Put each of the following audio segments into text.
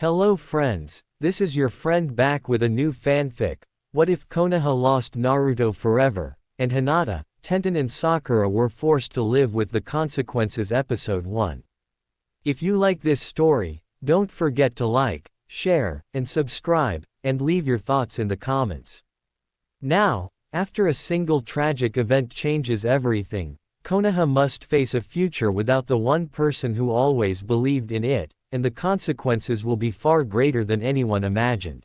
Hello friends, this is your friend back with a new fanfic. What if Konoha lost Naruto forever, and Hinata, Tenten and Sakura were forced to live with the consequences? Episode 1. If you like this story, don't forget to like, share, and subscribe, and leave your thoughts in the comments. Now, after a single tragic event changes everything, Konoha must face a future without the one person who always believed in it, and the consequences will be far greater than anyone imagined.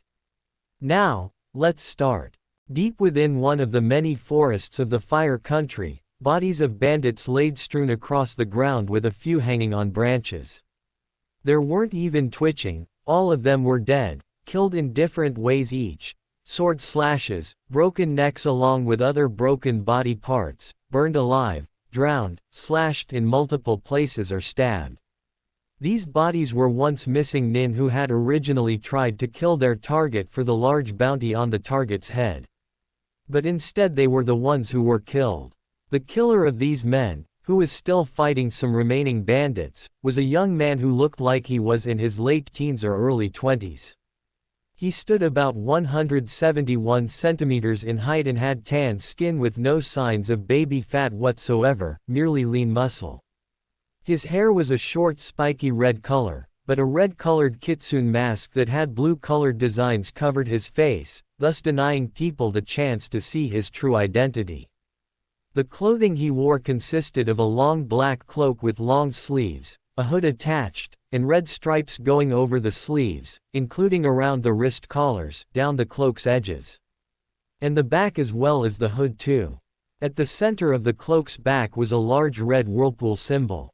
Now, let's start. Deep within one of the many forests of the Fire Country, bodies of bandits laid strewn across the ground with a few hanging on branches. There weren't even twitching, all of them were dead, killed in different ways each. Sword slashes, broken necks along with other broken body parts, burned alive, drowned, slashed in multiple places or stabbed. These bodies were once missing nin who had originally tried to kill their target for the large bounty on the target's head. But instead they were the ones who were killed. The killer of these men, who was still fighting some remaining bandits, was a young man who looked like he was in his late teens or early 20s. He stood about 171 centimeters in height and had tan skin with no signs of baby fat whatsoever, merely lean muscle. His hair was a short spiky red color, but a red-colored kitsune mask that had blue-colored designs covered his face, thus denying people the chance to see his true identity. The clothing he wore consisted of a long black cloak with long sleeves, a hood attached, and red stripes going over the sleeves, including around the wrist collars, down the cloak's edges. And the back as well as the hood too. At the center of the cloak's back was a large red whirlpool symbol.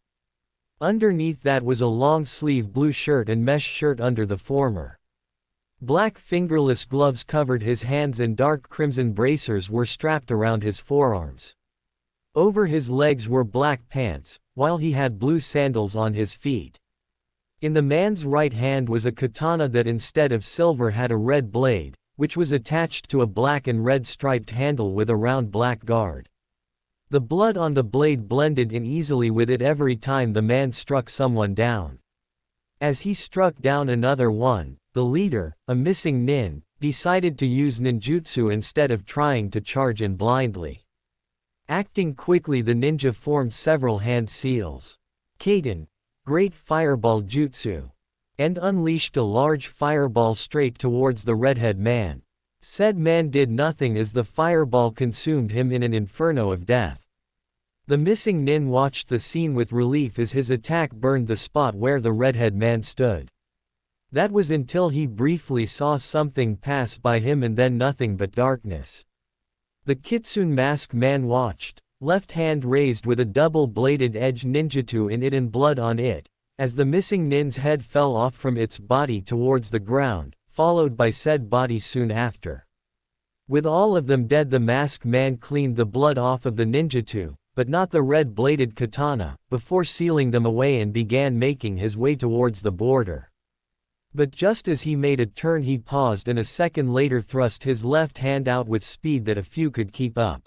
Underneath that was a long-sleeve blue shirt and mesh shirt under the former. Black fingerless gloves covered his hands and dark crimson bracers were strapped around his forearms. Over his legs were black pants, while he had blue sandals on his feet. In the man's right hand was a katana that instead of silver had a red blade, which was attached to a black and red striped handle with a round black guard. The blood on the blade blended in easily with it every time the man struck someone down. As he struck down another one, the leader, a missing nin, decided to use ninjutsu instead of trying to charge in blindly. Acting quickly, the ninja formed several hand seals. Kaiten, Great Fireball Jutsu, and unleashed a large fireball straight towards the redhead man. Said man did nothing as the fireball consumed him in an inferno of death. The missing nin watched the scene with relief as his attack burned the spot where the redhead man stood. That was until he briefly saw something pass by him and then nothing but darkness. The kitsune mask man watched, left hand raised with a double-bladed edge ninjutsu in it and blood on it, as the missing nin's head fell off from its body towards the ground, followed by said body soon after. With all of them dead, the mask man cleaned the blood off of the ninjutsu, but not the red-bladed katana, before sealing them away and began making his way towards the border. But just as he made a turn he paused and a second later thrust his left hand out with speed that a few could keep up.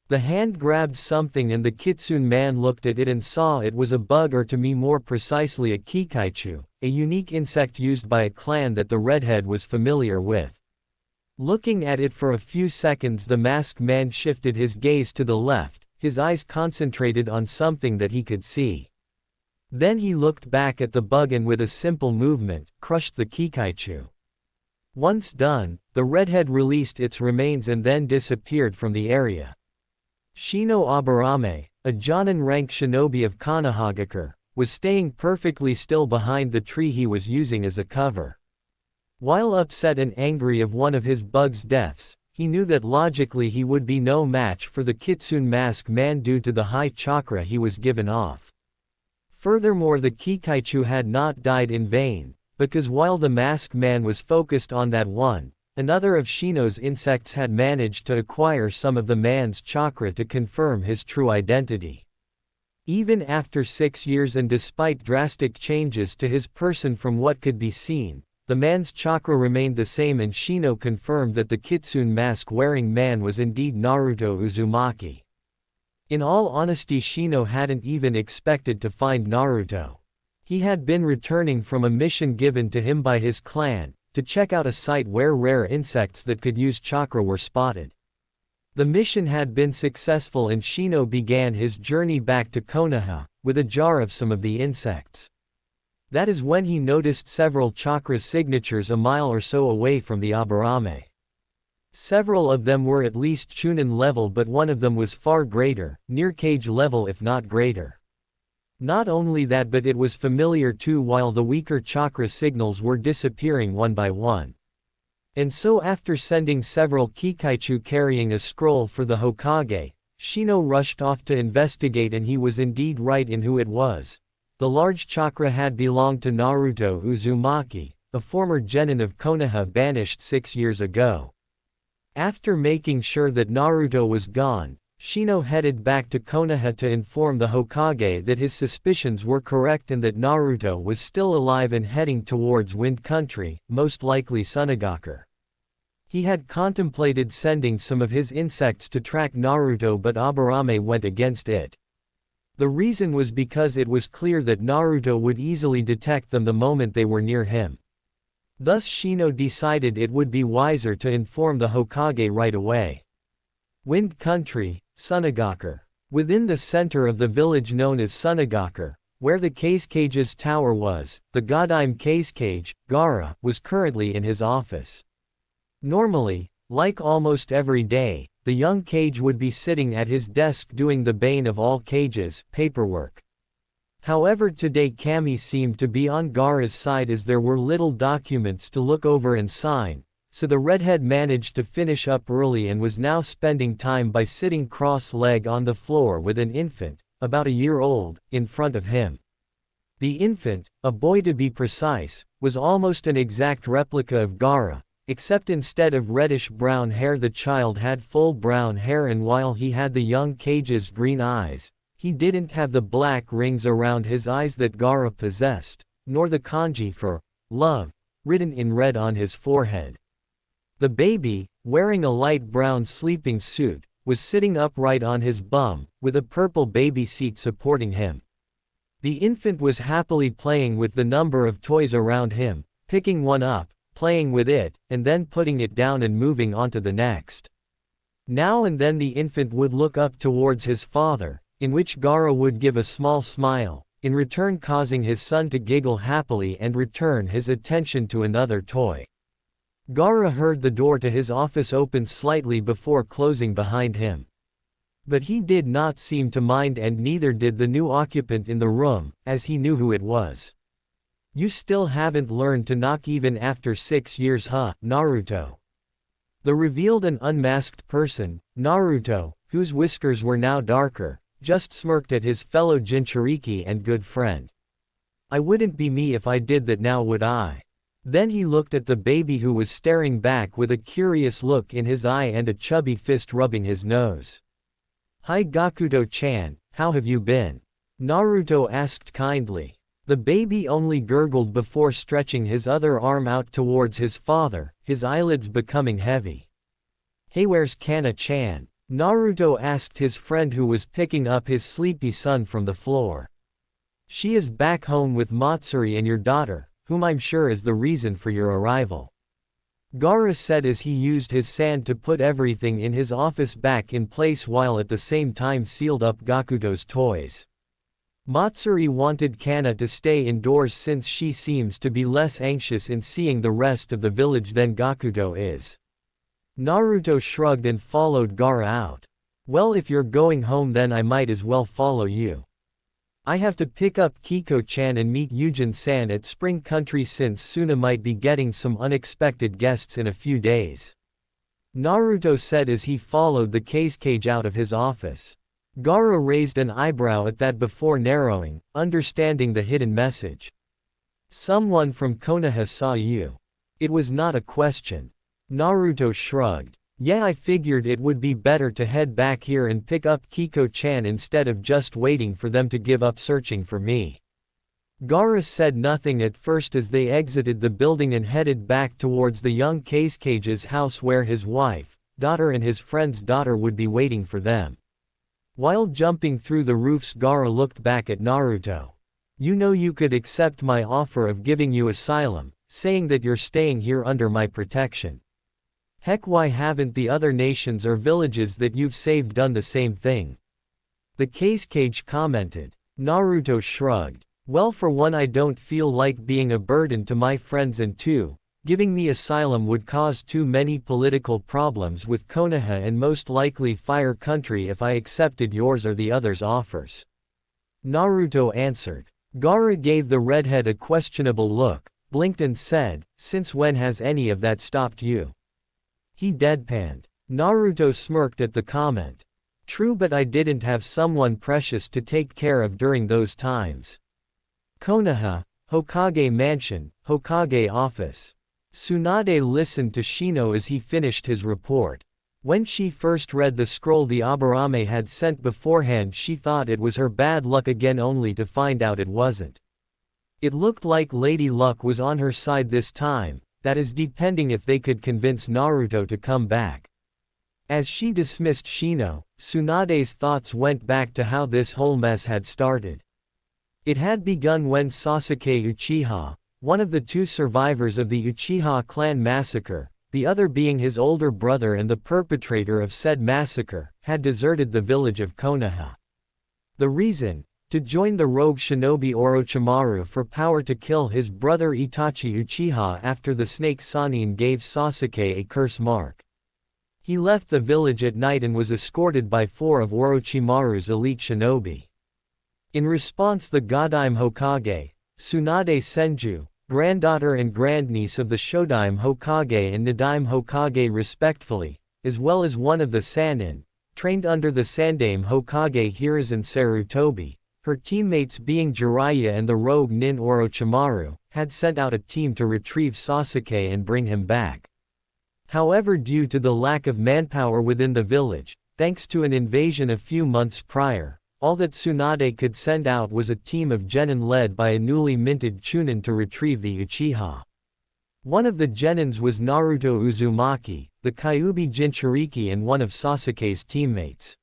The hand grabbed something and the kitsune man looked at it and saw it was a bug, or to me more precisely a kikaichu, a unique insect used by a clan that the redhead was familiar with. Looking at it for a few seconds, the masked man shifted his gaze to the left, his eyes concentrated on something that he could see. Then he looked back at the bug and with a simple movement, crushed the kikaichu. Once done, the redhead released its remains and then disappeared from the area. Shino Aburame, a Jonin rank shinobi of Konohagakure, was staying perfectly still behind the tree he was using as a cover. While upset and angry of one of his bug's deaths, he knew that logically he would be no match for the kitsune mask man due to the high chakra he was given off. Furthermore, the kikaichu had not died in vain, because while the masked man was focused on that one, another of Shino's insects had managed to acquire some of the man's chakra to confirm his true identity. Even after 6 years and despite drastic changes to his person from what could be seen, the man's chakra remained the same, and Shino confirmed that the kitsune mask-wearing man was indeed Naruto Uzumaki. In all honesty, Shino hadn't even expected to find Naruto. He had been returning from a mission given to him by his clan, to check out a site where rare insects that could use chakra were spotted. The mission had been successful and Shino began his journey back to Konoha, with a jar of some of the insects. That is when he noticed several chakra signatures a mile or so away from the Aburame. Several of them were at least Chunin level, but one of them was far greater, near cage level if not greater. Not only that, but it was familiar too, while the weaker chakra signals were disappearing one by one. And so after sending several Kikaichu carrying a scroll for the Hokage, Shino rushed off to investigate, and he was indeed right in who it was. The large chakra had belonged to Naruto Uzumaki, a former genin of Konoha banished 6 years ago. After making sure that Naruto was gone, Shino headed back to Konoha to inform the Hokage that his suspicions were correct and that Naruto was still alive and heading towards Wind Country, most likely Sunagaku. He had contemplated sending some of his insects to track Naruto, but Aburame went against it. The reason was because it was clear that Naruto would easily detect them the moment they were near him. Thus Shino decided it would be wiser to inform the Hokage right away. Wind Country, Sunagaku. Within the center of the village known as Sunagaku, where the Cage's tower was, the Godime Cage, Gaara, was currently in his office. Normally, like almost every day, the young Cage would be sitting at his desk doing the bane of all cages, paperwork. However, today Kami seemed to be on Gaara's side as there were little documents to look over and sign, so the redhead managed to finish up early and was now spending time by sitting cross-legged on the floor with an infant, about a year old, in front of him. The infant, a boy to be precise, was almost an exact replica of Gaara, except instead of reddish-brown hair the child had full brown hair, and while he had the young Cage's green eyes, he didn't have the black rings around his eyes that Gaara possessed, nor the kanji for love written in red on his forehead. The baby, wearing a light brown sleeping suit, was sitting upright on his bum, with a purple baby seat supporting him. The infant was happily playing with the number of toys around him, picking one up, playing with it, and then putting it down and moving on to the next. Now and then the infant would look up towards his father, in which Gaara would give a small smile, in return causing his son to giggle happily and return his attention to another toy. Gaara heard the door to his office open slightly before closing behind him. But he did not seem to mind, and neither did the new occupant in the room, as he knew who it was. "You still haven't learned to knock even after 6 years, huh, Naruto?" The revealed and unmasked person, Naruto, whose whiskers were now darker, just smirked at his fellow Jinchuriki and good friend. "I wouldn't be me if I did that now, would I?" Then he looked at the baby, who was staring back with a curious look in his eye and a chubby fist rubbing his nose. "Hi Gakuto-chan, how have you been?" Naruto asked kindly. The baby only gurgled before stretching his other arm out towards his father, his eyelids becoming heavy. "Hey, where's Kana-chan?" Naruto asked his friend, who was picking up his sleepy son from the floor. "She is back home with Matsuri and your daughter, whom I'm sure is the reason for your arrival," Gaara said as he used his sand to put everything in his office back in place while at the same time sealed up Gakuto's toys. Matsuri wanted Kana to stay indoors since she seems to be less anxious in seeing the rest of the village than Gakuto is. Naruto shrugged and followed Gaara out. "Well, if you're going home then I might as well follow you. I have to pick up Kiko-chan and meet Yujin-san at Spring Country since Suna might be getting some unexpected guests in a few days," Naruto said as he followed the cage out of his office. Gaara raised an eyebrow at that before narrowing, understanding the hidden message. "Someone from Konoha saw you." It was not a question. Naruto shrugged. "Yeah, I figured it would be better to head back here and pick up Kiko-chan instead of just waiting for them to give up searching for me." Gaara said nothing at first as they exited the building and headed back towards the young Cage's house where his wife, daughter and his friend's daughter would be waiting for them. While jumping through the roofs, Gaara looked back at Naruto. You know you could accept my offer of giving you asylum, saying that you're staying here under my protection. Heck, why haven't the other nations or villages that you've saved done the same thing? The Case Cage commented. Naruto shrugged. Well, for one, I don't feel like being a burden to my friends, and two, giving me asylum would cause too many political problems with Konoha and most likely Fire Country if I accepted yours or the others' offers. Naruto answered. Gaara gave the redhead a questionable look, blinked and said, since when has any of that stopped you? He deadpanned. Naruto smirked at the comment. True, but I didn't have someone precious to take care of during those times. Konoha, Hokage Mansion, Hokage Office. Tsunade listened to Shino as he finished his report. When she first read the scroll the Aburame had sent beforehand, she thought it was her bad luck again, only to find out it wasn't. It looked like Lady Luck was on her side this time, that is, depending if they could convince Naruto to come back. As she dismissed Shino, Tsunade's thoughts went back to how this whole mess had started. It had begun when Sasuke Uchiha, one of the two survivors of the Uchiha clan massacre, the other being his older brother and the perpetrator of said massacre, had deserted the village of Konoha. The reason? To join the rogue shinobi Orochimaru for power to kill his brother Itachi Uchiha after the snake Sannin gave Sasuke a curse mark. He left the village at night and was escorted by 4 of Orochimaru's elite shinobi. In response, the Godime Hokage, Tsunade Senju, granddaughter and grandniece of the Shodime Hokage and Nidime Hokage respectively, as well as one of the Sannin, trained under the Sandame Hokage Hiruzen Sarutobi, her teammates being Jiraiya and the rogue Nin Orochimaru, had sent out a team to retrieve Sasuke and bring him back. However, due to the lack of manpower within the village, thanks to an invasion a few months prior, all that Tsunade could send out was a team of genin led by a newly minted Chunin to retrieve the Uchiha. One of the genins was Naruto Uzumaki, the Kyuubi Jinchuriki, and one of Sasuke's teammates.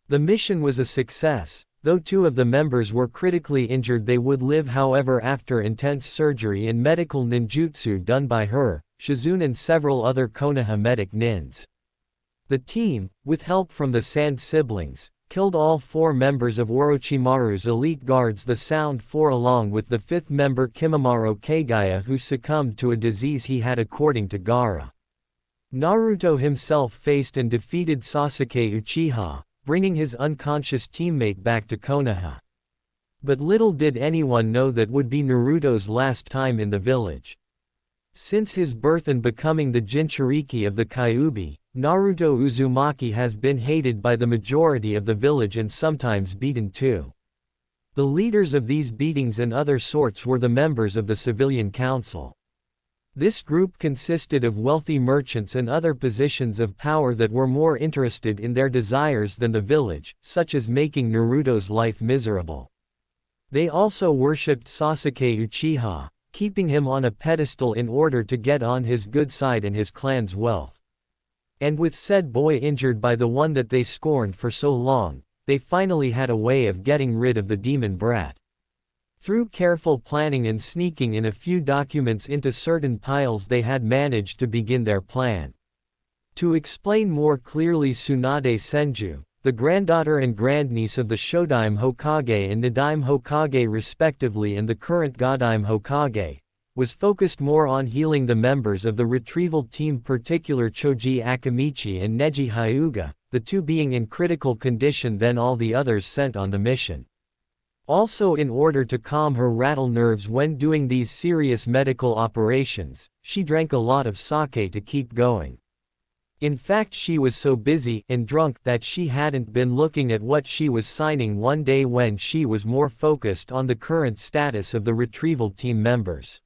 The mission was a success. Though 2 of the members were critically injured, they would live, however, after intense surgery and medical ninjutsu done by her, Shizune, and several other Konoha medic nins. The team, with help from the Sand siblings, killed all 4 members of Orochimaru's elite guards, the Sound 4, along with the 5th member Kimimaro Kagaya, who succumbed to a disease he had, according to Gaara. Naruto himself faced and defeated Sasuke Uchiha, bringing his unconscious teammate back to Konoha. But little did anyone know that would be Naruto's last time in the village. Since his birth and becoming the Jinchuriki of the Kyuubi, Naruto Uzumaki has been hated by the majority of the village and sometimes beaten too. The leaders of these beatings and other sorts were the members of the Civilian Council. This group consisted of wealthy merchants and other positions of power that were more interested in their desires than the village, such as making Naruto's life miserable. They also worshipped Sasuke Uchiha, keeping him on a pedestal in order to get on his good side and his clan's wealth. And with said boy injured by the one that they scorned for so long, they finally had a way of getting rid of the demon brat. Through careful planning and sneaking in a few documents into certain piles, they had managed to begin their plan. To explain more clearly, Tsunade Senju, the granddaughter and grandniece of the Shodime Hokage and Nidime Hokage respectively and the current Godime Hokage, was focused more on healing the members of the retrieval team, particular Choji Akamichi and Neji Hyuga, the 2 being in critical condition than all the others sent on the mission. Also, in order to calm her rattled nerves when doing these serious medical operations, she drank a lot of sake to keep going. In fact, she was so busy and drunk that she hadn't been looking at what she was signing one day when she was more focused on the current status of the retrieval team members.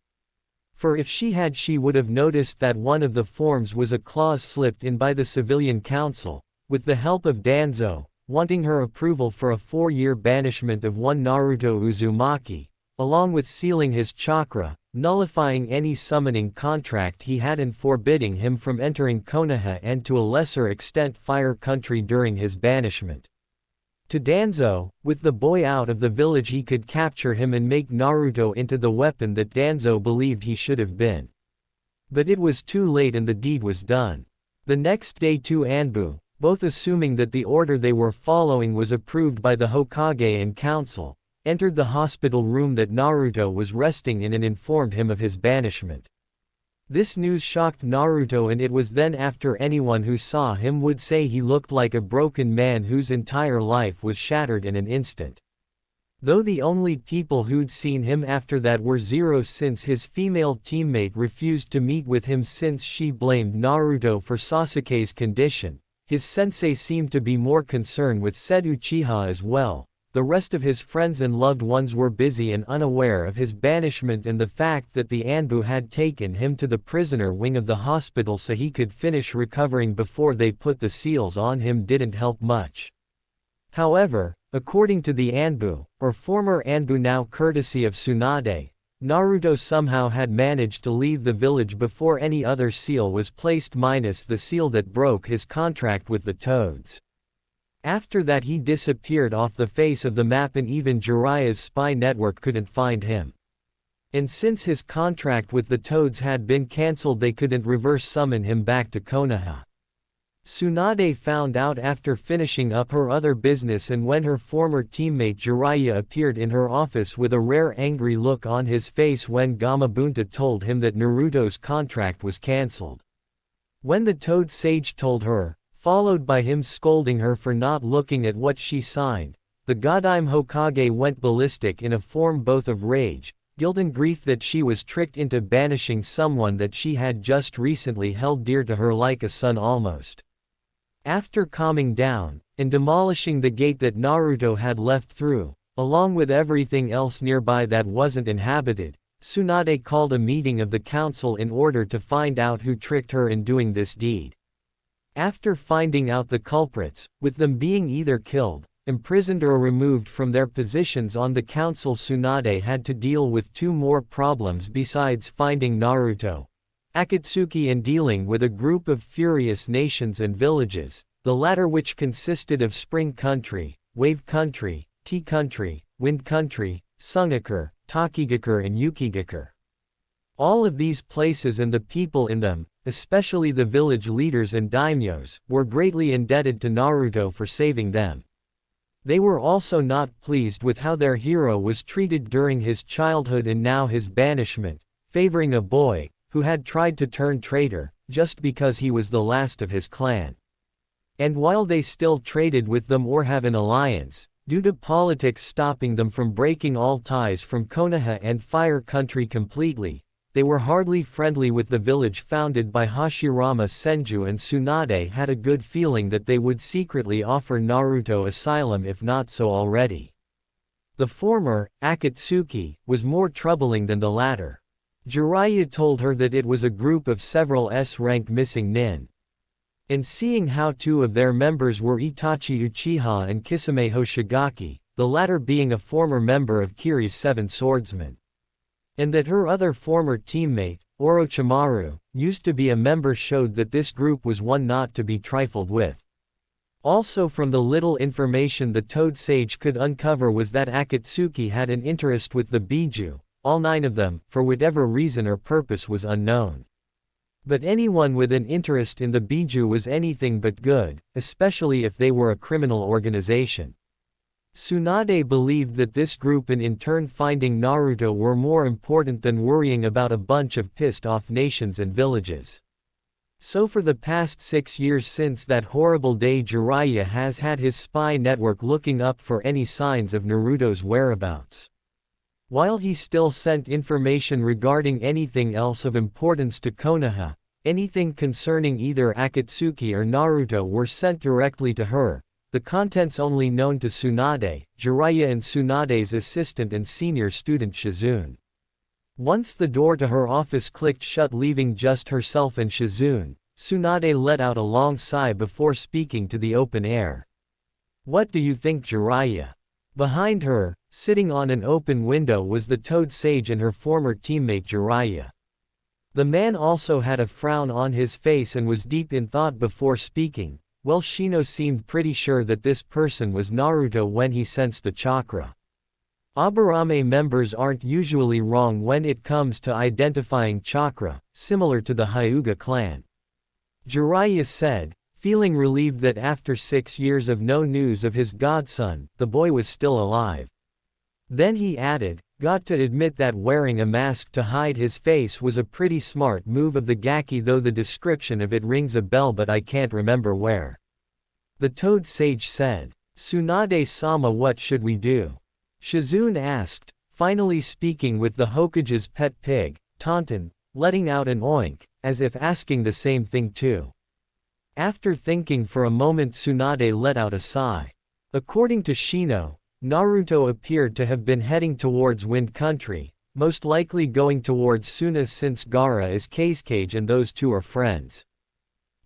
For if she had, she would have noticed that one of the forms was a clause slipped in by the Civilian Council, with the help of Danzo, wanting her approval for a 4-year banishment of one Naruto Uzumaki, along with sealing his chakra, nullifying any summoning contract he had, and forbidding him from entering Konoha and to a lesser extent Fire Country during his banishment. To Danzo, with the boy out of the village he could capture him and make Naruto into the weapon that Danzo believed he should have been. But it was too late and the deed was done. The next day two Anbu, both assuming that the order they were following was approved by the Hokage and council, entered the hospital room that Naruto was resting in and informed him of his banishment. This news shocked Naruto, and it was then after anyone who saw him would say he looked like a broken man whose entire life was shattered in an instant. Though the only people who'd seen him after that were Zero, since his female teammate refused to meet with him since she blamed Naruto for Sasuke's condition, his sensei seemed to be more concerned with said Uchiha as well. The rest of his friends and loved ones were busy and unaware of his banishment, and the fact that the Anbu had taken him to the prisoner wing of the hospital so he could finish recovering before they put the seals on him didn't help much. However, according to the Anbu, or former Anbu now courtesy of Tsunade, Naruto somehow had managed to leave the village before any other seal was placed minus the seal that broke his contract with the Toads. After that he disappeared off the face of the map and even Jiraiya's spy network couldn't find him. And since his contract with the Toads had been cancelled they couldn't reverse summon him back to Konoha. Tsunade found out after finishing up her other business, and when her former teammate Jiraiya appeared in her office with a rare angry look on his face when Gamabunta told him that Naruto's contract was cancelled. When the Toad Sage told her, followed by him scolding her for not looking at what she signed, the Godime Hokage went ballistic in a form both of rage, guilt and grief that she was tricked into banishing someone that she had just recently held dear to her like a son almost. After calming down, and demolishing the gate that Naruto had left through, along with everything else nearby that wasn't inhabited, Tsunade called a meeting of the council in order to find out who tricked her in doing this deed. After finding out the culprits, with them being either killed, imprisoned or removed from their positions on the council, Tsunade had to deal with two more problems besides finding Naruto, Akatsuki, and dealing with a group of furious nations and villages, the latter which consisted of Spring Country, Wave Country, Tea Country, Wind Country, Sungakure, Takigakure and Yukigakure. All of these places and the people in them, especially the village leaders and daimyos, were greatly indebted to Naruto for saving them. They were also not pleased with how their hero was treated during his childhood and now his banishment, favoring a boy, who had tried to turn traitor, just because he was the last of his clan. And while they still traded with them or have an alliance, due to politics stopping them from breaking all ties from Konoha and Fire Country completely, they were hardly friendly with the village founded by Hashirama Senju, and Tsunade had a good feeling that they would secretly offer Naruto asylum if not so already. The former, Akatsuki, was more troubling than the latter. Jiraiya told her that it was a group of several S-rank missing nin. And seeing how two of their members were Itachi Uchiha and Kisame Hoshigaki, the latter being a former member of Kiri's Seven Swordsmen, and that her other former teammate, Orochimaru, used to be a member, showed that this group was one not to be trifled with. Also, from the little information the Toad Sage could uncover was that Akatsuki had an interest with the Biju, all 9 of them, for whatever reason or purpose was unknown. But anyone with an interest in the Biju was anything but good, especially if they were a criminal organization. Tsunade believed that this group and in turn finding Naruto were more important than worrying about a bunch of pissed-off nations and villages. So for the past 6 years since that horrible day, Jiraiya has had his spy network looking up for any signs of Naruto's whereabouts. While he still sent information regarding anything else of importance to Konoha, anything concerning either Akatsuki or Naruto were sent directly to her, the contents only known to Tsunade, Jiraiya and Tsunade's assistant and senior student Shizune. Once the door to her office clicked shut, leaving just herself and Shizune, Tsunade let out a long sigh before speaking to the open air. "What do you think, Jiraiya?" Behind her, sitting on an open window, was the Toad Sage and her former teammate Jiraiya. The man also had a frown on his face and was deep in thought before speaking. Well, Shino seemed pretty sure that this person was Naruto when he sensed the chakra. Aburame members aren't usually wrong when it comes to identifying chakra, similar to the Hyuga clan. Jiraiya said, feeling relieved that after 6 years of no news of his godson, the boy was still alive. Then he added, "Got to admit that wearing a mask to hide his face was a pretty smart move of the Gaki, though the description of it rings a bell, but I can't remember where." The Toad Sage said, "Tsunade-sama, what should we do?" Shizune asked, finally speaking with the Hokage's pet pig, Tenten, letting out an oink, as if asking the same thing too. After thinking for a moment, Tsunade let out a sigh. According to Shino, Naruto appeared to have been heading towards Wind Country, most likely going towards Suna since Gaara is Kazekage and those two are friends.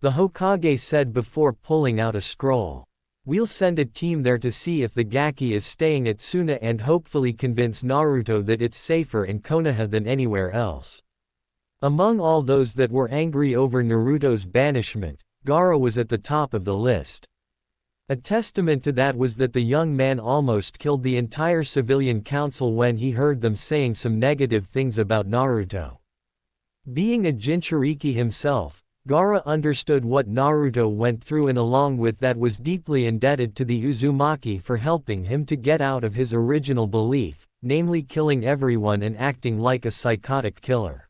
The Hokage said before pulling out a scroll. "We'll send a team there to see if the Gaki is staying at Suna and hopefully convince Naruto that it's safer in Konoha than anywhere else." Among all those that were angry over Naruto's banishment, Gaara was at the top of the list. A testament to that was that the young man almost killed the entire civilian council when he heard them saying some negative things about Naruto. Being a Jinchuriki himself, Gaara understood what Naruto went through and along with that was deeply indebted to the Uzumaki for helping him to get out of his original belief, namely killing everyone and acting like a psychotic killer.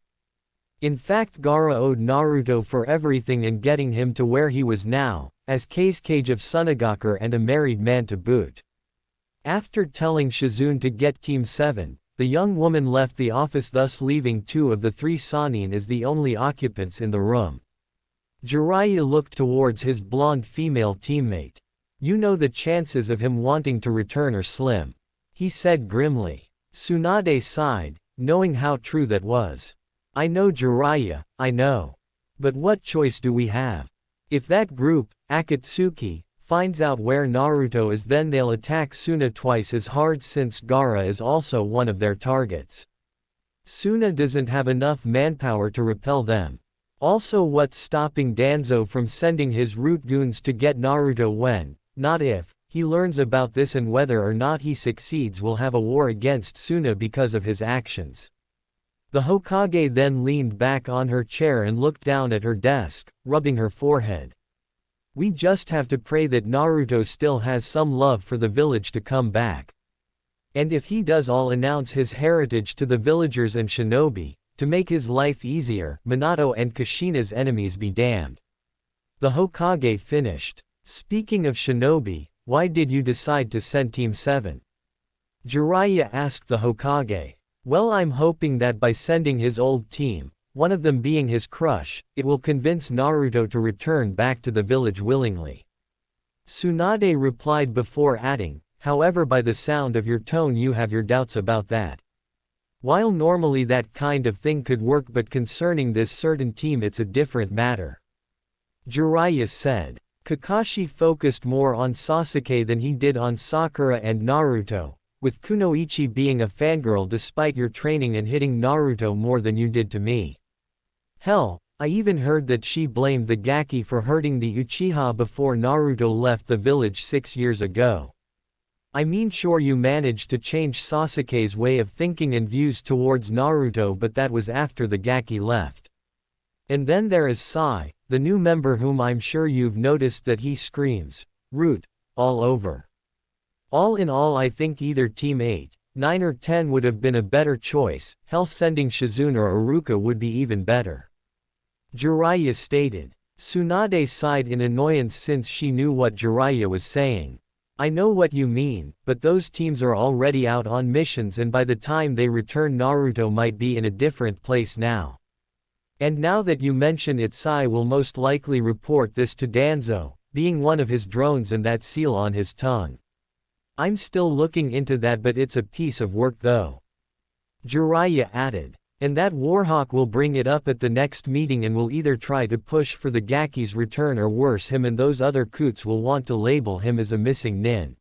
In fact, Gaara owed Naruto for everything in getting him to where he was now, as Kazekage of Sunagakure and a married man to boot. After telling Shizune to get Team 7, the young woman left the office, thus leaving 2 of the 3 Sannin as the only occupants in the room. Jiraiya looked towards his blonde female teammate. "You know the chances of him wanting to return are slim," he said grimly. Tsunade sighed, knowing how true that was. "I know, Jiraiya, I know. But what choice do we have? If that group, Akatsuki, finds out where Naruto is, then they'll attack Suna twice as hard since Gaara is also one of their targets. Suna doesn't have enough manpower to repel them. Also, what's stopping Danzo from sending his root goons to get Naruto when, not if, he learns about this, and whether or not he succeeds will have a war against Suna because of his actions." The Hokage then leaned back on her chair and looked down at her desk, rubbing her forehead. "We just have to pray that Naruto still has some love for the village to come back. And if he does, I'll announce his heritage to the villagers and shinobi, to make his life easier. Minato and Kushina's enemies be damned." The Hokage finished. "Speaking of shinobi, why did you decide to send Team 7? Jiraiya asked the Hokage. "Well, I'm hoping that by sending his old team, one of them being his crush, it will convince Naruto to return back to the village willingly." Tsunade replied before adding, "However, by the sound of your tone you have your doubts about that. While normally that kind of thing could work, but concerning this certain team it's a different matter." Jiraiya said. Kakashi focused more on Sasuke than he did on Sakura and Naruto, with Kunoichi being a fangirl despite your training and hitting Naruto more than you did to me. Hell, I even heard that she blamed the Gaki for hurting the Uchiha before Naruto left the village 6 years ago. I mean, sure, you managed to change Sasuke's way of thinking and views towards Naruto, but that was after the Gaki left. And then there is Sai, the new member, whom I'm sure you've noticed that he screams, 'Root,' all over. All in all, I think either Team 8, 9 or 10 would have been a better choice. Hell, sending Shizune or Iruka would be even better," Jiraiya stated. Tsunade sighed in annoyance since she knew what Jiraiya was saying. "I know what you mean, but those teams are already out on missions, and by the time they return Naruto might be in a different place now. And now that you mention it, Sai will most likely report this to Danzo, being one of his drones and that seal on his tongue. I'm still looking into that, but it's a piece of work though," Jiraiya added. "And that Warhawk will bring it up at the next meeting and will either try to push for the Gaki's return, or worse, him and those other Coots will want to label him as a missing nin.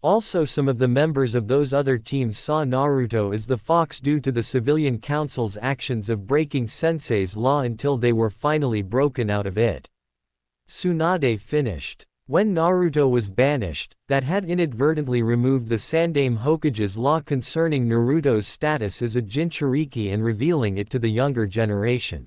Also, some of the members of those other teams saw Naruto as the fox due to the civilian council's actions of breaking Sensei's law until they were finally broken out of it." Tsunade finished. When Naruto was banished, that had inadvertently removed the Sandaime Hokage's law concerning Naruto's status as a Jinchuriki and revealing it to the younger generation.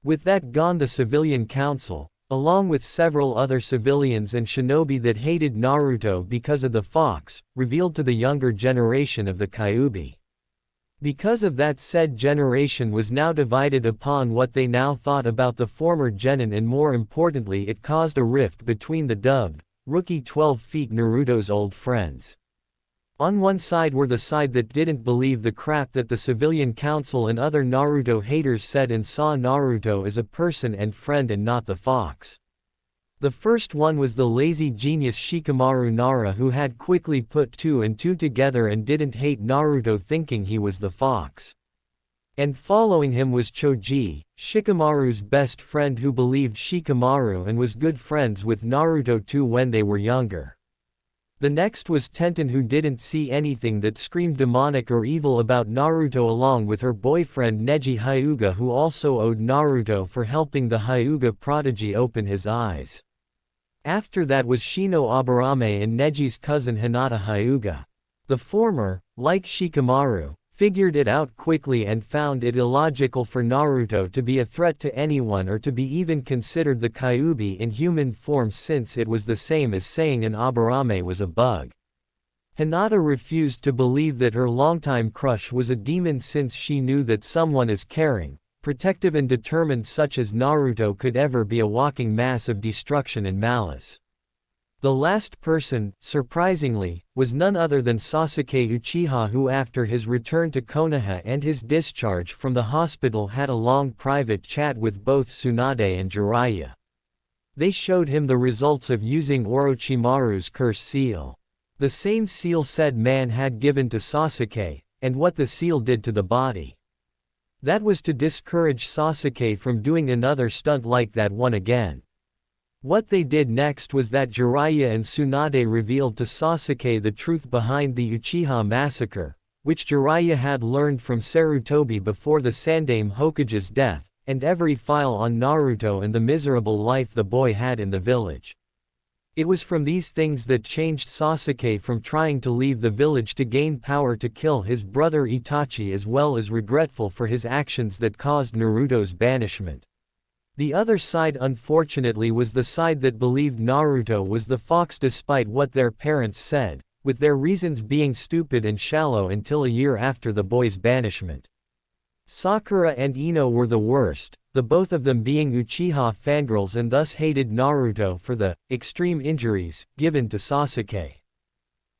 With that gone, the civilian council, along with several other civilians and shinobi that hated Naruto because of the fox, revealed to the younger generation of the Kyuubi. Because of that, said generation was now divided upon what they now thought about the former genin, and more importantly it caused a rift between the dubbed, rookie 12 feet Naruto's old friends. On one side were the side that didn't believe the crap that the civilian council and other Naruto haters said and saw Naruto as a person and friend and not the fox. The first one was the lazy genius Shikamaru Nara, who had quickly put 2 and 2 together and didn't hate Naruto, thinking he was the fox. And following him was Choji, Shikamaru's best friend, who believed Shikamaru and was good friends with Naruto too when they were younger. The next was Tenten, who didn't see anything that screamed demonic or evil about Naruto, along with her boyfriend Neji Hyuga, who also owed Naruto for helping the Hyuga prodigy open his eyes. After that was Shino Aburame and Neji's cousin Hinata Hyuga. The former, like Shikamaru, figured it out quickly and found it illogical for Naruto to be a threat to anyone or to be even considered the Kyuubi in human form, since it was the same as saying an Aburame was a bug. Hinata refused to believe that her longtime crush was a demon, since she knew that someone as caring, protective and determined such as Naruto could ever be a walking mass of destruction and malice. The last person, surprisingly, was none other than Sasuke Uchiha, who after his return to Konoha and his discharge from the hospital had a long private chat with both Tsunade and Jiraiya. They showed him the results of using Orochimaru's curse seal. The same seal said man had given to Sasuke, and what the seal did to the body. That was to discourage Sasuke from doing another stunt like that one again. What they did next was that Jiraiya and Tsunade revealed to Sasuke the truth behind the Uchiha massacre, which Jiraiya had learned from Sarutobi before the Sandaime Hokage's death, and every file on Naruto and the miserable life the boy had in the village. It was from these things that changed Sasuke from trying to leave the village to gain power to kill his brother Itachi, as well as regretful for his actions that caused Naruto's banishment. The other side, unfortunately, was the side that believed Naruto was the fox despite what their parents said, with their reasons being stupid and shallow until a year after the boy's banishment. Sakura and Ino were the worst, the both of them being Uchiha fangirls and thus hated Naruto for the extreme injuries given to Sasuke.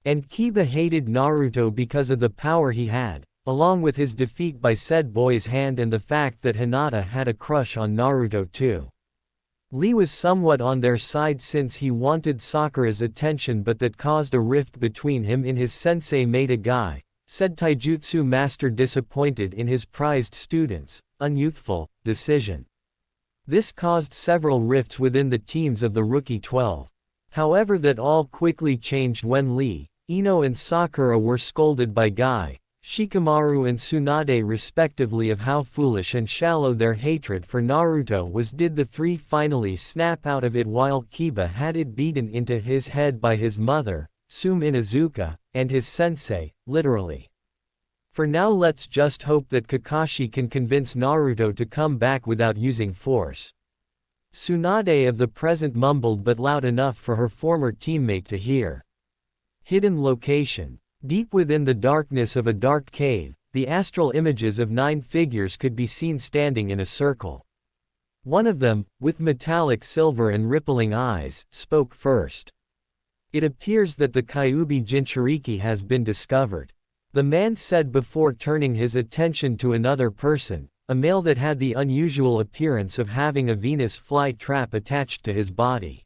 And Kiba hated Naruto because of the power he had, along with his defeat by said boy's hand and the fact that Hinata had a crush on Naruto too. Lee was somewhat on their side since he wanted Sakura's attention, but that caused a rift between him and his sensei Maeda Guy, said taijutsu master, disappointed in his prized students' unyouthful decision. This caused several rifts within the teams of the Rookie 12. However, that all quickly changed when Lee, Ino and Sakura were scolded by Guy, Shikamaru and Tsunade respectively of how foolish and shallow their hatred for Naruto was. Did the three finally snap out of it while Kiba had it beaten into his head by his mother, Sume Inuzuka, and his sensei, literally. For now, let's just hope that Kakashi can convince Naruto to come back without using force. Tsunade of the present mumbled but loud enough for her former teammate to hear. Hidden location. Deep within the darkness of a dark cave, the astral images of 9 figures could be seen standing in a circle. One of them, with metallic silver and rippling eyes, spoke first. It appears that the Kyuubi Jinchuriki has been discovered. The man said before turning his attention to another person, a male that had the unusual appearance of having a Venus fly trap attached to his body.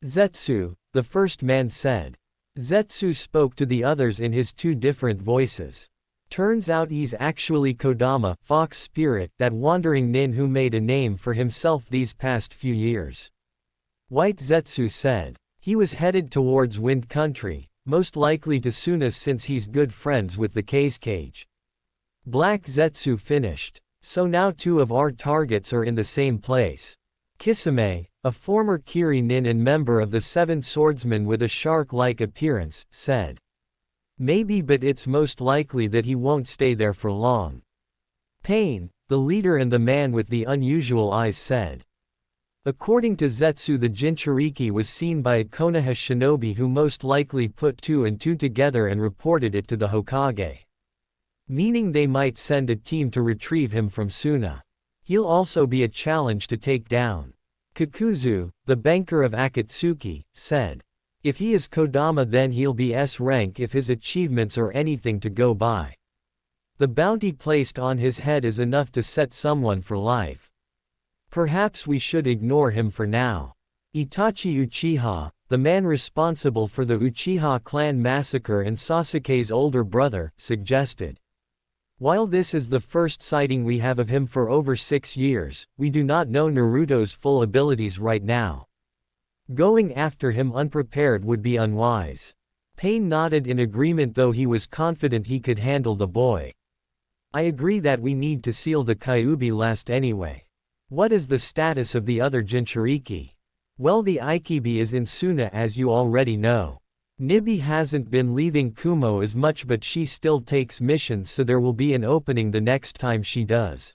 Zetsu, the first man said. Zetsu spoke to the others in his 2 different voices. Turns out he's actually Kodama, fox spirit, that wandering nin who made a name for himself these past few years. White Zetsu said. He was headed towards Wind Country, most likely to Suna since he's good friends with the Cage. Black Zetsu finished. So now 2 of our targets are in the same place. Kisame, a former Kiri nin and member of the Seven Swordsmen with a shark-like appearance, said. Maybe, but it's most likely that he won't stay there for long. Pain, the leader and the man with the unusual eyes, said. According to Zetsu, the Jinchuriki was seen by a Konoha shinobi who most likely put two and two together and reported it to the Hokage. Meaning they might send a team to retrieve him from Suna. He'll also be a challenge to take down. Kakuzu, the banker of Akatsuki, said. If he is Kodama, then he'll be S rank if his achievements are anything to go by. The bounty placed on his head is enough to set someone for life. Perhaps we should ignore him for now. Itachi Uchiha, the man responsible for the Uchiha clan massacre and Sasuke's older brother, suggested. While this is the first sighting we have of him for over 6 years, we do not know Naruto's full abilities right now. Going after him unprepared would be unwise. Pain nodded in agreement, though he was confident he could handle the boy. I agree that we need to seal the Kyuubi last anyway. What is the status of the other Jinchuriki? Well, the Ikibi is in Suna, as you already know. Nibi hasn't been leaving Kumo as much, but she still takes missions, so there will be an opening the next time she does.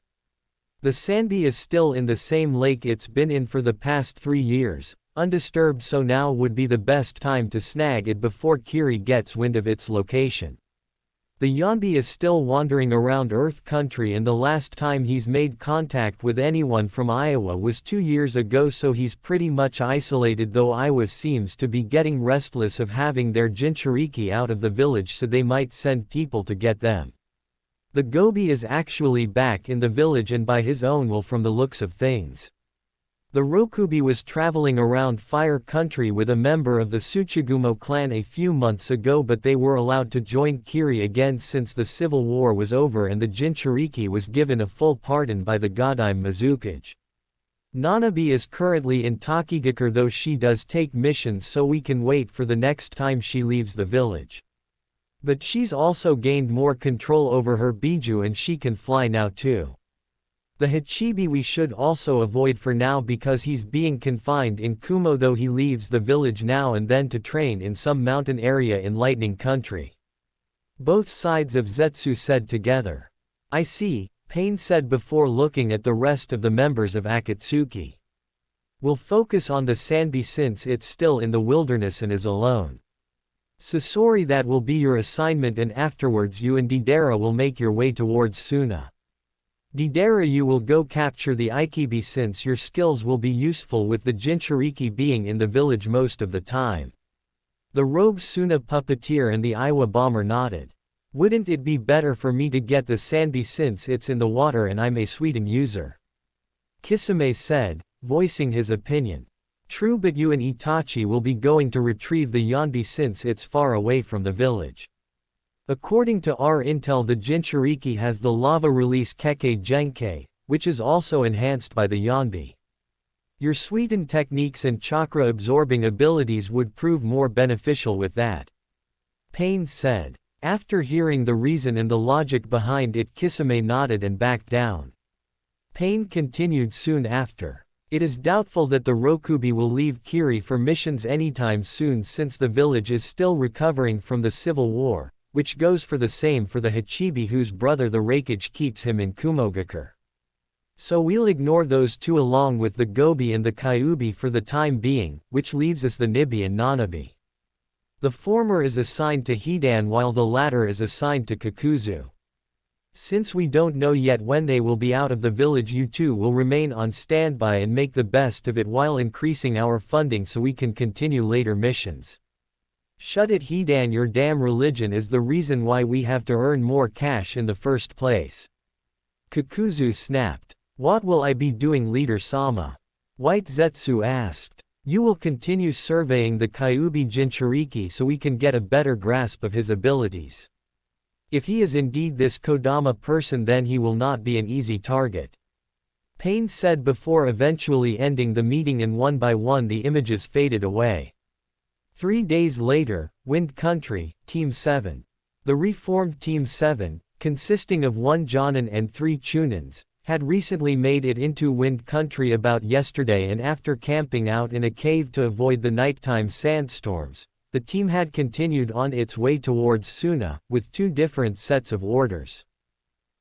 The Sanbi is still in the same lake it's been in for the past 3 years, undisturbed, so now would be the best time to snag it before Kiri gets wind of its location. The Yonbi is still wandering around Earth Country, and the last time he's made contact with anyone from Iowa was 2 years ago, so he's pretty much isolated, though Iowa seems to be getting restless of having their Jinchuriki out of the village, so they might send people to get them. The Gobi is actually back in the village and by his own will from the looks of things. The Rokubi was traveling around Fire Country with a member of the Tsuchigumo clan a few months ago, but they were allowed to join Kiri again since the civil war was over and the Jinchuriki was given a full pardon by the Godime Mizukage. Nanabi is currently in Takigakure, though she does take missions, so we can wait for the next time she leaves the village. But she's also gained more control over her Biju and she can fly now too. The Hachibi we should also avoid for now because he's being confined in Kumo, though he leaves the village now and then to train in some mountain area in Lightning Country. Both sides of Zetsu said together. I see, Pain said before looking at the rest of the members of Akatsuki. We'll focus on the Sanbi since it's still in the wilderness and is alone. Sasori, that will be your assignment, and afterwards you and Deidara will make your way towards Suna. Deidara, you will go capture the Ikibi since your skills will be useful with the Jinchuriki being in the village most of the time. The rogue Suna puppeteer and the Iowa bomber nodded. Wouldn't it be better for me to get the Sanbi since it's in the water and I'm a Suiten user? Kisame said, voicing his opinion. True, but you and Itachi will be going to retrieve the Yonbi since it's far away from the village. According to our intel, the Jinchuriki has the lava release Kekkei Genkei, which is also enhanced by the Yonbi. Your Suiten techniques and chakra absorbing abilities would prove more beneficial with that. Pain said. After hearing the reason and the logic behind it, Kisame nodded and backed down. Pain continued soon after. It is doubtful that the Rokubi will leave Kiri for missions anytime soon since the village is still recovering from the civil war, which goes for the same for the Hachibi whose brother the Raikage keeps him in Kumogakure. So we'll ignore those two along with the Gobi and the Kyuubi for the time being, which leaves us the Nibi and Nanabi. The former is assigned to Hidan while the latter is assigned to Kakuzu. Since we don't know yet when they will be out of the village, you two will remain on standby and make the best of it while increasing our funding so we can continue later missions. Shut it, Hidan, your damn religion is the reason why we have to earn more cash in the first place. Kakuzu snapped. What will I be doing, Leader Sama? White Zetsu asked. You will continue surveying the Kyuubi Jinchuriki so we can get a better grasp of his abilities. If he is indeed this Kodama person, then he will not be an easy target. Pain said before eventually ending the meeting, and one by one the images faded away. 3 days later, Wind Country, Team 7. The reformed Team 7, consisting of 1 Jonin and 3 Chunins, had recently made it into Wind Country about yesterday, and after camping out in a cave to avoid the nighttime sandstorms, the team had continued on its way towards Suna, with two different sets of orders.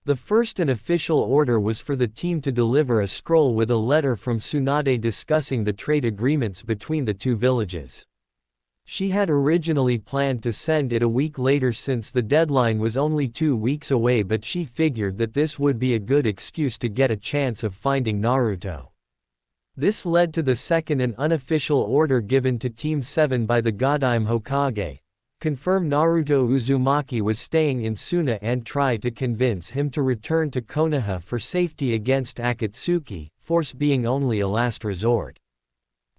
The first and official order was for the team to deliver a scroll with a letter from Tsunade discussing the trade agreements between the two villages. She had originally planned to send it a week later since the deadline was only 2 weeks away, but she figured that this would be a good excuse to get a chance of finding Naruto. This led to the second and unofficial order given to Team 7 by the Godime Hokage. Confirm Naruto Uzumaki was staying in Suna and try to convince him to return to Konoha for safety against Akatsuki, force being only a last resort.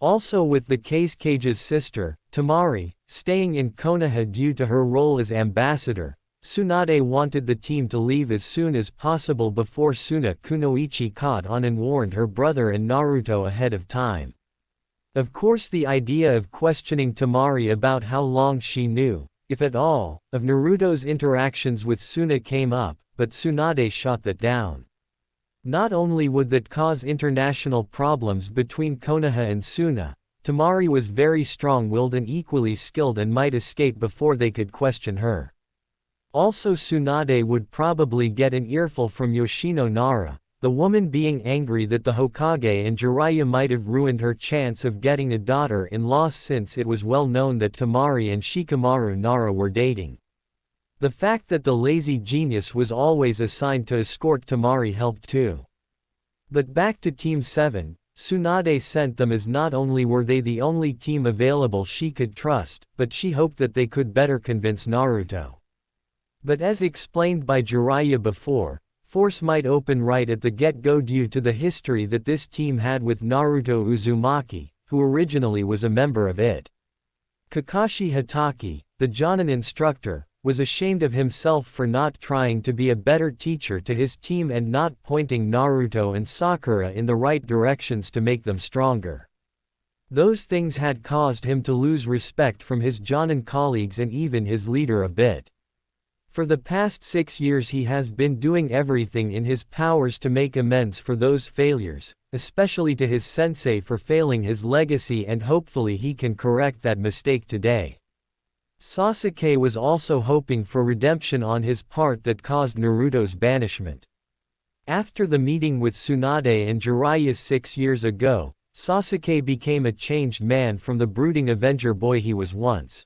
Also, with the Kage's sister, Temari, staying in Konoha due to her role as ambassador, Tsunade wanted the team to leave as soon as possible before Suna Kunoichi caught on and warned her brother and Naruto ahead of time. Of course, the idea of questioning Temari about how long she knew, if at all, of Naruto's interactions with Suna came up, but Tsunade shot that down. Not only would that cause international problems between Konoha and Suna, Temari was very strong-willed and equally skilled and might escape before they could question her. Also, Tsunade would probably get an earful from Yoshino Nara, the woman being angry that the Hokage and Jiraiya might have ruined her chance of getting a daughter-in-law, since it was well known that Temari and Shikamaru Nara were dating. The fact that the lazy genius was always assigned to escort Temari helped too. But back to Team 7, Tsunade sent them as not only were they the only team available she could trust, but she hoped that they could better convince Naruto. But as explained by Jiraiya before, force might open right at the get-go due to the history that this team had with Naruto Uzumaki, who originally was a member of it. Kakashi Hatake, the Jonin instructor, was ashamed of himself for not trying to be a better teacher to his team and not pointing Naruto and Sakura in the right directions to make them stronger. Those things had caused him to lose respect from his Jonin colleagues and even his leader a bit. For the past 6 years he has been doing everything in his powers to make amends for those failures, especially to his sensei for failing his legacy, and hopefully he can correct that mistake today. Sasuke was also hoping for redemption on his part that caused Naruto's banishment. After the meeting with Tsunade and Jiraiya 6 years ago, Sasuke became a changed man from the brooding Avenger boy he was once.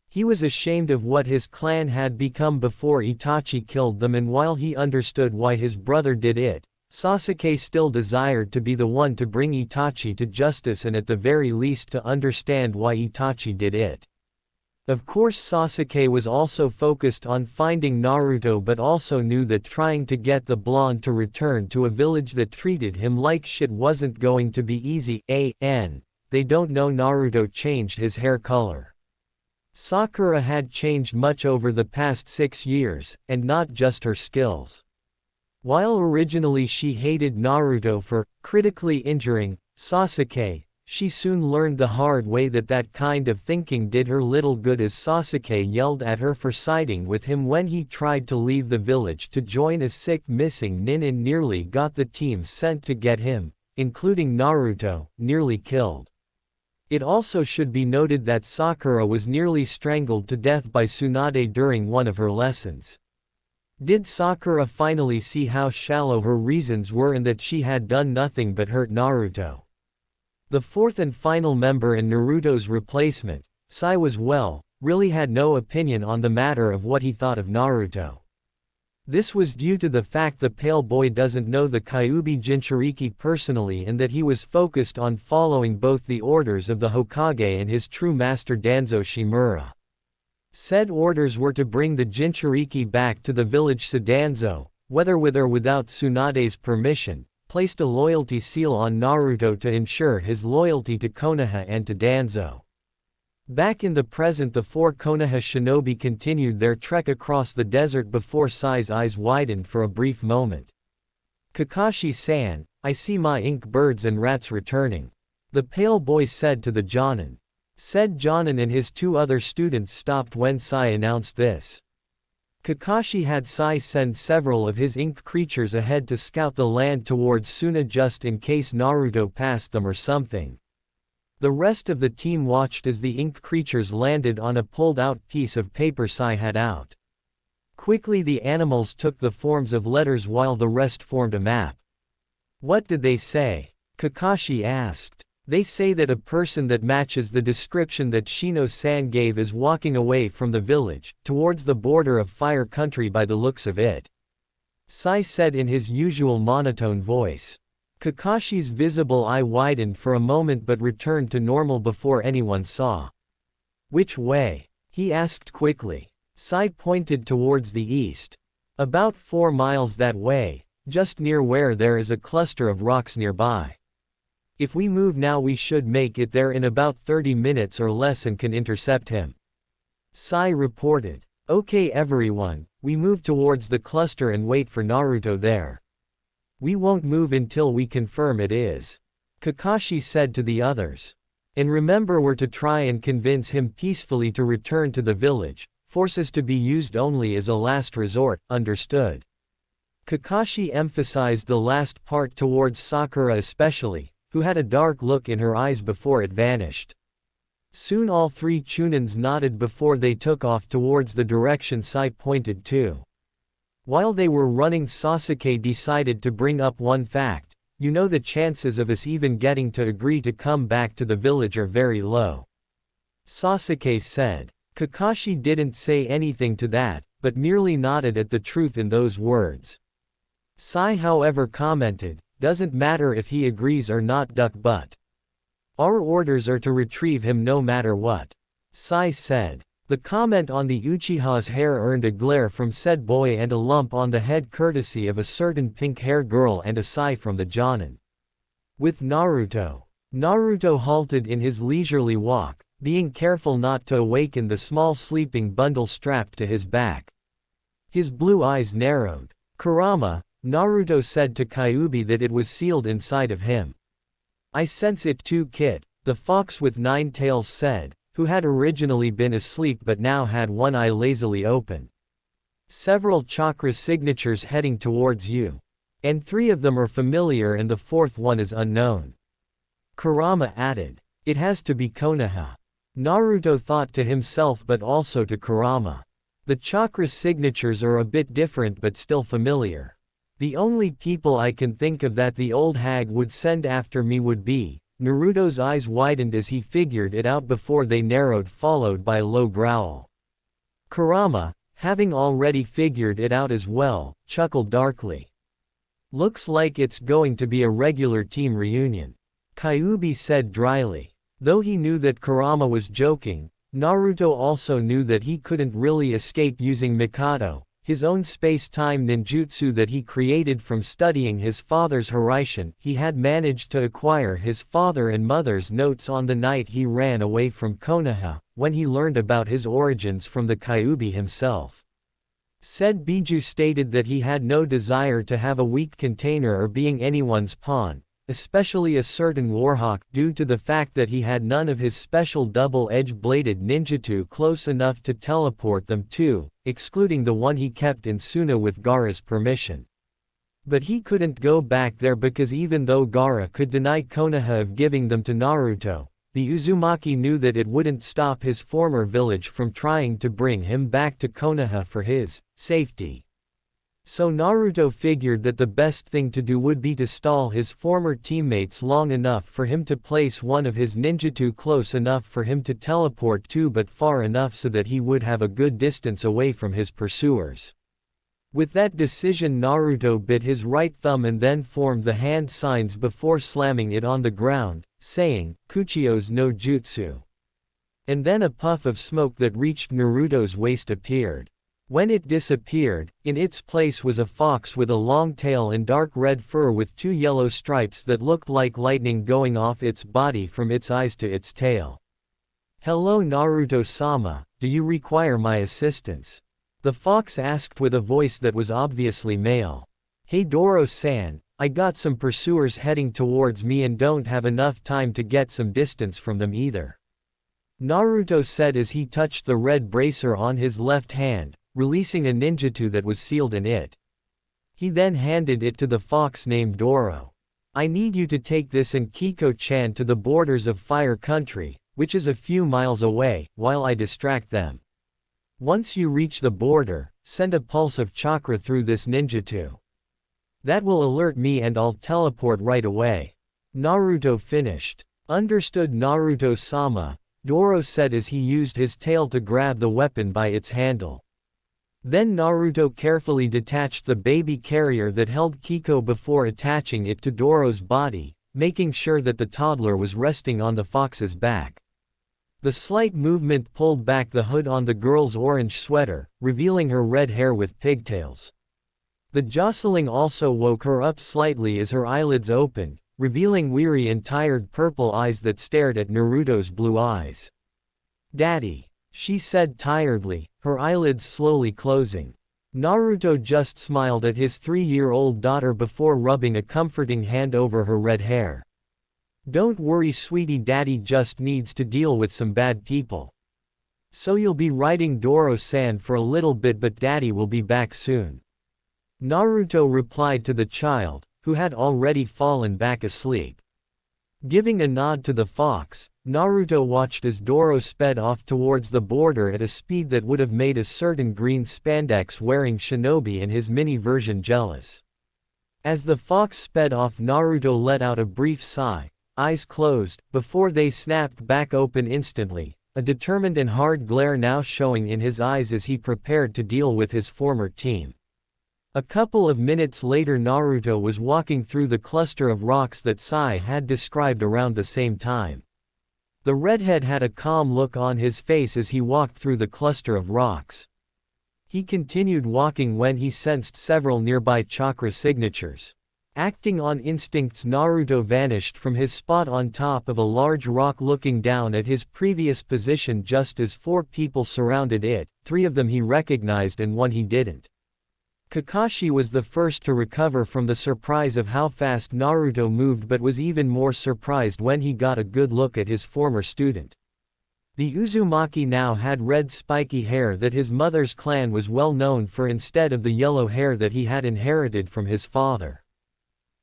He was ashamed of what his clan had become before Itachi killed them, and while he understood why his brother did it, Sasuke still desired to be the one to bring Itachi to justice and at the very least to understand why Itachi did it. Of course, Sasuke was also focused on finding Naruto, but also knew that trying to get the blonde to return to a village that treated him like shit wasn't going to be easy. They don't know Naruto changed his hair color. Sakura had changed much over the past 6 years, and not just her skills. While originally she hated Naruto for critically injuring Sasuke, she soon learned the hard way that that kind of thinking did her little good, as Sasuke yelled at her for siding with him when he tried to leave the village to join a sick missing nin and nearly got the team sent to get him, including Naruto, nearly killed. It also should be noted that Sakura was nearly strangled to death by Tsunade during one of her lessons. Did Sakura finally see how shallow her reasons were and that she had done nothing but hurt Naruto? The fourth and final member and Naruto's replacement, Sai, really had no opinion on the matter of what he thought of Naruto. This was due to the fact the pale boy doesn't know the Kyuubi Jinchuriki personally, and that he was focused on following both the orders of the Hokage and his true master Danzo Shimura. Said orders were to bring the Jinchuriki back to the village, so Danzo, whether with or without Tsunade's permission, placed a loyalty seal on Naruto to ensure his loyalty to Konoha and to Danzo. Back in the present, the 4 Konoha shinobi continued their trek across the desert before Sai's eyes widened for a brief moment. "Kakashi-san, I see my ink birds and rats returning," the pale boy said to the Jonin. Said Jonin and his 2 other students stopped when Sai announced this. Kakashi had Sai send several of his ink creatures ahead to scout the land towards Suna just in case Naruto passed them or something. The rest of the team watched as the ink creatures landed on a pulled-out piece of paper Sai had out. Quickly the animals took the forms of letters while the rest formed a map. "What did they say?" Kakashi asked. "They say that a person that matches the description that Shino-san gave is walking away from the village, towards the border of Fire Country by the looks of it," Sai said in his usual monotone voice. Kakashi's visible eye widened for a moment but returned to normal before anyone saw. "Which way?" he asked quickly. Sai pointed towards the east. "About 4 miles that way, just near where there is a cluster of rocks nearby. If we move now we should make it there in about 30 minutes or less and can intercept him," Sai reported. "Okay everyone, we move towards the cluster and wait for Naruto there. We won't move until we confirm it is," Kakashi said to the others. "And remember we're to try and convince him peacefully to return to the village, forces to be used only as a last resort, understood?" Kakashi emphasized the last part towards Sakura especially, who had a dark look in her eyes before it vanished. Soon all 3 Chunins nodded before they took off towards the direction Sai pointed to. While they were running, Sasuke decided to bring up one fact: "You know the chances of us even getting to agree to come back to the village are very low," Sasuke said. Kakashi didn't say anything to that, but merely nodded at the truth in those words. Sai however commented, "Doesn't matter if he agrees or not, duck butt. Our orders are to retrieve him no matter what," Sai said. The comment on the Uchiha's hair earned a glare from said boy and a lump on the head courtesy of a certain pink-hair girl and a sigh from the Jonin. With Naruto. Naruto halted in his leisurely walk, being careful not to awaken the small sleeping bundle strapped to his back. His blue eyes narrowed. "Kurama," Naruto said to Kyuubi that it was sealed inside of him. "I sense it too, Kit," the fox with 9 tails said, who had originally been asleep but now had one eye lazily open. "Several chakra signatures heading towards you. And 3 of them are familiar and the 4th one is unknown," Kurama added. "It has to be Konoha," Naruto thought to himself but also to Kurama. "The chakra signatures are a bit different but still familiar. The only people I can think of that the old hag would send after me would be..." Naruto's eyes widened as he figured it out before they narrowed, followed by a low growl. Kurama, having already figured it out as well, chuckled darkly. "Looks like it's going to be a regular team reunion," Kyuubi said dryly. Though he knew that Kurama was joking, Naruto also knew that he couldn't really escape using Mikado, his own space-time ninjutsu that he created from studying his father's Hiraishin. He had managed to acquire his father and mother's notes on the night he ran away from Konoha, when he learned about his origins from the Kyuubi himself. Said Biju stated that he had no desire to have a weak container or being anyone's pawn, especially a certain Warhawk, due to the fact that he had none of his special double-edged bladed ninjutsu close enough to teleport them to, excluding the one he kept in Suna with Gaara's permission. But he couldn't go back there because even though Gaara could deny Konoha of giving them to Naruto, the Uzumaki knew that it wouldn't stop his former village from trying to bring him back to Konoha for his safety. So Naruto figured that the best thing to do would be to stall his former teammates long enough for him to place one of his ninjutsu close enough for him to teleport to but far enough so that he would have a good distance away from his pursuers. With that decision, Naruto bit his right thumb and then formed the hand signs before slamming it on the ground, saying, "Kuchio's no jutsu." And then a puff of smoke that reached Naruto's waist appeared. When it disappeared, in its place was a fox with a long tail and dark red fur with 2 yellow stripes that looked like lightning going off its body from its eyes to its tail. "Hello Naruto-sama, do you require my assistance?" the fox asked with a voice that was obviously male. "Hey Doro-san, I got some pursuers heading towards me and don't have enough time to get some distance from them either," Naruto said as he touched the red bracer on his left hand, releasing a ninjutsu that was sealed in it. He then handed it to the fox named Doro. I need you to take this and Kiko-chan to the borders of Fire Country, which is a few miles away, while I distract them. Once you reach the border, send a pulse of chakra through this ninjutsu. That will alert me and I'll teleport right away. Naruto finished. Understood Naruto-sama, Doro said as he used his tail to grab the weapon by its handle. Then Naruto carefully detached the baby carrier that held Kiko before attaching it to Doro's body, making sure that the toddler was resting on the fox's back. The slight movement pulled back the hood on the girl's orange sweater, revealing her red hair with pigtails. The jostling also woke her up slightly as her eyelids opened, revealing weary and tired purple eyes that stared at Naruto's blue eyes. "Daddy," she said tiredly, her eyelids slowly closing. Naruto just smiled at his 3-year-old daughter before rubbing a comforting hand over her red hair. "Don't worry sweetie, Daddy just needs to deal with some bad people. So you'll be riding Doro-san for a little bit but Daddy will be back soon." Naruto replied to the child, who had already fallen back asleep. Giving a nod to the fox, Naruto watched as Doro sped off towards the border at a speed that would have made a certain green spandex-wearing shinobi and his mini-version jealous. As the fox sped off, Naruto let out a brief sigh, eyes closed, before they snapped back open instantly, a determined and hard glare now showing in his eyes as he prepared to deal with his former team. A couple of minutes later, Naruto was walking through the cluster of rocks that Sai had described around the same time. The redhead had a calm look on his face as he walked through the cluster of rocks. He continued walking when he sensed several nearby chakra signatures. Acting on instincts, Naruto vanished from his spot on top of a large rock, looking down at his previous position just as 4 people surrounded it, 3 of them he recognized and 1 he didn't. Kakashi was the first to recover from the surprise of how fast Naruto moved, but was even more surprised when he got a good look at his former student. The Uzumaki now had red spiky hair that his mother's clan was well known for instead of the yellow hair that he had inherited from his father.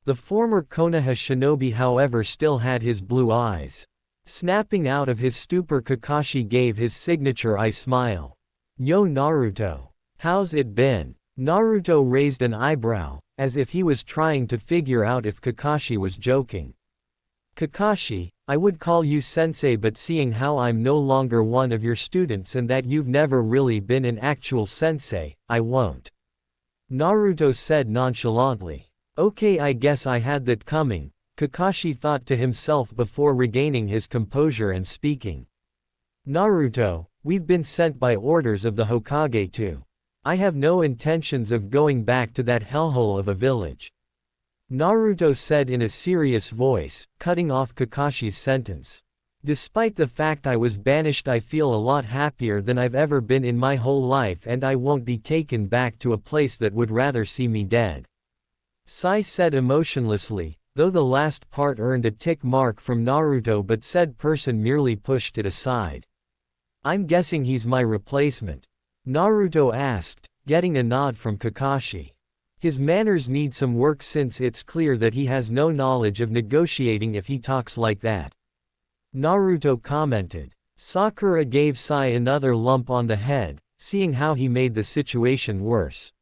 The former Konoha shinobi, however, still had his blue eyes. Snapping out of his stupor, Kakashi gave his signature eye smile. "Yo Naruto. How's it been?" Naruto raised an eyebrow, as if he was trying to figure out if Kakashi was joking. "Kakashi, I would call you sensei, but seeing how I'm no longer one of your students and that you've never really been an actual sensei, I won't," Naruto said nonchalantly. "Okay, I guess I had that coming," Kakashi thought to himself before regaining his composure and speaking. "Naruto, we've been sent by orders of the Hokage to. I have no intentions of going back to that hellhole of a village," Naruto said in a serious voice, cutting off Kakashi's sentence. "Despite the fact I was banished, I feel a lot happier than I've ever been in my whole life, and I won't be taken back to a place that would rather see me dead," Sai said emotionlessly, though the last part earned a tick mark from Naruto, but said person merely pushed it aside. "I'm guessing he's my replacement?" Naruto asked, getting a nod from Kakashi. "His manners need some work since it's clear that he has no knowledge of negotiating if he talks like that," Naruto commented. Sakura gave Sai another lump on the head, seeing how he made the situation worse.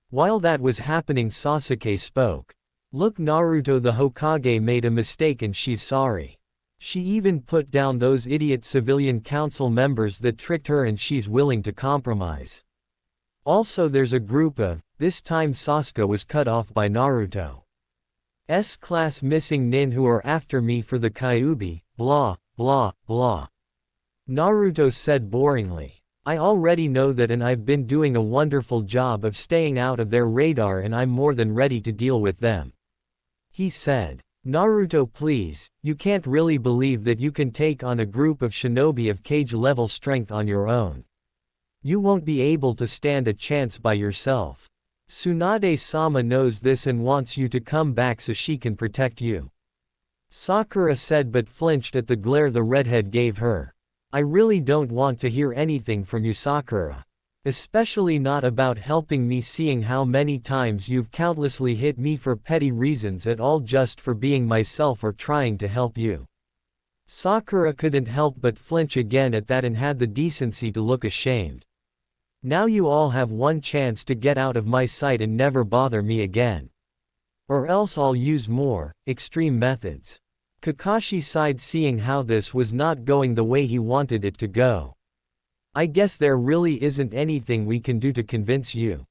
While that was happening, Sasuke spoke. "Look Naruto, the Hokage made a mistake and she's sorry. She even put down those idiot civilian council members that tricked her, and she's willing to compromise. Also there's a group of," this time Sasuke was cut off by Naruto's class missing nin who are after me for the Kyuubi, blah, blah, blah. Naruto said boringly. "I already know that and I've been doing a wonderful job of staying out of their radar and I'm more than ready to deal with them," he said. "Naruto, please, you can't really believe that you can take on a group of shinobi of cage-level strength on your own. You won't be able to stand a chance by yourself. Tsunade-sama knows this and wants you to come back so she can protect you," Sakura said, but flinched at the glare the redhead gave her. "I really don't want to hear anything from you, Sakura. Especially not about helping me, seeing how many times you've countlessly hit me for petty reasons at all, just for being myself or trying to help you. Sakura couldn't help but flinch again at that and had the decency to look ashamed. Now you all have one chance to get out of my sight and never bother me again. Or else I'll use more extreme methods. Kakashi sighed, seeing how this was not going the way he wanted it to go. I guess there really isn't anything we can do to convince you,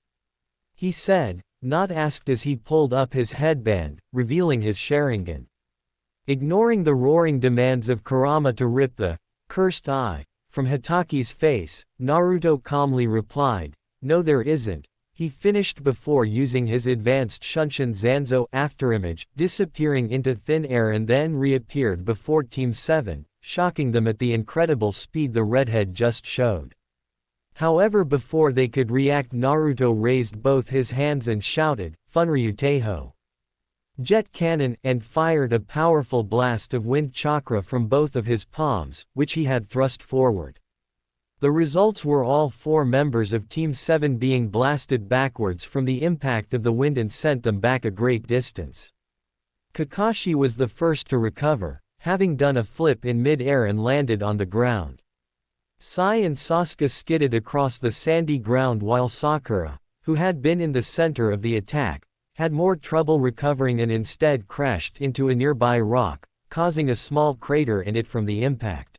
he said, not asked, as he pulled up his headband, revealing his Sharingan. Ignoring the roaring demands of Kurama to rip the cursed eye from Hitaki's face, Naruto calmly replied, "No, there isn't." He finished before using his advanced Shunshin Zanzo afterimage, disappearing into thin air and then reappeared before Team 7, shocking them at the incredible speed the redhead just showed. However, before they could react, Naruto raised both his hands and shouted, "Funryu Teiho!" Jet cannon, and fired a powerful blast of wind chakra from both of his palms, which he had thrust forward. The results were all 4 members of Team 7 being blasted backwards from the impact of the wind and sent them back a great distance. Kakashi was the first to recover, having done a flip in mid-air and landed on the ground. Sai and Sasuke skidded across the sandy ground, while Sakura, who had been in the center of the attack, had more trouble recovering and instead crashed into a nearby rock, causing a small crater in it from the impact.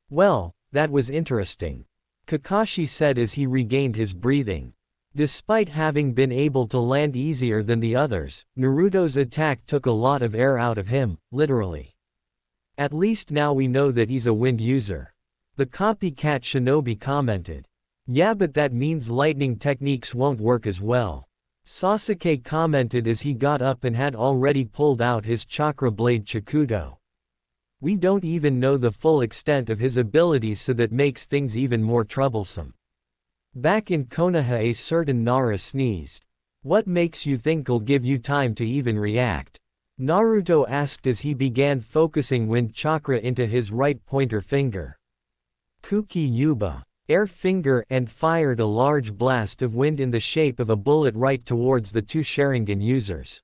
"Well, that was interesting," Kakashi said as he regained his breathing. Despite having been able to land easier than the others, Naruto's attack took a lot of air out of him, literally. "At least now we know that he's a wind user," the copycat Shinobi commented. "Yeah, but that means lightning techniques won't work as well," Sasuke commented as he got up and had already pulled out his chakra blade Chikudo. "We don't even know the full extent of his abilities, so that makes things even more troublesome." Back in Konoha, a certain Nara sneezed. "What makes you think I'll give you time to even react?" Naruto asked as he began focusing wind chakra into his right pointer finger. Kuki Yuba, air finger, and fired a large blast of wind in the shape of a bullet right towards the 2 Sharingan users.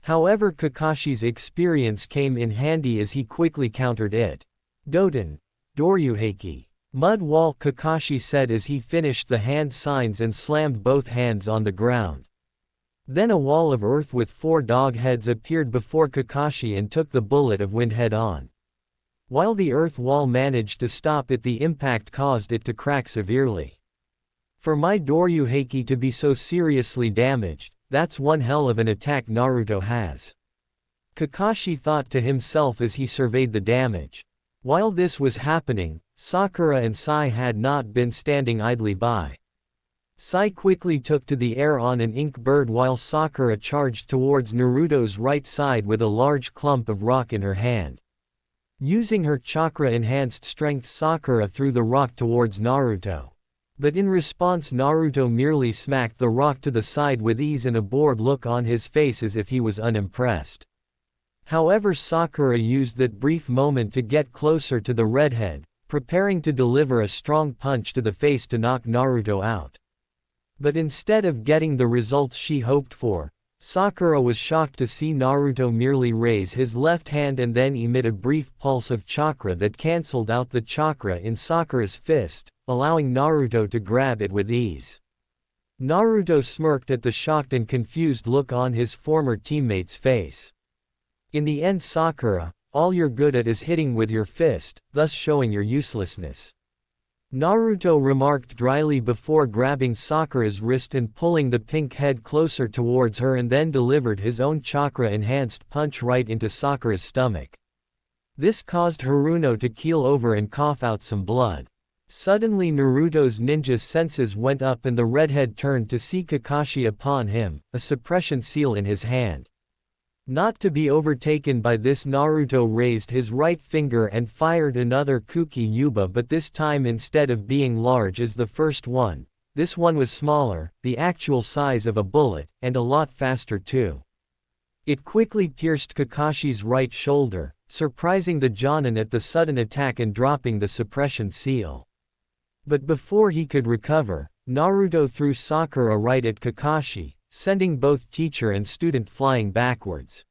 However, Kakashi's experience came in handy as he quickly countered it. "Doten, Doryuheiki, mud wall," Kakashi said as he finished the hand signs and slammed both hands on the ground. Then a wall of earth with 4 dog heads appeared before Kakashi and took the bullet of wind head on. While the earth wall managed to stop it, the impact caused it to crack severely. "For my Doryuheiki to be so seriously damaged, that's one hell of an attack Naruto has," Kakashi thought to himself as he surveyed the damage. While this was happening, Sakura and Sai had not been standing idly by. Sai quickly took to the air on an ink bird, while Sakura charged towards Naruto's right side with a large clump of rock in her hand. Using her chakra-enhanced strength, Sakura threw the rock towards Naruto. But in response, Naruto merely smacked the rock to the side with ease and a bored look on his face as if he was unimpressed. However, Sakura used that brief moment to get closer to the redhead, preparing to deliver a strong punch to the face to knock Naruto out. But instead of getting the results she hoped for, Sakura was shocked to see Naruto merely raise his left hand and then emit a brief pulse of chakra that cancelled out the chakra in Sakura's fist, allowing Naruto to grab it with ease. Naruto smirked at the shocked and confused look on his former teammate's face. "In the end, Sakura, all you're good at is hitting with your fist, thus showing your uselessness," Naruto remarked dryly before grabbing Sakura's wrist and pulling the pink head closer towards her, and then delivered his own chakra-enhanced punch right into Sakura's stomach. This caused Haruno to keel over and cough out some blood. Suddenly Naruto's ninja senses went up and the redhead turned to see Kakashi upon him, a suppression seal in his hand. Not to be overtaken by this, Naruto raised his right finger and fired another Kuki Yuba, but this time instead of being large as the first one, this one was smaller, the actual size of a bullet, and a lot faster too. It quickly pierced Kakashi's right shoulder, surprising the Jonin at the sudden attack and dropping the suppression seal. But before he could recover, Naruto threw Sakura right at Kakashi, sending both teacher and student flying backwards.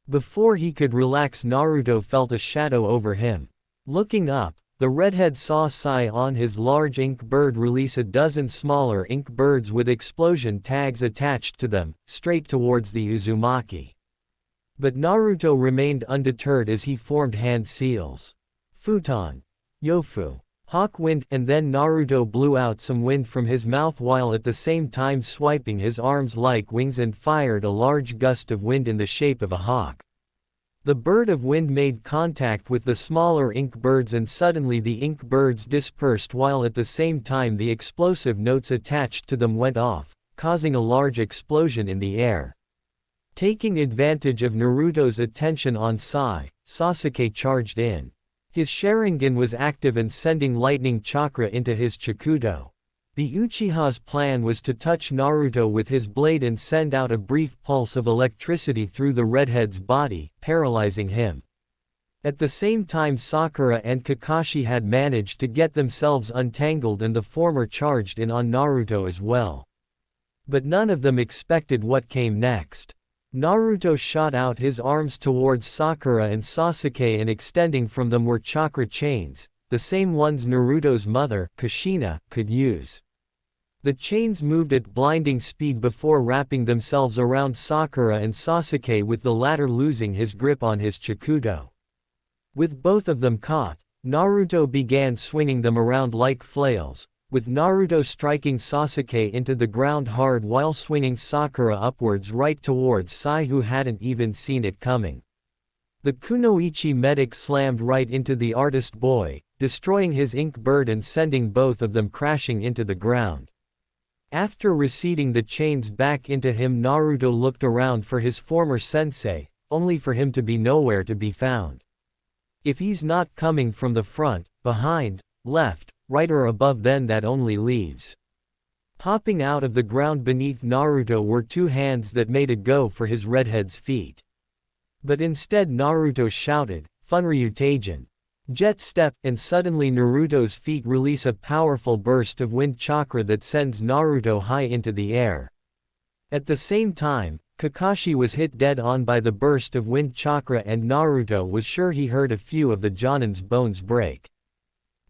Before he could relax, Naruto felt a shadow over him. Looking up, the redhead saw Sai on his large ink bird release a dozen smaller ink birds with explosion tags attached to them, straight towards the Uzumaki. But Naruto remained undeterred as he formed hand seals. Futon. Yofu. Hawk wind, and then Naruto blew out some wind from his mouth while at the same time swiping his arms like wings and fired a large gust of wind in the shape of a hawk. The bird of wind made contact with the smaller ink birds and suddenly the ink birds dispersed while at the same time the explosive notes attached to them went off, causing a large explosion in the air. Taking advantage of Naruto's attention on Sai, Sasuke charged in. His Sharingan was active and sending lightning chakra into his Chikudo. The Uchiha's plan was to touch Naruto with his blade and send out a brief pulse of electricity through the redhead's body, paralyzing him. At the same time Sakura and Kakashi had managed to get themselves untangled and the former charged in on Naruto as well. But none of them expected what came next. Naruto shot out his arms towards Sakura and Sasuke and extending from them were chakra chains, the same ones Naruto's mother, Kushina, could use. The chains moved at blinding speed before wrapping themselves around Sakura and Sasuke with the latter losing his grip on his Chikudo. With both of them caught, Naruto began swinging them around like flails, with Naruto striking Sasuke into the ground hard while swinging Sakura upwards right towards Sai who hadn't even seen it coming. The Kunoichi medic slammed right into the artist boy, destroying his ink bird and sending both of them crashing into the ground. After receding the chains back into him, Naruto looked around for his former sensei, only for him to be nowhere to be found. If he's not coming from the front, behind, left, right or above, then that only leaves. Popping out of the ground beneath Naruto were two hands that made a go for his redhead's feet. But instead Naruto shouted, "Funryu Taijin!" Jet step, and suddenly Naruto's feet release a powerful burst of wind chakra that sends Naruto high into the air. At the same time, Kakashi was hit dead on by the burst of wind chakra and Naruto was sure he heard a few of the Jonin's bones break.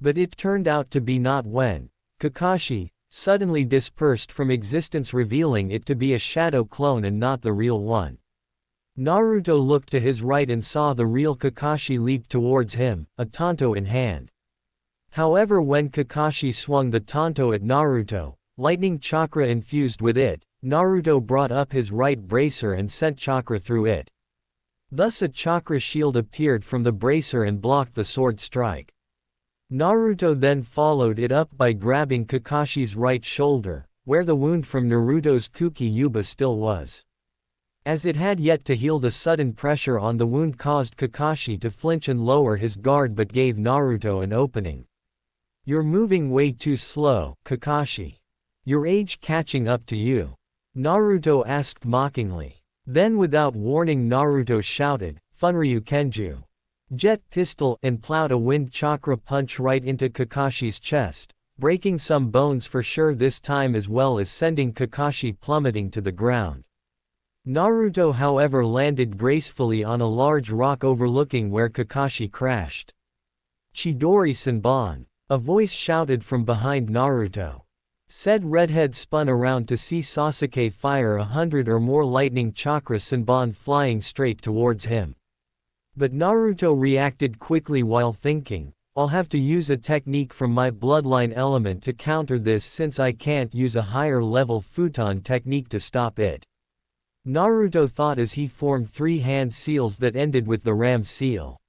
But it turned out to be not when Kakashi suddenly dispersed from existence, revealing it to be a shadow clone and not the real one. Naruto looked to his right and saw the real Kakashi leap towards him, a tanto in hand. However, when Kakashi swung the tanto at Naruto, lightning chakra infused with it, Naruto brought up his right bracer and sent chakra through it. Thus a chakra shield appeared from the bracer and blocked the sword strike. Naruto then followed it up by grabbing Kakashi's right shoulder, where the wound from Naruto's Kuki Yuba still was. As it had yet to heal, the sudden pressure on the wound caused Kakashi to flinch and lower his guard but gave Naruto an opening. "You're moving way too slow, Kakashi. Your age catching up to you?" Naruto asked mockingly. Then without warning Naruto shouted, "Funryu Kenju!" Jet pistol, and plowed a wind chakra punch right into Kakashi's chest, breaking some bones for sure this time as well as sending Kakashi plummeting to the ground. Naruto however landed gracefully on a large rock overlooking where Kakashi crashed. "Chidori Senbon!" a voice shouted from behind Naruto. Said redhead spun around to see Sasuke fire 100 or more lightning chakra Senbon flying straight towards him. But Naruto reacted quickly while thinking, "I'll have to use a technique from my bloodline element to counter this since I can't use a higher level futon technique to stop it." Naruto thought as he formed 3 hand seals that ended with the ram seal.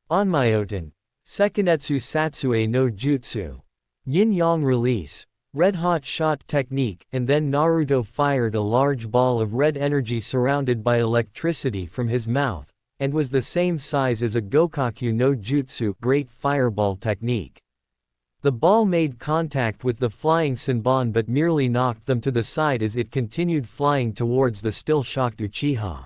Onmyoten. Sekinetsu Satsue no Jutsu. Yin-yang release. Red hot shot technique, and then Naruto fired a large ball of red energy surrounded by electricity from his mouth, and was the same size as a Gokaku no Jutsu great fireball technique. The ball made contact with the flying Senbon but merely knocked them to the side as it continued flying towards the still shocked Uchiha.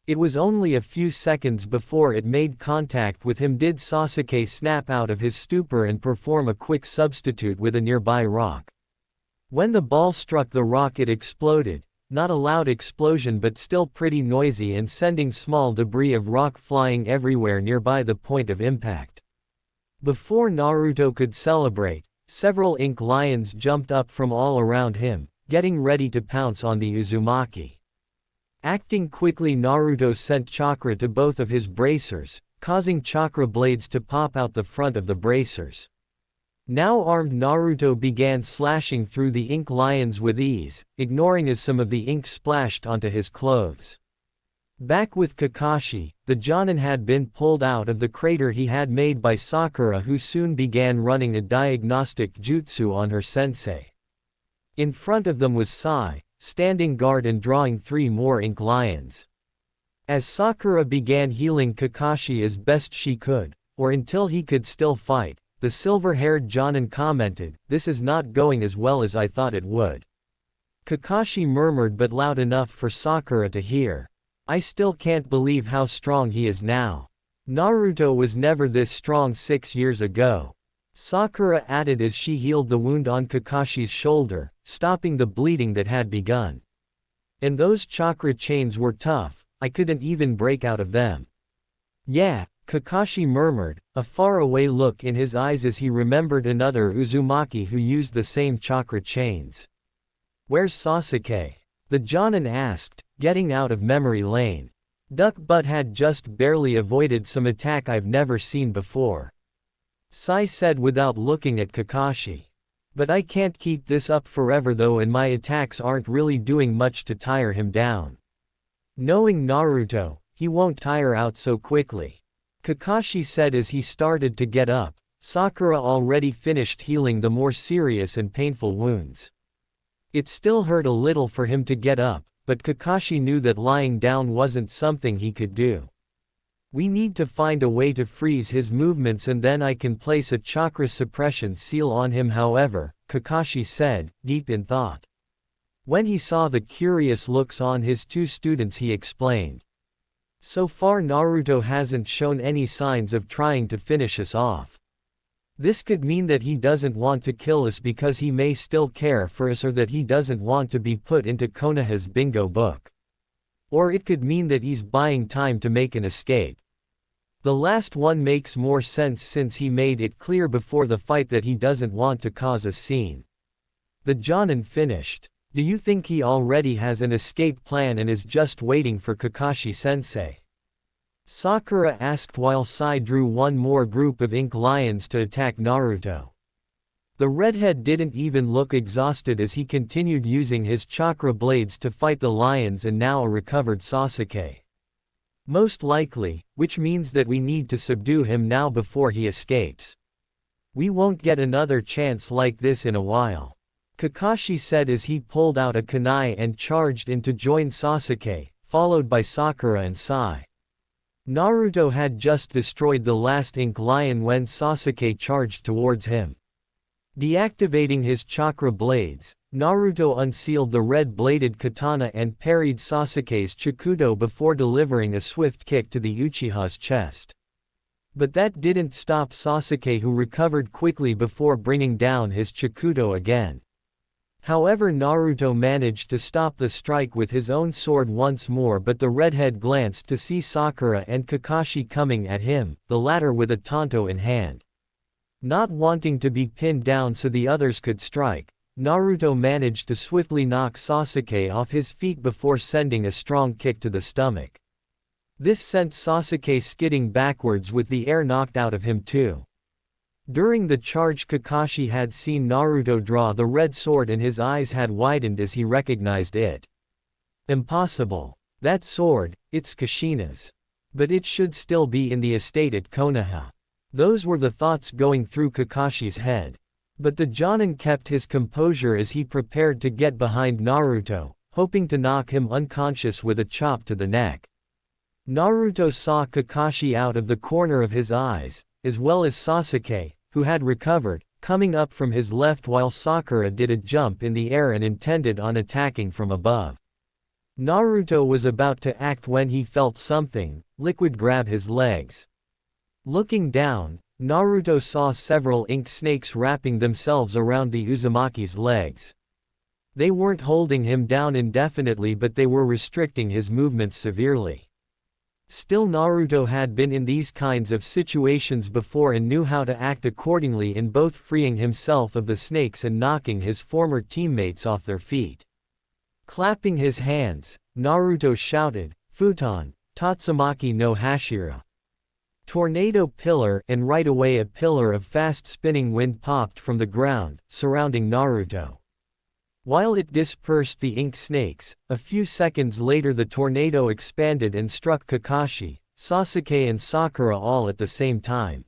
It was only a few seconds before it made contact with him did Sasuke snap out of his stupor and perform a quick substitute with a nearby rock. When the ball struck the rock it exploded, not a loud explosion but still pretty noisy and sending small debris of rock flying everywhere nearby the point of impact. Before Naruto could celebrate, several ink lions jumped up from all around him, getting ready to pounce on the Uzumaki. Acting quickly, Naruto sent chakra to both of his bracers, causing chakra blades to pop out the front of the bracers. Now armed, Naruto began slashing through the ink lions with ease, ignoring as some of the ink splashed onto his clothes. Back with Kakashi, the Jonin had been pulled out of the crater he had made by Sakura, who soon began running a diagnostic jutsu on her sensei. In front of them was Sai, standing guard and drawing 3 more ink lions. As Sakura began healing Kakashi as best she could, or until he could still fight, the silver-haired Jonin commented, "This is not going as well as I thought it would." Kakashi murmured but loud enough for Sakura to hear, "I still can't believe how strong he is now. Naruto was never this strong 6 years ago." Sakura added as she healed the wound on Kakashi's shoulder, stopping the bleeding that had begun. "And those chakra chains were tough, I couldn't even break out of them." "Yeah," Kakashi murmured, a faraway look in his eyes as he remembered another Uzumaki who used the same chakra chains. "Where's Sasuke?" the Jonin asked, getting out of memory lane. Duck Butt had just barely avoided some attack I've never seen before. Sai said without looking at Kakashi. "But I can't keep this up forever though, and my attacks aren't really doing much to tire him down." Knowing Naruto, he won't tire out so quickly, Kakashi said as he started to get up. Sakura already finished healing the more serious and painful wounds. It still hurt a little for him to get up, but Kakashi knew that lying down wasn't something he could do. "We need to find a way to freeze his movements and then I can place a chakra suppression seal on him however," Kakashi said, deep in thought. When he saw the curious looks on his 2 students he explained. "So far Naruto hasn't shown any signs of trying to finish us off. This could mean that he doesn't want to kill us because he may still care for us, or that he doesn't want to be put into Konoha's bingo book. Or it could mean that he's buying time to make an escape. The last one makes more sense since he made it clear before the fight that he doesn't want to cause a scene." The Jonin finished. "Do you think he already has an escape plan and is just waiting for Kakashi-sensei?" Sakura asked while Sai drew one more group of ink lions to attack Naruto. The redhead didn't even look exhausted as he continued using his chakra blades to fight the lions and now a recovered Sasuke. "Most likely, which means that we need to subdue him now before he escapes. We won't get another chance like this in a while," Kakashi said as he pulled out a kunai and charged in to join Sasuke, followed by Sakura and Sai. Naruto had just destroyed the last ink lion when Sasuke charged towards him. Deactivating his chakra blades, Naruto unsealed the red-bladed katana and parried Sasuke's Chikudo before delivering a swift kick to the Uchiha's chest. But that didn't stop Sasuke, who recovered quickly before bringing down his Chikudo again. However, Naruto managed to stop the strike with his own sword once more, but the redhead glanced to see Sakura and Kakashi coming at him, the latter with a tanto in hand. Not wanting to be pinned down so the others could strike, Naruto managed to swiftly knock Sasuke off his feet before sending a strong kick to the stomach. This sent Sasuke skidding backwards with the air knocked out of him too. During the charge, Kakashi had seen Naruto draw the red sword and his eyes had widened as he recognized it. "Impossible. That sword, it's Kushina's. But it should still be in the estate at Konoha." Those were the thoughts going through Kakashi's head. But the Jonin kept his composure as he prepared to get behind Naruto, hoping to knock him unconscious with a chop to the neck. Naruto saw Kakashi out of the corner of his eyes, as well as Sasuke, who had recovered, coming up from his left while Sakura did a jump in the air and intended on attacking from above. Naruto was about to act when he felt something liquid grab his legs. Looking down, Naruto saw several ink snakes wrapping themselves around the Uzumaki's legs. They weren't holding him down indefinitely, but they were restricting his movements severely. Still, Naruto had been in these kinds of situations before and knew how to act accordingly in both freeing himself of the snakes and knocking his former teammates off their feet. Clapping his hands, Naruto shouted, "Futon, Tatsumaki no Hashira." Tornado pillar, and right away a pillar of fast-spinning wind popped from the ground, surrounding Naruto. While it dispersed the ink snakes, a few seconds later the tornado expanded and struck Kakashi, Sasuke and Sakura all at the same time.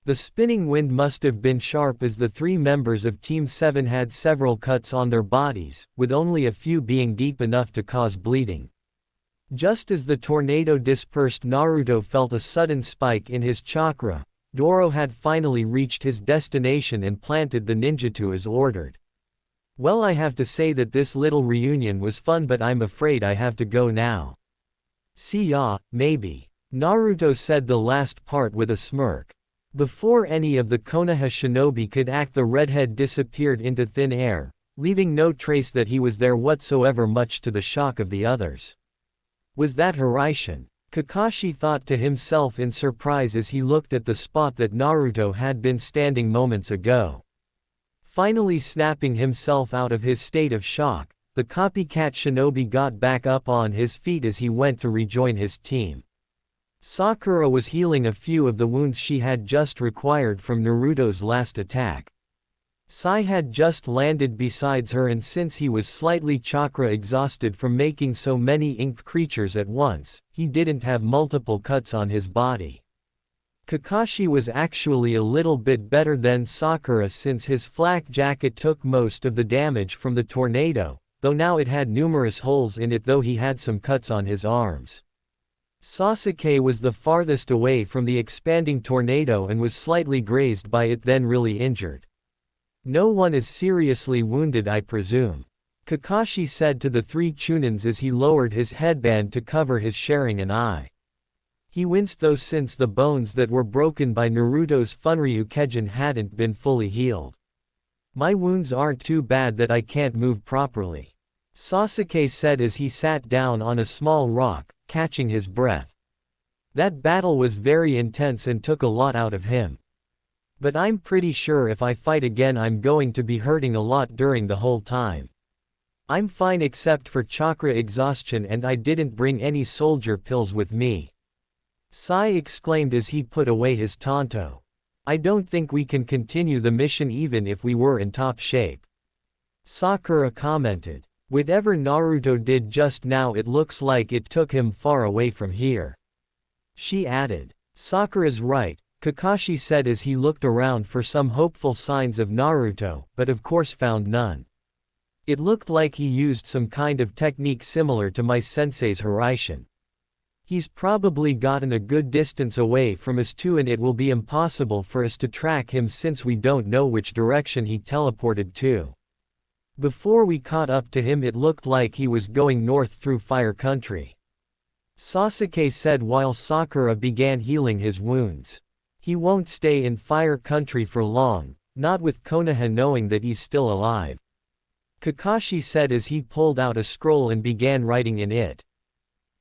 The spinning wind must have been sharp, as the three members of Team 7 had several cuts on their bodies, with only a few being deep enough to cause bleeding. Just as the tornado dispersed, Naruto felt a sudden spike in his chakra. Doro had finally reached his destination and planted the ninjutsu as ordered. Well, I have to say that this little reunion was fun, but I'm afraid I have to go now. See ya, maybe. Naruto said the last part with a smirk. Before any of the Konoha shinobi could act, the redhead disappeared into thin air, leaving no trace that he was there whatsoever, much to the shock of the others. Was that Hiraishin? Kakashi thought to himself in surprise as he looked at the spot that Naruto had been standing moments ago. Finally snapping himself out of his state of shock, the copycat shinobi got back up on his feet as he went to rejoin his team. Sakura was healing a few of the wounds she had just acquired from Naruto's last attack. Sai had just landed besides her, and since he was slightly chakra exhausted from making so many inked creatures at once, he didn't have multiple cuts on his body. Kakashi was actually a little bit better than Sakura, since his flak jacket took most of the damage from the tornado, though now it had numerous holes in it, though he had some cuts on his arms. Sasuke was the farthest away from the expanding tornado and was slightly grazed by it, then really injured. No one is seriously wounded, I presume? Kakashi said to the three Chunins as he lowered his headband to cover his Sharingan eye. He winced though, since the bones that were broken by Naruto's Funryukeijin hadn't been fully healed. My wounds aren't too bad that I can't move properly, Sasuke said as he sat down on a small rock, catching his breath. That battle was very intense and took a lot out of him. But I'm pretty sure if I fight again I'm going to be hurting a lot during the whole time. I'm fine except for chakra exhaustion, and I didn't bring any soldier pills with me, Sai exclaimed as he put away his tanto. I don't think we can continue the mission even if we were in top shape, Sakura commented. Whatever Naruto did just now, it looks like it took him far away from here, she added. Sakura's right, Kakashi said as he looked around for some hopeful signs of Naruto, but of course found none. It looked like he used some kind of technique similar to my sensei's Hiraishin. He's probably gotten a good distance away from us too, and it will be impossible for us to track him since we don't know which direction he teleported to. Before we caught up to him, it looked like he was going north through Fire Country, Sasuke said while Sakura began healing his wounds. He won't stay in Fire Country for long, not with Konoha knowing that he's still alive, Kakashi said as he pulled out a scroll and began writing in it.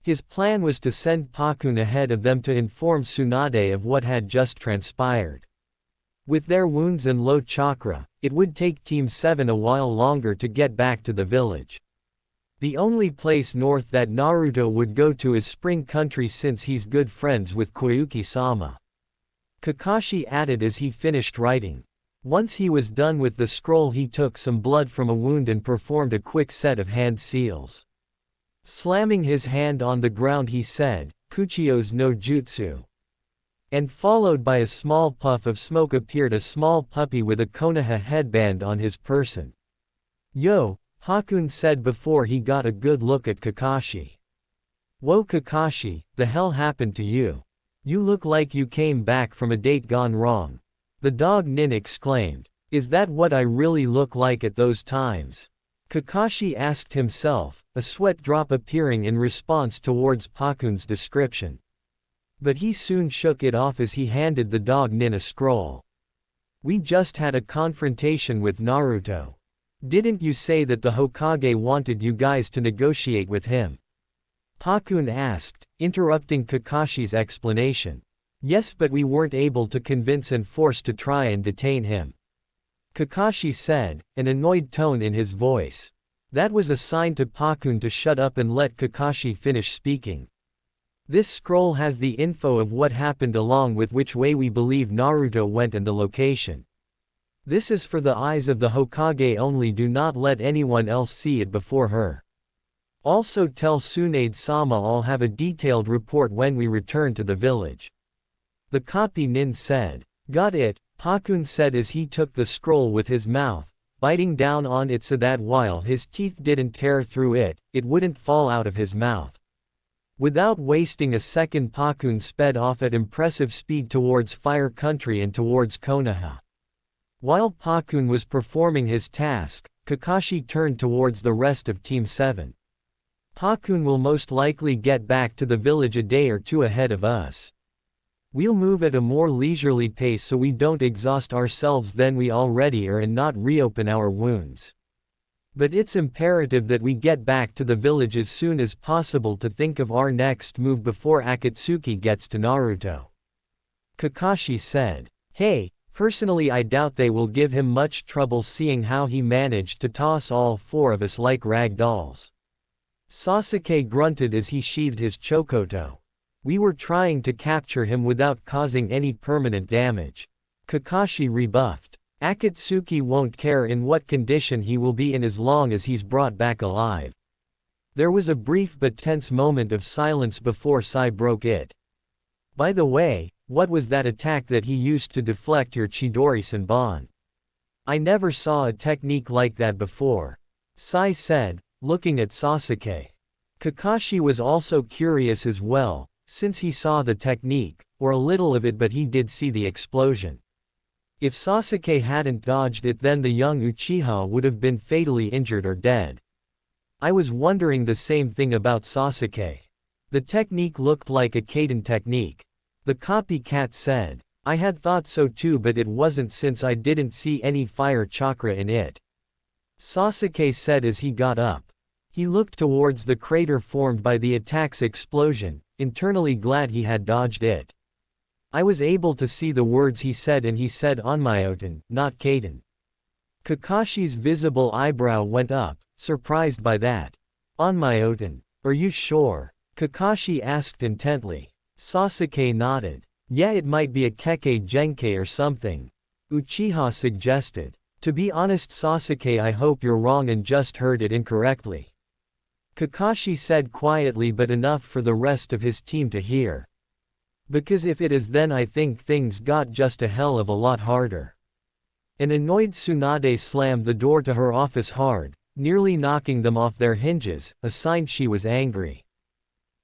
His plan was to send Pakun ahead of them to inform Tsunade of what had just transpired. With their wounds and low chakra, it would take Team 7 a while longer to get back to the village. The only place north that Naruto would go to is Spring Country, since he's good friends with Koyuki-sama, Kakashi added as he finished writing. Once he was done with the scroll, he took some blood from a wound and performed a quick set of hand seals. Slamming his hand on the ground, he said, "Kuchio's no jutsu." And followed by a small puff of smoke appeared a small puppy with a Konoha headband on his person. "Yo," Hakun said before he got a good look at Kakashi. "Whoa Kakashi, the hell happened to you? You look like you came back from a date gone wrong," the dog Nin exclaimed. "Is that what I really look like at those times?" Kakashi asked himself, a sweat drop appearing in response towards Pakun's description. But he soon shook it off as he handed the dog Nin a scroll. We just had a confrontation with Naruto. Didn't you say that the Hokage wanted you guys to negotiate with him? Pakun asked, interrupting Kakashi's explanation. Yes, but we weren't able to convince and force to try and detain him. Kakashi said, an annoyed tone in his voice. That was a sign to Pakun to shut up and let Kakashi finish speaking. This scroll has the info of what happened along with which way we believe Naruto went and the location. This is for the eyes of the Hokage only, do not let anyone else see it before her. Also tell Tsunade-sama I'll have a detailed report when we return to the village. The copy Nin said. Got it, Pakun said as he took the scroll with his mouth, biting down on it so that while his teeth didn't tear through it, it wouldn't fall out of his mouth. Without wasting a second, Pakun sped off at impressive speed towards Fire Country and towards Konoha. While Pakun was performing his task, Kakashi turned towards the rest of Team 7. Pakun will most likely get back to the village a day or two ahead of us. We'll move at a more leisurely pace so we don't exhaust ourselves than we already are and not reopen our wounds. But it's imperative that we get back to the village as soon as possible to think of our next move before Akatsuki gets to Naruto. Kakashi said. Hey, personally I doubt they will give him much trouble seeing how he managed to toss all 4 of us like rag dolls. Sasuke grunted as he sheathed his chokoto. We were trying to capture him without causing any permanent damage. Kakashi rebuffed. Akatsuki won't care in what condition he will be in as long as he's brought back alive. There was a brief but tense moment of silence before Sai broke it. By the way, what was that attack that he used to deflect your Chidori-Senbon? I never saw a technique like that before. Sai said, looking at Sasuke. Kakashi was also curious as well, since he saw the technique, or a little of it, but he did see the explosion. If Sasuke hadn't dodged it, then the young Uchiha would have been fatally injured or dead. I was wondering the same thing about Sasuke. The technique looked like a Kaden technique. The copycat said. I had thought so too, but it wasn't since I didn't see any fire chakra in it. Sasuke said as he got up. He looked towards the crater formed by the attack's explosion, internally glad he had dodged it. I was able to see the words he said, and he said Onmyoten, not Kaden. Kakashi's visible eyebrow went up, surprised by that. Onmyoten. Are you sure? Kakashi asked intently. Sasuke nodded. Yeah, it might be a Kekkei Genkei or something. Uchiha suggested. To be honest Sasuke, I hope you're wrong and just heard it incorrectly. Kakashi said quietly, but enough for the rest of his team to hear. Because if it is, then I think things got just a hell of a lot harder. An annoyed Tsunade slammed the door to her office hard, nearly knocking them off their hinges, a sign she was angry.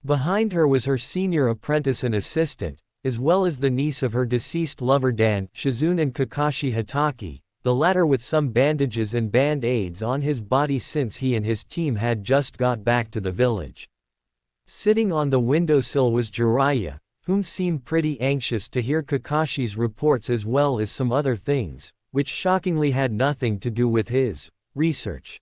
Behind her was her senior apprentice and assistant, as well as the niece of her deceased lover Dan, Shizune, and Kakashi Hatake, the latter with some bandages and band-aids on his body since he and his team had just got back to the village. Sitting on the windowsill was Jiraiya, whom seemed pretty anxious to hear Kakashi's reports as well as some other things, which shockingly had nothing to do with his research.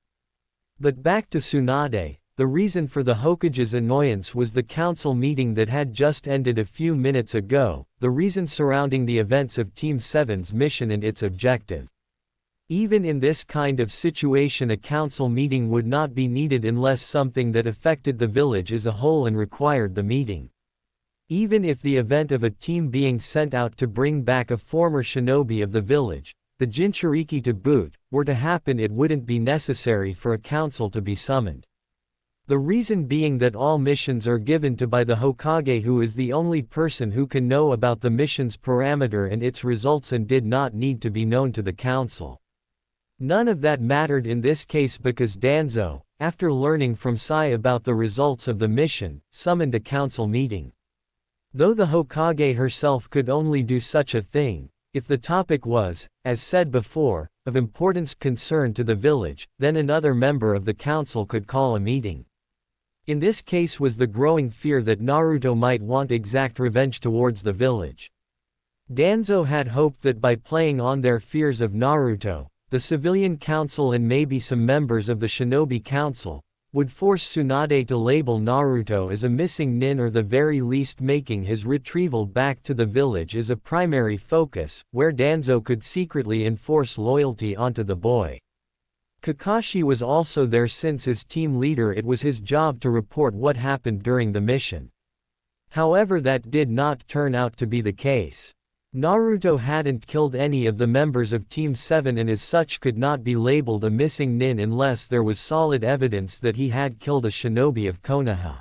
But back to Tsunade, the reason for the Hokage's annoyance was the council meeting that had just ended a few minutes ago, the reason surrounding the events of Team 7's mission and its objective. Even in this kind of situation, a council meeting would not be needed unless something that affected the village as a whole and required the meeting. Even if the event of a team being sent out to bring back a former shinobi of the village, the Jinchuriki to boot, were to happen, it wouldn't be necessary for a council to be summoned. The reason being that all missions are given to by the Hokage, who is the only person who can know about the mission's parameter and its results, and did not need to be known to the council. None of that mattered in this case because Danzo, after learning from Sai about the results of the mission, summoned a council meeting. Though the Hokage herself could only do such a thing, If the topic was, as said before, of importance concern to the village, then another member of the council could call a meeting. In this case was the growing fear that Naruto might want exact revenge towards the village. Danzo had hoped that by playing on their fears of Naruto, the civilian council and maybe some members of the Shinobi Council would force Tsunade to label Naruto as a missing nin, or the very least making his retrieval back to the village as a primary focus, where Danzo could secretly enforce loyalty onto the boy. Kakashi was also there since as team leader it was his job to report what happened during the mission. However, that did not turn out to be the case. Naruto hadn't killed any of the members of Team 7 and as such could not be labeled a missing nin unless there was solid evidence that he had killed a shinobi of Konoha.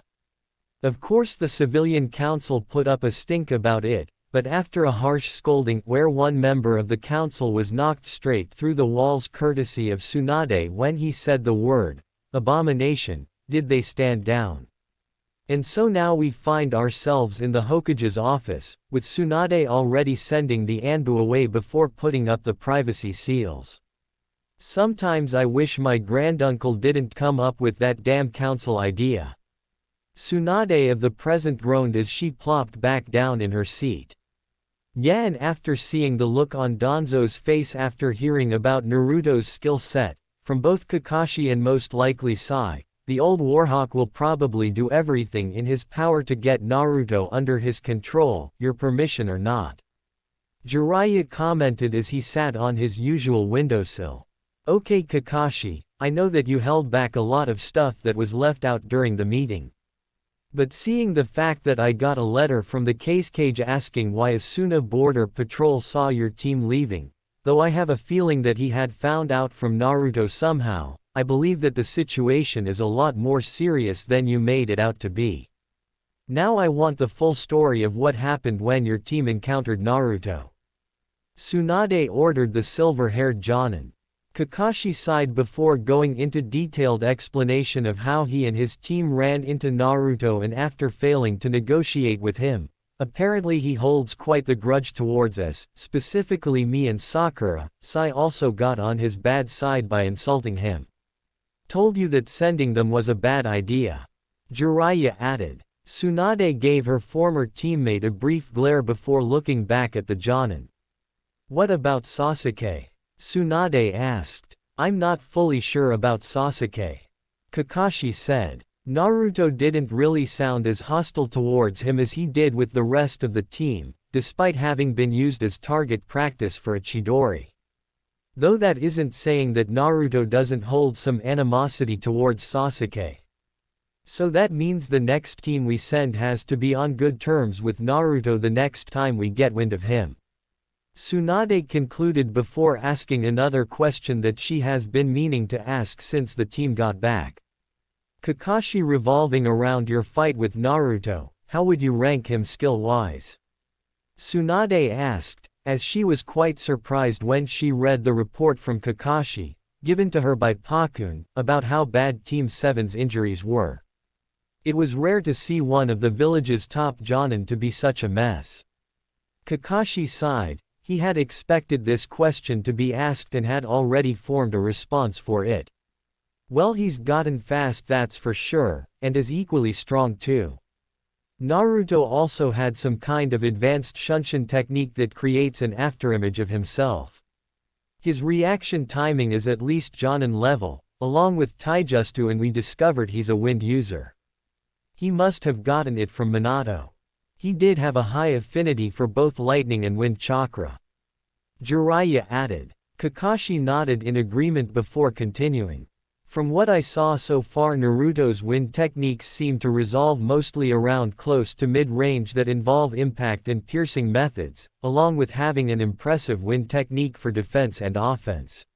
Of course the civilian council put up a stink about it, but after a harsh scolding where one member of the council was knocked straight through the walls courtesy of Tsunade when he said the word abomination, did they stand down. And so now we find ourselves in the Hokage's office, with Tsunade already sending the Anbu away before putting up the privacy seals. Sometimes I wish my granduncle didn't come up with that damn council idea. Tsunade of the present groaned as she plopped back down in her seat. Yeah, and after seeing the look on Danzo's face after hearing about Naruto's skill set, from both Kakashi and most likely Sai, the old Warhawk will probably do everything in his power to get Naruto under his control, your permission or not. Jiraiya commented as he sat on his usual windowsill. Okay Kakashi, I know that you held back a lot of stuff that was left out during the meeting. But seeing the fact that I got a letter from the Cage asking why Asuna Border Patrol saw your team leaving, though I have a feeling that he had found out from Naruto somehow, I believe that the situation is a lot more serious than you made it out to be. Now I want the full story of what happened when your team encountered Naruto. Tsunade ordered the silver-haired Jonin. Kakashi sighed before going into detailed explanation of how he and his team ran into Naruto and after failing to negotiate with him. Apparently he holds quite the grudge towards us, specifically me and Sakura. Sai also got on his bad side by insulting him. Told you that sending them was a bad idea. Jiraiya added. Tsunade gave her former teammate a brief glare before looking back at the Jonin. What about Sasuke? Tsunade asked. I'm not fully sure about Sasuke. Kakashi said. Naruto didn't really sound as hostile towards him as he did with the rest of the team, despite having been used as target practice for a Chidori. Though that isn't saying that Naruto doesn't hold some animosity towards Sasuke. So that means the next team we send has to be on good terms with Naruto the next time we get wind of him. Tsunade concluded before asking another question that she has been meaning to ask since the team got back. Kakashi, revolving around your fight with Naruto, how would you rank him skill-wise? Tsunade asked, as she was quite surprised when she read the report from Kakashi, given to her by Pakun, about how bad Team 7's injuries were. It was rare to see one of the village's top jonin to be such a mess. Kakashi sighed. He had expected this question to be asked and had already formed a response for it. Well, he's gotten fast, that's for sure, and is equally strong too. Naruto also had some kind of advanced Shunshin technique that creates an afterimage of himself. His reaction timing is at least Jonin level, along with Taijutsu, and we discovered he's a wind user. He must have gotten it from Minato. He did have a high affinity for both lightning and wind chakra. Jiraiya added. Kakashi nodded in agreement before continuing. From what I saw so far, Naruto's wind techniques seem to resolve mostly around close to mid-range that involve impact and piercing methods, along with having an impressive wind technique for defense and offense.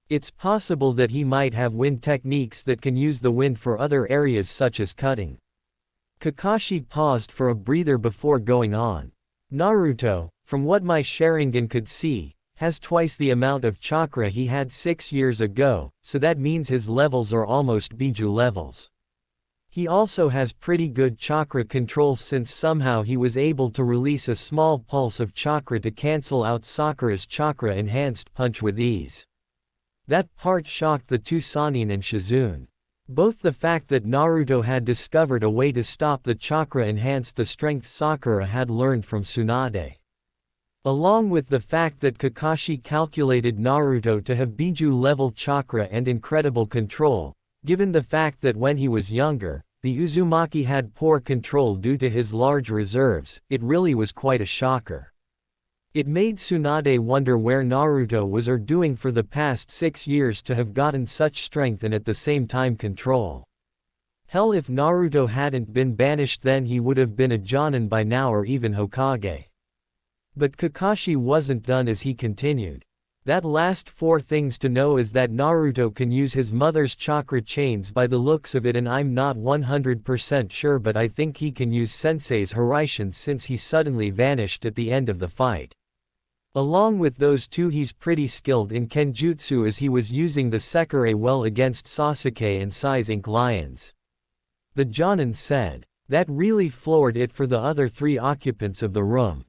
It's possible that he might have wind techniques that can use the wind for other areas such as cutting. Kakashi paused for a breather before going on. Naruto, from what my Sharingan could see, has twice the amount of chakra he had 6 years ago, so that means his levels are almost Biju levels. He also has pretty good chakra control since somehow he was able to release a small pulse of chakra to cancel out Sakura's chakra-enhanced punch with ease. That part shocked the two Sannin and Shizune. Both the fact that Naruto had discovered a way to stop the chakra enhanced the strength Sakura had learned from Tsunade. Along with the fact that Kakashi calculated Naruto to have Biju-level chakra and incredible control, given the fact that when he was younger, the Uzumaki had poor control due to his large reserves, it really was quite a shocker. It made Tsunade wonder where Naruto was doing for the past 6 years to have gotten such strength and at the same time control. Hell, if Naruto hadn't been banished then he would have been a Jonin by now or even Hokage. But Kakashi wasn't done as he continued. That last 4 things to know is that Naruto can use his mother's chakra chains by the looks of it, and I'm not 100% sure, but I think he can use Sensei's Hiraishin since he suddenly vanished at the end of the fight. Along with those 2, he's pretty skilled in Kenjutsu as he was using the Sekirei well against Sasuke and Sai's Ink Lions. The Jonin said. That really floored it for the other 3 occupants of the room.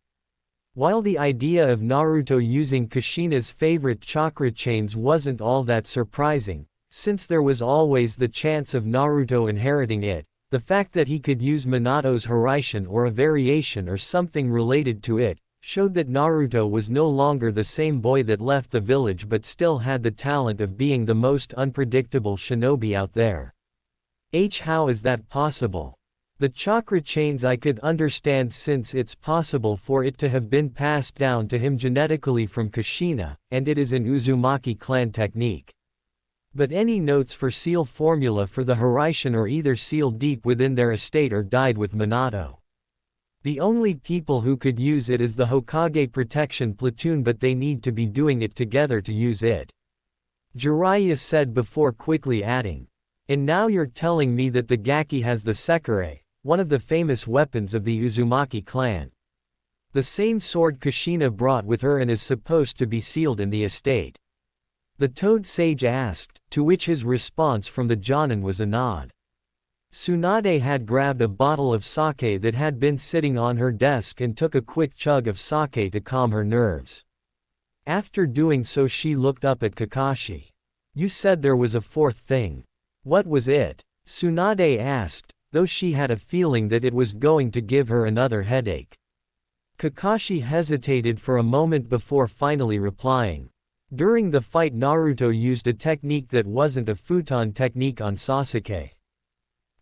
While the idea of Naruto using Kushina's favorite chakra chains wasn't all that surprising, since there was always the chance of Naruto inheriting it, the fact that he could use Minato's Hiraishin or a variation or something related to it, showed that Naruto was no longer the same boy that left the village but still had the talent of being the most unpredictable shinobi out there. How is that possible? The chakra chains I could understand since it's possible for it to have been passed down to him genetically from Kushina, and it is an Uzumaki clan technique. But any notes for seal formula for the Hiraishin are either sealed deep within their estate or died with Minato. The only people who could use it is the Hokage protection platoon, but they need to be doing it together to use it. Jiraiya said before quickly adding. And now you're telling me that the Gaki has the Sekirei, one of the famous weapons of the Uzumaki clan. The same sword Kushina brought with her and is supposed to be sealed in the estate. The Toad Sage asked, to which his response from the Jonin was a nod. Tsunade had grabbed a bottle of sake that had been sitting on her desk and took a quick chug of sake to calm her nerves. After doing so she looked up at Kakashi. You said there was a 4th thing. What was it? Tsunade asked, though she had a feeling that it was going to give her another headache. Kakashi hesitated for a moment before finally replying. During the fight Naruto used a technique that wasn't a futon technique on Sasuke.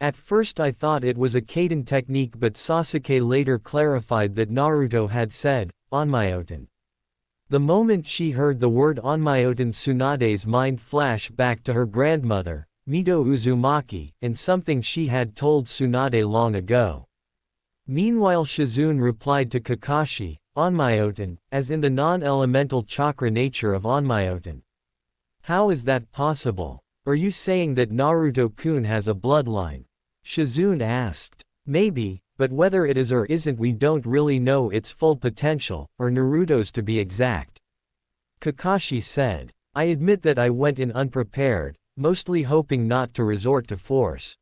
At first I thought it was a Kaden technique, but Sasuke later clarified that Naruto had said, Onmyoten. The moment she heard the word Onmyoten, Tsunade's mind flashed back to her grandmother, Mito Uzumaki, and something she had told Tsunade long ago. Meanwhile Shizune replied to Kakashi, Onmyoten, as in the non-elemental chakra nature of Onmyoten. How is that possible? Are you saying that Naruto-kun has a bloodline? Shizune asked. Maybe, but whether it is or isn't we don't really know its full potential, or Naruto's to be exact. Kakashi said. I admit that I went in unprepared, mostly hoping not to resort to force.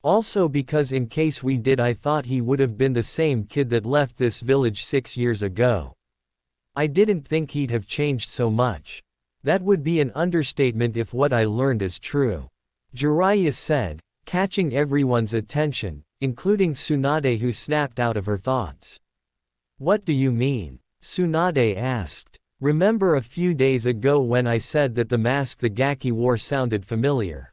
Also because in case we did I thought he would have been the same kid that left this village 6 years ago. I didn't think he'd have changed so much. That would be an understatement if what I learned is true. Jiraiya said, catching everyone's attention, including Tsunade, who snapped out of her thoughts. What do you mean? Tsunade asked. Remember a few days ago when I said that the mask the Gaki wore sounded familiar?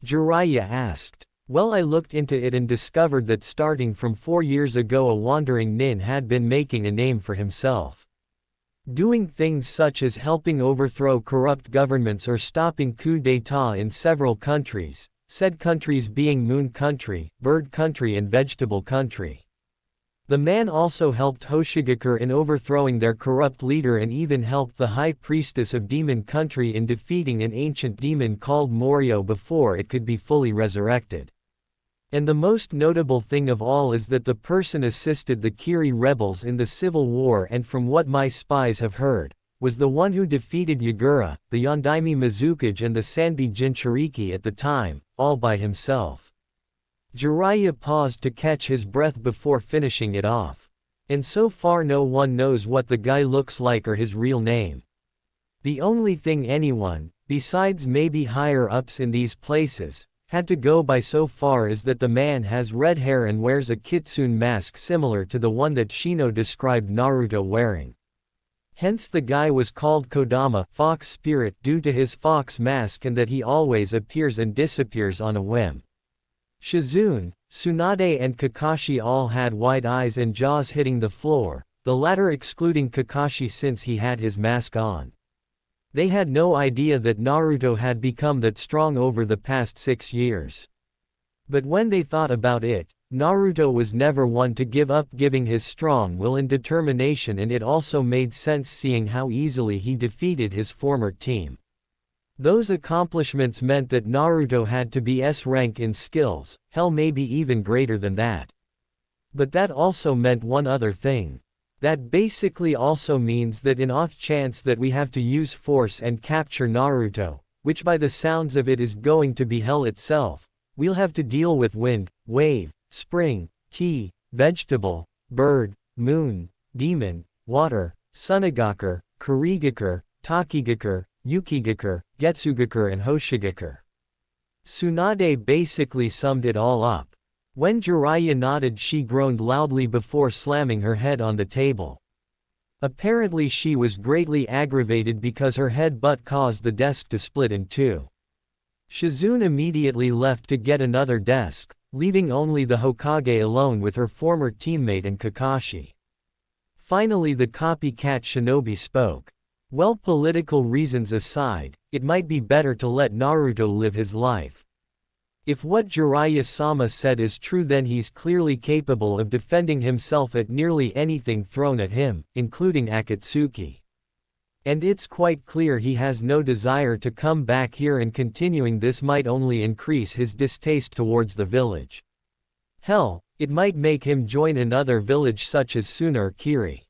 Jiraiya asked. Well, I looked into it and discovered that starting from 4 years ago a wandering nin had been making a name for himself. Doing things such as helping overthrow corrupt governments or stopping coups d'état in several countries, said countries being Moon Country, Bird Country and Vegetable Country. The man also helped Hoshigakure in overthrowing their corrupt leader and even helped the High Priestess of Demon Country in defeating an ancient demon called Morio before it could be fully resurrected. And the most notable thing of all is that the person assisted the Kiri rebels in the Civil War and from what my spies have heard, was the one who defeated Yagura, the Yondaime Mizukage and the Sanbi Jinchuriki at the time, all by himself. Jiraiya paused to catch his breath before finishing it off. And so far no one knows what the guy looks like or his real name. The only thing anyone, besides maybe higher-ups in these places, had to go by so far is that the man has red hair and wears a kitsune mask similar to the one that Shino described Naruto wearing. Hence the guy was called Kodama, fox spirit, due to his fox mask and that he always appears and disappears on a whim. Shizune, Tsunade and Kakashi all had wide eyes and jaws hitting the floor, the latter excluding Kakashi since he had his mask on. They had no idea that Naruto had become that strong over the past 6 years. But when they thought about it, Naruto was never one to give up giving his strong will and determination, and it also made sense seeing how easily he defeated his former team. Those accomplishments meant that Naruto had to be S rank in skills, hell maybe even greater than that. But that also meant one other thing. That basically also means that in off chance that we have to use force and capture Naruto, which by the sounds of it is going to be hell itself, we'll have to deal with wind, wave, spring, tea, vegetable, bird, moon, demon, water, Sunagaker, Kurigaker, Takigaker, Yukigaker, Getsugaker and Hoshigaker. Tsunade basically summed it all up. When Jiraiya nodded, she groaned loudly before slamming her head on the table. Apparently she was greatly aggravated because her headbutt caused the desk to split in two. Shizune immediately left to get another desk, leaving only the Hokage alone with her former teammate and Kakashi. Finally the copycat Shinobi spoke. Well, political reasons aside, it might be better to let Naruto live his life. If what Jiraiya-sama said is true, then he's clearly capable of defending himself at nearly anything thrown at him, including Akatsuki. And it's quite clear he has no desire to come back here, and continuing this might only increase his distaste towards the village. Hell, it might make him join another village such as Suna or Kiri.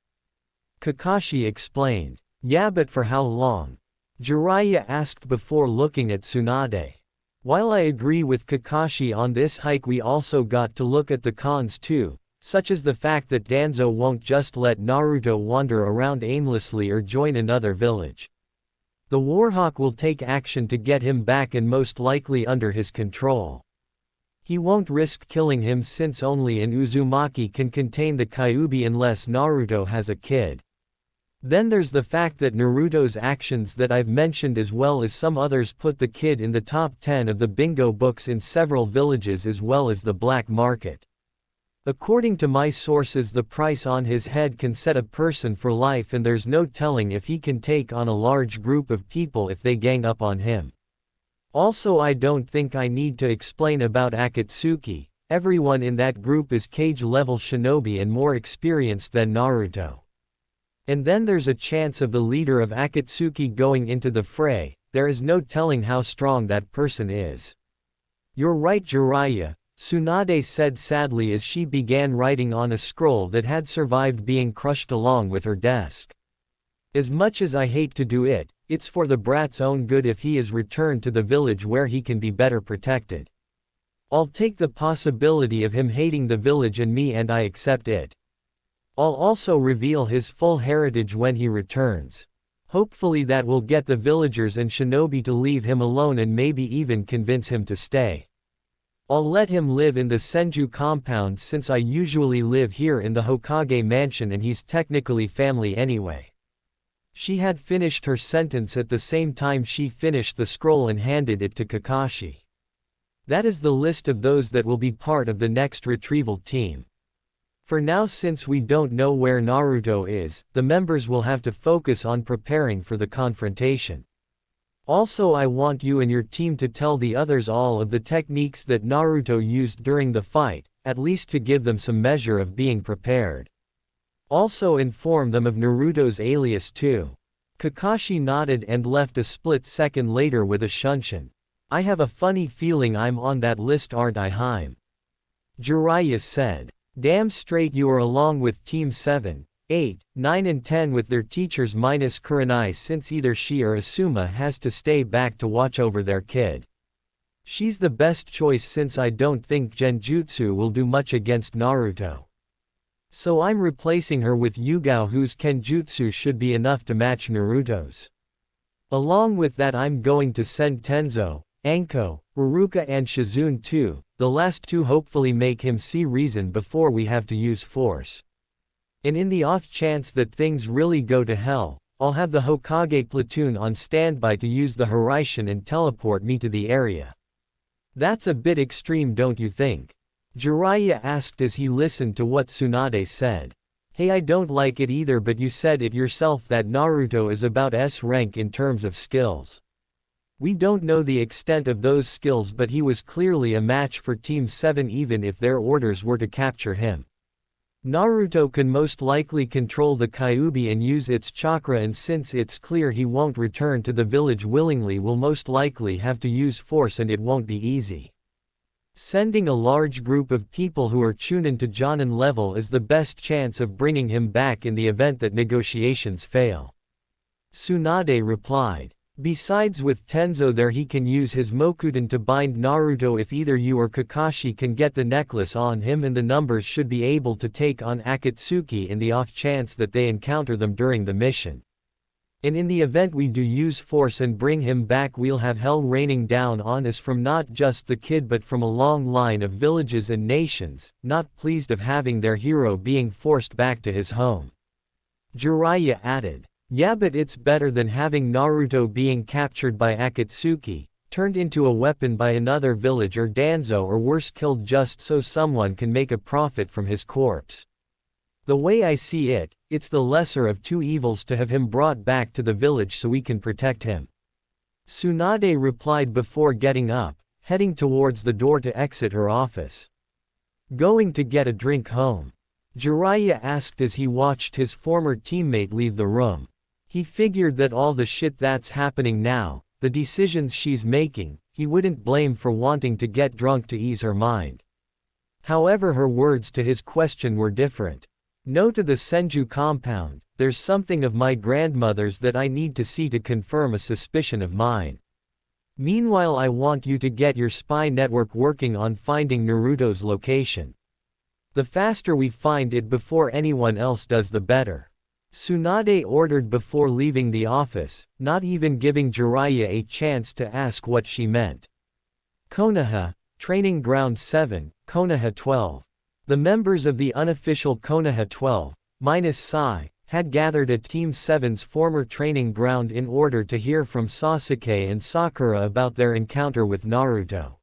Kakashi explained. Yeah, but for how long? Jiraiya asked before looking at Tsunade. While I agree with Kakashi on this hike, we also got to look at the cons too, such as the fact that Danzo won't just let Naruto wander around aimlessly or join another village. The Warhawk will take action to get him back and most likely under his control. He won't risk killing him since only an Uzumaki can contain the Kyuubi unless Naruto has a kid. Then there's the fact that Naruto's actions that I've mentioned as well as some others put the kid in the top 10 of the bingo books in several villages as well as the black market. According to my sources, the price on his head can set a person for life, and there's no telling if he can take on a large group of people if they gang up on him. Also, I don't think I need to explain about Akatsuki. Everyone in that group is cage-level shinobi and more experienced than Naruto. And then there's a chance of the leader of Akatsuki going into the fray. There is no telling how strong that person is. You're right, Jiraiya, Tsunade said sadly as she began writing on a scroll that had survived being crushed along with her desk. As much as I hate to do it, it's for the brat's own good if he is returned to the village where he can be better protected. I'll take the possibility of him hating the village and me, and I accept it. I'll also reveal his full heritage when he returns. Hopefully that will get the villagers and shinobi to leave him alone and maybe even convince him to stay. I'll let him live in the Senju compound since I usually live here in the Hokage mansion and he's technically family anyway. She had finished her sentence at the same time she finished the scroll and handed it to Kakashi. That is the list of those that will be part of the next retrieval team. For now, since we don't know where Naruto is, the members will have to focus on preparing for the confrontation. Also, I want you and your team to tell the others all of the techniques that Naruto used during the fight, at least to give them some measure of being prepared. Also inform them of Naruto's alias too. Kakashi nodded and left a split second later with a shunshin. I have a funny feeling I'm on that list, aren't I, Haim? Jiraiya said. Damn straight you are, along with Team 7, 8, 9 and 10 with their teachers minus Kurenai, since either she or Asuma has to stay back to watch over their kid. She's the best choice since I don't think Genjutsu will do much against Naruto. So I'm replacing her with Yugao, whose Kenjutsu should be enough to match Naruto's. Along with that, I'm going to send Tenzo, Anko, Uruka and Shizune too, the last two hopefully make him see reason before we have to use force. And in the off chance that things really go to hell, I'll have the Hokage platoon on standby to use the Hiraishin and teleport me to the area. That's a bit extreme, don't you think? Jiraiya asked as he listened to what Tsunade said. Hey, I don't like it either, but you said it yourself that Naruto is about S rank in terms of skills. We don't know the extent of those skills, but he was clearly a match for Team 7 even if their orders were to capture him. Naruto can most likely control the Kyuubi and use its chakra, and since it's clear he won't return to the village willingly, we'll most likely have to use force and it won't be easy. Sending a large group of people who are Chunin to Jonin level is the best chance of bringing him back in the event that negotiations fail. Tsunade replied. Besides, with Tenzo there, he can use his Mokuden to bind Naruto if either you or Kakashi can get the necklace on him, and the numbers should be able to take on Akatsuki in the off chance that they encounter them during the mission. And in the event we do use force and bring him back, we'll have hell raining down on us from not just the kid but from a long line of villages and nations, not pleased of having their hero being forced back to his home. Jiraiya added. Yeah, but it's better than having Naruto being captured by Akatsuki, turned into a weapon by another village, or Danzo, or worse, killed just so someone can make a profit from his corpse. The way I see it, it's the lesser of two evils to have him brought back to the village so we can protect him. Tsunade replied before getting up, heading towards the door to exit her office. Going to get a drink home? Jiraiya asked as he watched his former teammate leave the room. He figured that all the shit that's happening now, the decisions she's making, he wouldn't blame for wanting to get drunk to ease her mind. However, her words to his question were different. No to the Senju compound, there's something of my grandmother's that I need to see to confirm a suspicion of mine. Meanwhile, I want you to get your spy network working on finding Naruto's location. The faster we find it before anyone else does, the better. Tsunade ordered before leaving the office, not even giving Jiraiya a chance to ask what she meant. Konoha, Training Ground 7, Konoha 12. The members of the unofficial Konoha 12, minus Sai, had gathered at Team 7's former training ground in order to hear from Sasuke and Sakura about their encounter with Naruto.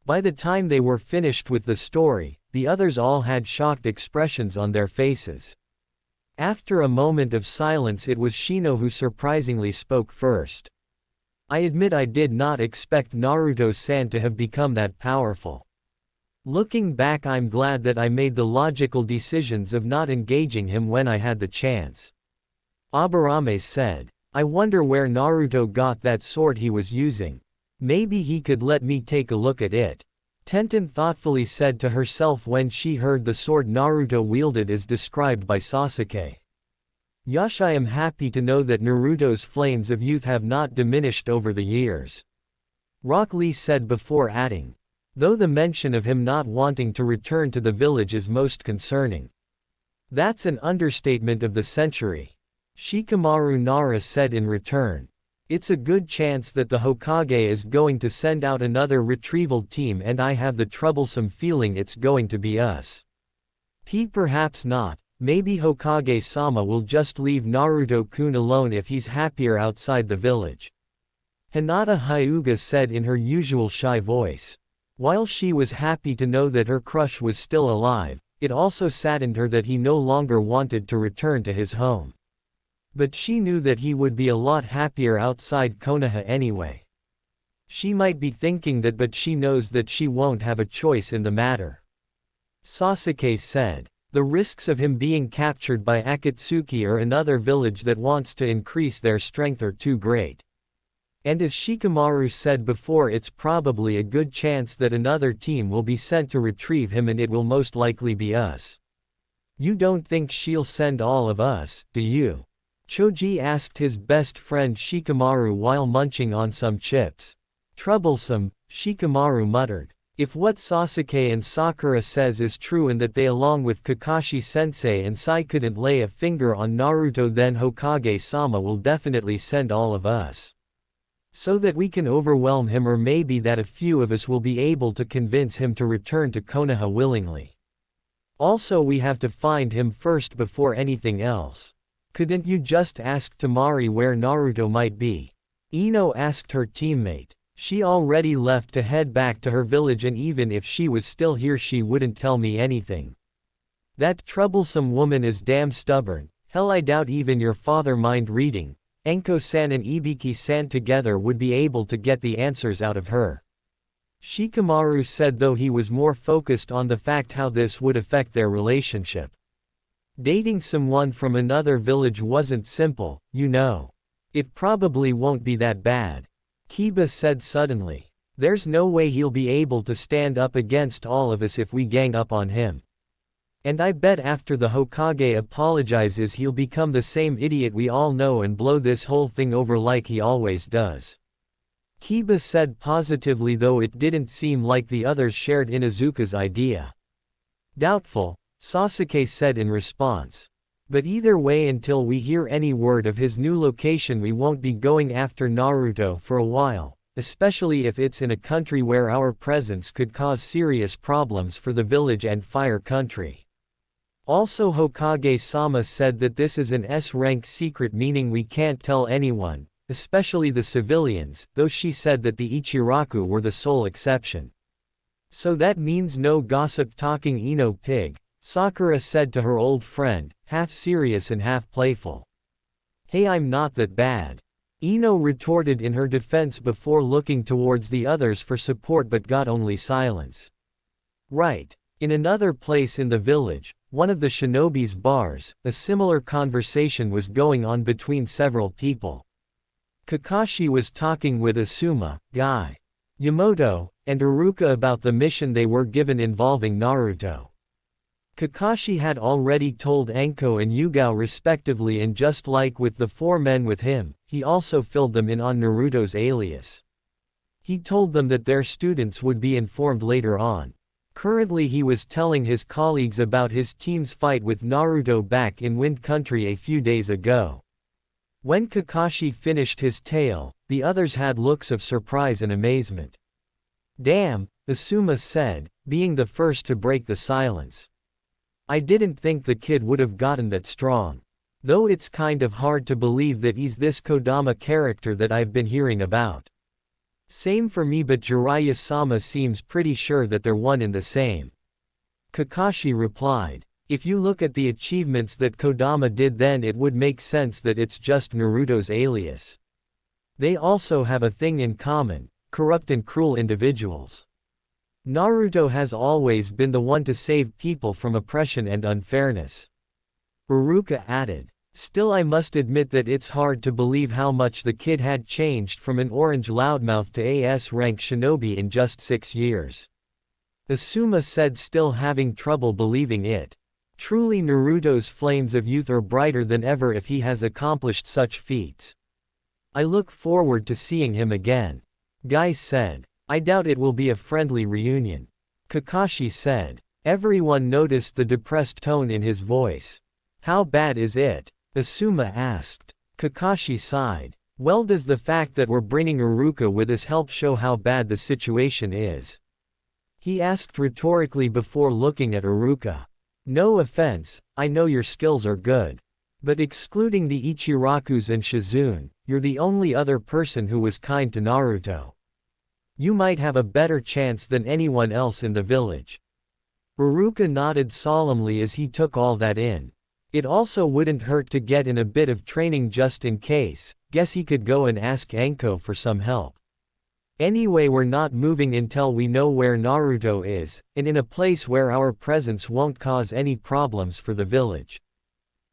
By the time they were finished with the story, the others all had shocked expressions on their faces. After a moment of silence, it was Shino who surprisingly spoke first. I admit I did not expect Naruto-san to have become that powerful. Looking back, I'm glad that I made the logical decisions of not engaging him when I had the chance. Aburame said. I wonder where Naruto got that sword he was using. Maybe he could let me take a look at it. Tenten thoughtfully said to herself when she heard the sword Naruto wielded as described by Sasuke. Yash, I am happy to know that Naruto's flames of youth have not diminished over the years. Rock Lee said before adding. Though the mention of him not wanting to return to the village is most concerning. That's an understatement of the century. Shikamaru Nara said in return. It's a good chance that the Hokage is going to send out another retrieval team, and I have the troublesome feeling it's going to be us. Perhaps not. Maybe Hokage-sama will just leave Naruto-kun alone if he's happier outside the village. Hinata Hyuga said in her usual shy voice. While she was happy to know that her crush was still alive, it also saddened her that he no longer wanted to return to his home. But she knew that he would be a lot happier outside Konoha anyway. She might be thinking that, but she knows that she won't have a choice in the matter. Sasuke said. The risks of him being captured by Akatsuki or another village that wants to increase their strength are too great. And as Shikamaru said before, it's probably a good chance that another team will be sent to retrieve him, and it will most likely be us. You don't think she'll send all of us, do you? Choji asked his best friend Shikamaru while munching on some chips. Troublesome, Shikamaru muttered. If what Sasuke and Sakura says is true and that they along with Kakashi-sensei and Sai couldn't lay a finger on Naruto, then Hokage-sama will definitely send all of us. So that we can overwhelm him, or maybe that a few of us will be able to convince him to return to Konoha willingly. Also, we have to find him first before anything else. Couldn't you just ask Temari where Naruto might be? Ino asked her teammate. She already left to head back to her village, and even if she was still here she wouldn't tell me anything. That troublesome woman is damn stubborn. Hell, I doubt even your father mind reading, Enko-san and Ibiki-san together would be able to get the answers out of her. Shikamaru said, though he was more focused on the fact how this would affect their relationship. Dating someone from another village wasn't simple, you know. It probably won't be that bad. Kiba said suddenly. There's no way he'll be able to stand up against all of us if we gang up on him. And I bet after the Hokage apologizes he'll become the same idiot we all know and blow this whole thing over like he always does. Kiba said positively, though it didn't seem like the others shared Inuzuka's idea. Doubtful, Sasuke said in response. But either way, until we hear any word of his new location, we won't be going after Naruto for a while, especially if it's in a country where our presence could cause serious problems for the village and Fire Country. Also, Hokage-sama said that this is an S-rank secret, meaning we can't tell anyone, especially the civilians, though she said that the Ichiraku were the sole exception. So that means no gossip talking, Ino pig, Sakura said to her old friend, half serious and half playful. Hey, I'm not that bad. Ino retorted in her defense before looking towards the others for support, but got only silence. Right. In another place in the village, one of the shinobi's bars, a similar conversation was going on between several people. Kakashi was talking with Asuma, Guy, Yamoto, and Iruka about the mission they were given involving Naruto. Kakashi had already told Anko and Yugao respectively, and just like with the four men with him, he also filled them in on Naruto's alias. He told them that their students would be informed later on. Currently he was telling his colleagues about his team's fight with Naruto back in Wind Country a few days ago. When Kakashi finished his tale, the others had looks of surprise and amazement. Damn, Asuma said, being the first to break the silence. I didn't think the kid would have gotten that strong. Though it's kind of hard to believe that he's this Kodama character that I've been hearing about. Same for me, but Jiraiya-sama seems pretty sure that they're one and the same. Kakashi replied. If you look at the achievements that Kodama did, then it would make sense that it's just Naruto's alias. They also have a thing in common, corrupt and cruel individuals. Naruto has always been the one to save people from oppression and unfairness. Iruka added. Still, I must admit that it's hard to believe how much the kid had changed from an orange loudmouth to AS rank shinobi in just 6 years. Asuma said, still having trouble believing it. Truly, Naruto's flames of youth are brighter than ever if he has accomplished such feats. I look forward to seeing him again. Guy said. I doubt it will be a friendly reunion. Kakashi said. Everyone noticed the depressed tone in his voice. How bad is it? Asuma asked. Kakashi sighed. Well, does the fact that we're bringing Iruka with us help show how bad the situation is? He asked rhetorically before looking at Iruka. No offense, I know your skills are good. But excluding the Ichirakus and Shizune, you're the only other person who was kind to Naruto. You might have a better chance than anyone else in the village. Iruka nodded solemnly as he took all that in. It also wouldn't hurt to get in a bit of training just in case. Guess he could go and ask Anko for some help. Anyway, we're not moving until we know where Naruto is, and in a place where our presence won't cause any problems for the village.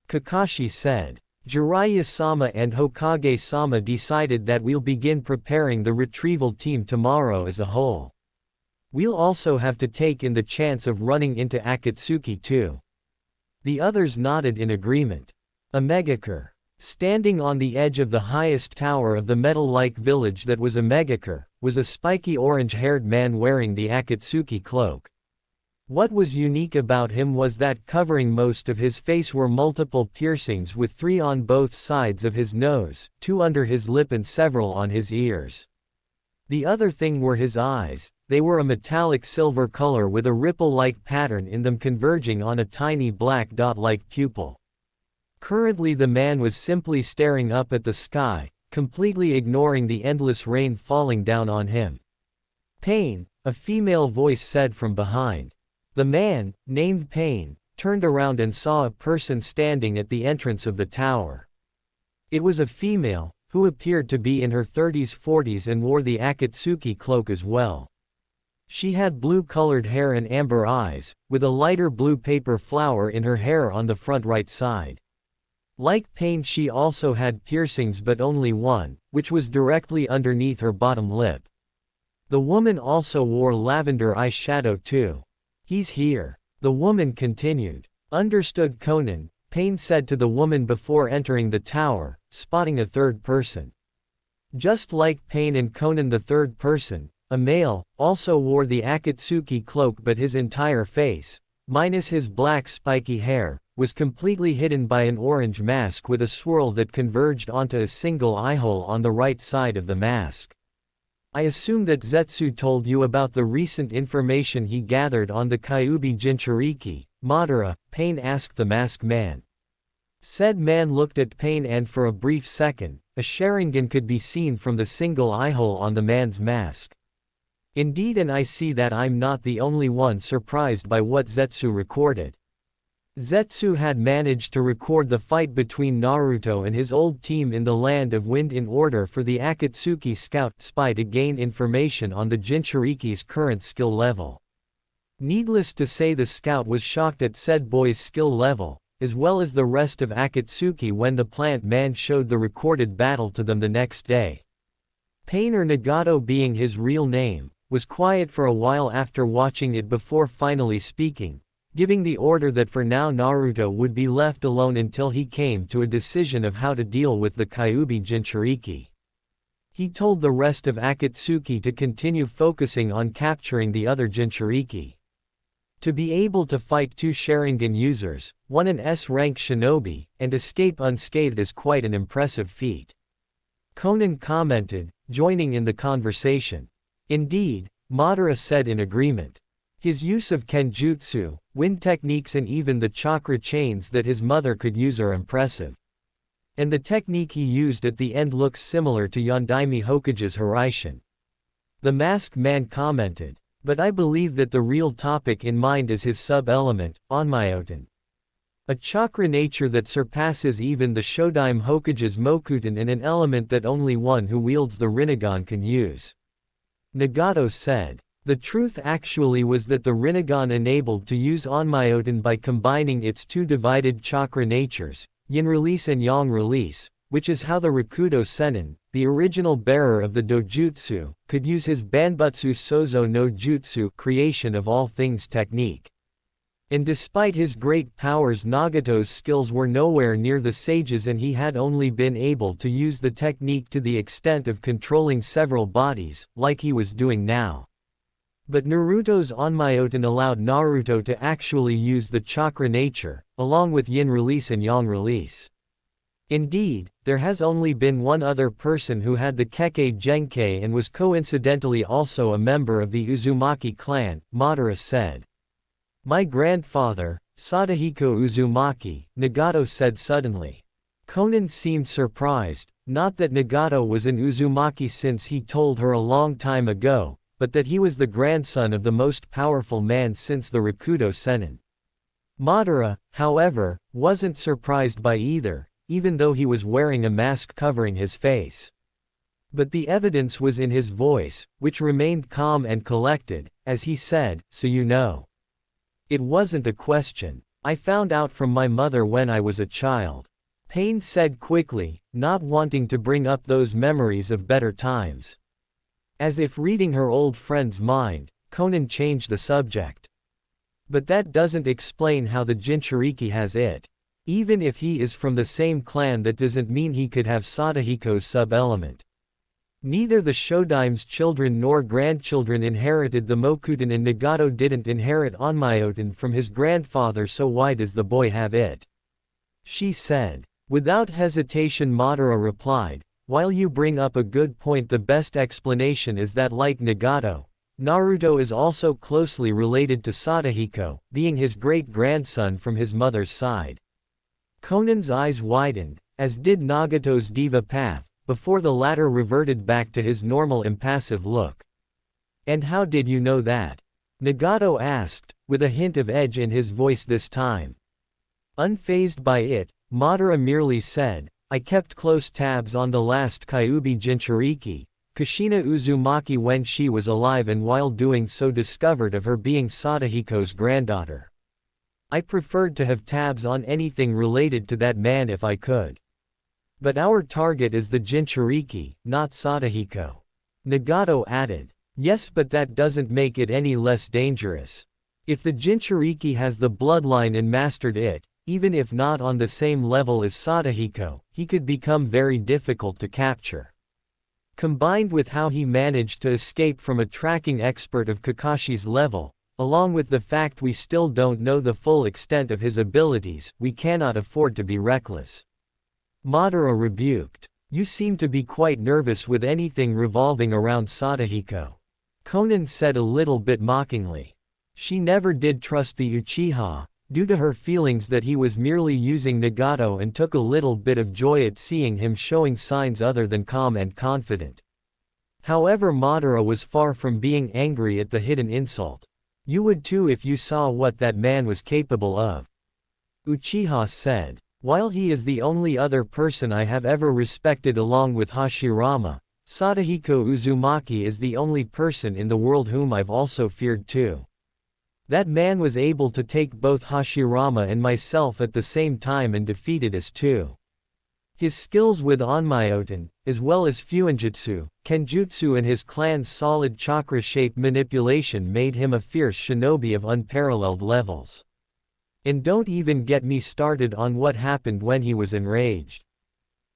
Kakashi said. Jiraiya-sama and Hokage-sama decided that we'll begin preparing the retrieval team tomorrow as a whole. We'll also have to take in the chance of running into Akatsuki too. The others nodded in agreement. A Megakure. Standing on the edge of the highest tower of the metal-like village that was a megakure, was a spiky orange-haired man wearing the Akatsuki cloak. What was unique about him was that covering most of his face were multiple piercings with 3 on both sides of his nose, 2 under his lip and several on his ears. The other thing were his eyes. They were a metallic silver color with a ripple-like pattern in them converging on a tiny black dot-like pupil. Currently the man was simply staring up at the sky, completely ignoring the endless rain falling down on him. "Pain," a female voice said from behind. The man, named Pain, turned around and saw a person standing at the entrance of the tower. It was a female, who appeared to be in her 30s-40s and wore the Akatsuki cloak as well. She had blue-colored hair and amber eyes, with a lighter blue paper flower in her hair on the front right side. Like Pain, she also had piercings but only one, which was directly underneath her bottom lip. The woman also wore lavender eyeshadow too. "He's here," the woman continued. "Understood, Conan," Pain said to the woman before entering the tower, spotting a third person. Just like Pain and Conan, the third person, a male, also wore the Akatsuki cloak, but his entire face, minus his black spiky hair, was completely hidden by an orange mask with a swirl that converged onto a single eyehole on the right side of the mask. "I assume that Zetsu told you about the recent information he gathered on the Kyuubi Jinchuriki, Madara," Pain asked the masked man. Said man looked at Pain, and for a brief second, a Sharingan could be seen from the single eyehole on the man's mask. "Indeed, and I see that I'm not the only one surprised by what Zetsu recorded." Zetsu had managed to record the fight between Naruto and his old team in the Land of Wind in order for the Akatsuki scout spy to gain information on the Jinchuriki's current skill level. Needless to say, the scout was shocked at said boy's skill level, as well as the rest of Akatsuki, when the plant man showed the recorded battle to them the next day. Pain, or Nagato being his real name, was quiet for a while after watching it before finally speaking, giving the order that for now Naruto would be left alone until he came to a decision of how to deal with the Kyuubi Jinchuriki. He told the rest of Akatsuki to continue focusing on capturing the other Jinchuriki. To be able to fight 2 Sharingan users, 1 an S-rank shinobi, and escape unscathed is quite an impressive feat. Conan commented, joining in the conversation. "Indeed," Madara said in agreement. His use of kenjutsu, wind techniques, and even the chakra chains that his mother could use are impressive. And the technique he used at the end looks similar to Yondaime Hokage's Hiraishin. The masked man commented. "But I believe that the real topic in mind is his sub-element, Onmyoten. A chakra nature that surpasses even the Shodaime Hokage's Mokuten, and an element that only one who wields the Rinnegan can use." Nagato said. The truth actually was that the Rinnegan enabled to use Onmyoten by combining its 2 divided chakra natures, Yin Release and Yang Release, which is how the Rakudo Sennin, the original bearer of the dojutsu, could use his Banbutsu Sozo no Jutsu, creation of all things technique. And despite his great powers, Nagato's skills were nowhere near the sage's, and he had only been able to use the technique to the extent of controlling several bodies, like he was doing now. But Naruto's Onmyoten allowed Naruto to actually use the chakra nature, along with Yin Release and Yang Release. Indeed, there has only been one other person who had the Kekkei Genkei and was coincidentally also a member of the Uzumaki clan, Madara said. "My grandfather, Sadahiko Uzumaki," Nagato said suddenly. Conan seemed surprised, not that Nagato was an Uzumaki since he told her a long time ago, but that he was the grandson of the most powerful man since the Rakudo Sennin. Madara, however, wasn't surprised by either, even though he was wearing a mask covering his face. But the evidence was in his voice, which remained calm and collected, as he said, "So you know." "It wasn't a question. I found out from my mother when I was a child," Pain said quickly, not wanting to bring up those memories of better times. As if reading her old friend's mind, Conan changed the subject. "But that doesn't explain how the Jinchuriki has it. Even if he is from the same clan, that doesn't mean he could have Sadahiko's sub-element. Neither the Shodime's children nor grandchildren inherited the Mokuton, and Nagato didn't inherit Onmyoten from his grandfather, so why does the boy have it? She said. Without hesitation, Madara replied, while you bring up a good point, the best explanation is that, like Nagato, Naruto is also closely related to Sadahiko, being his great-grandson from his mother's side. Conan's eyes widened, as did Nagato's diva path, before the latter reverted back to his normal impassive look. And how did you know that? Nagato asked, with a hint of edge in his voice this time. Unfazed by it, Madara merely said, I kept close tabs on the last Kyuubi Jinchuriki, Kushina Uzumaki, when she was alive, and while doing so discovered of her being Sadahiko's granddaughter. I preferred to have tabs on anything related to that man if I could. But our target is the Jinchuriki, not Sadahiko. Nagato added. Yes, but that doesn't make it any less dangerous. If the Jinchuriki has the bloodline and mastered it, even if not on the same level as Sadahiko, he could become very difficult to capture. Combined with how he managed to escape from a tracking expert of Kakashi's level, along with the fact we still don't know the full extent of his abilities, we cannot afford to be reckless. Madara rebuked. You seem to be quite nervous with anything revolving around Sadahiko. Conan said a little bit mockingly. She never did trust the Uchiha, due to her feelings that he was merely using Nagato, and took a little bit of joy at seeing him showing signs other than calm and confident. However, Madara was far from being angry at the hidden insult. You would too if you saw what that man was capable of. Uchiha said. While he is the only other person I have ever respected along with Hashirama, Sadahiko Uzumaki is the only person in the world whom I've also feared too. That man was able to take both Hashirama and myself at the same time and defeated us too. His skills with Onmyoten, as well as Fuinjutsu, Kenjutsu, and his clan's solid chakra-shaped manipulation made him a fierce shinobi of unparalleled levels. And don't even get me started on what happened when he was enraged.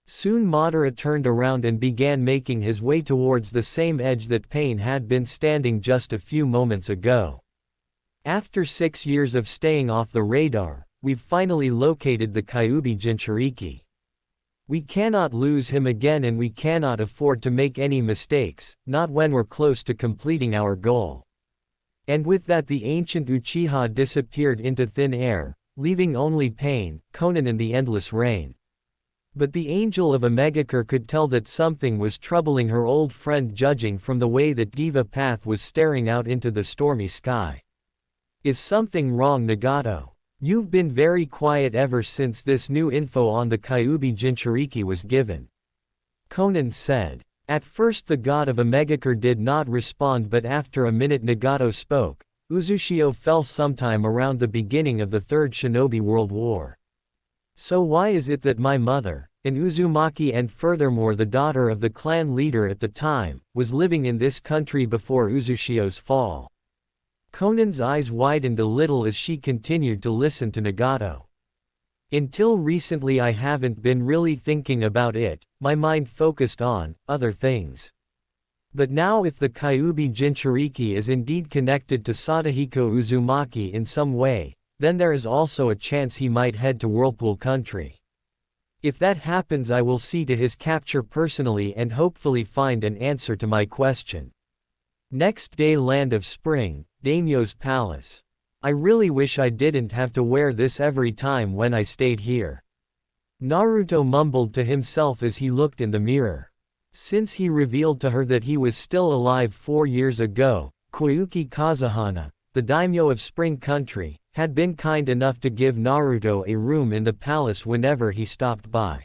Soon Madara turned around and began making his way towards the same edge that Pain had been standing just a few moments ago. After 6 years of staying off the radar, we've finally located the Kyuubi Jinchuriki. We cannot lose him again, and we cannot afford to make any mistakes, not when we're close to completing our goal. And with that, the ancient Uchiha disappeared into thin air, leaving only Pain, Conan, and the Endless Rain. But the Angel of Omegakure could tell that something was troubling her old friend, judging from the way that Diva Path was staring out into the stormy sky. Is something wrong, Nagato? You've been very quiet ever since this new info on the Kyuubi Jinchuriki was given. Conan said. At first the god of Omegakure did not respond, but after a minute Nagato spoke. Uzushio fell sometime around the beginning of the Third Shinobi World War. So why is it that my mother, an Uzumaki and furthermore the daughter of the clan leader at the time, was living in this country before Uzushio's fall? Conan's eyes widened a little as she continued to listen to Nagato. Until recently I haven't been really thinking about it, my mind focused on other things. But now if the Kyuubi Jinchuriki is indeed connected to Sadahiko Uzumaki in some way, then there is also a chance he might head to Whirlpool Country. If that happens, I will see to his capture personally and hopefully find an answer to my question. Next day, Land of Spring, Daimyo's Palace. I really wish I didn't have to wear this every time when I stayed here. Naruto mumbled to himself as he looked in the mirror. Since he revealed to her that he was still alive 4 years ago, Koyuki Kazuhana, the daimyo of Spring Country, had been kind enough to give Naruto a room in the palace whenever he stopped by.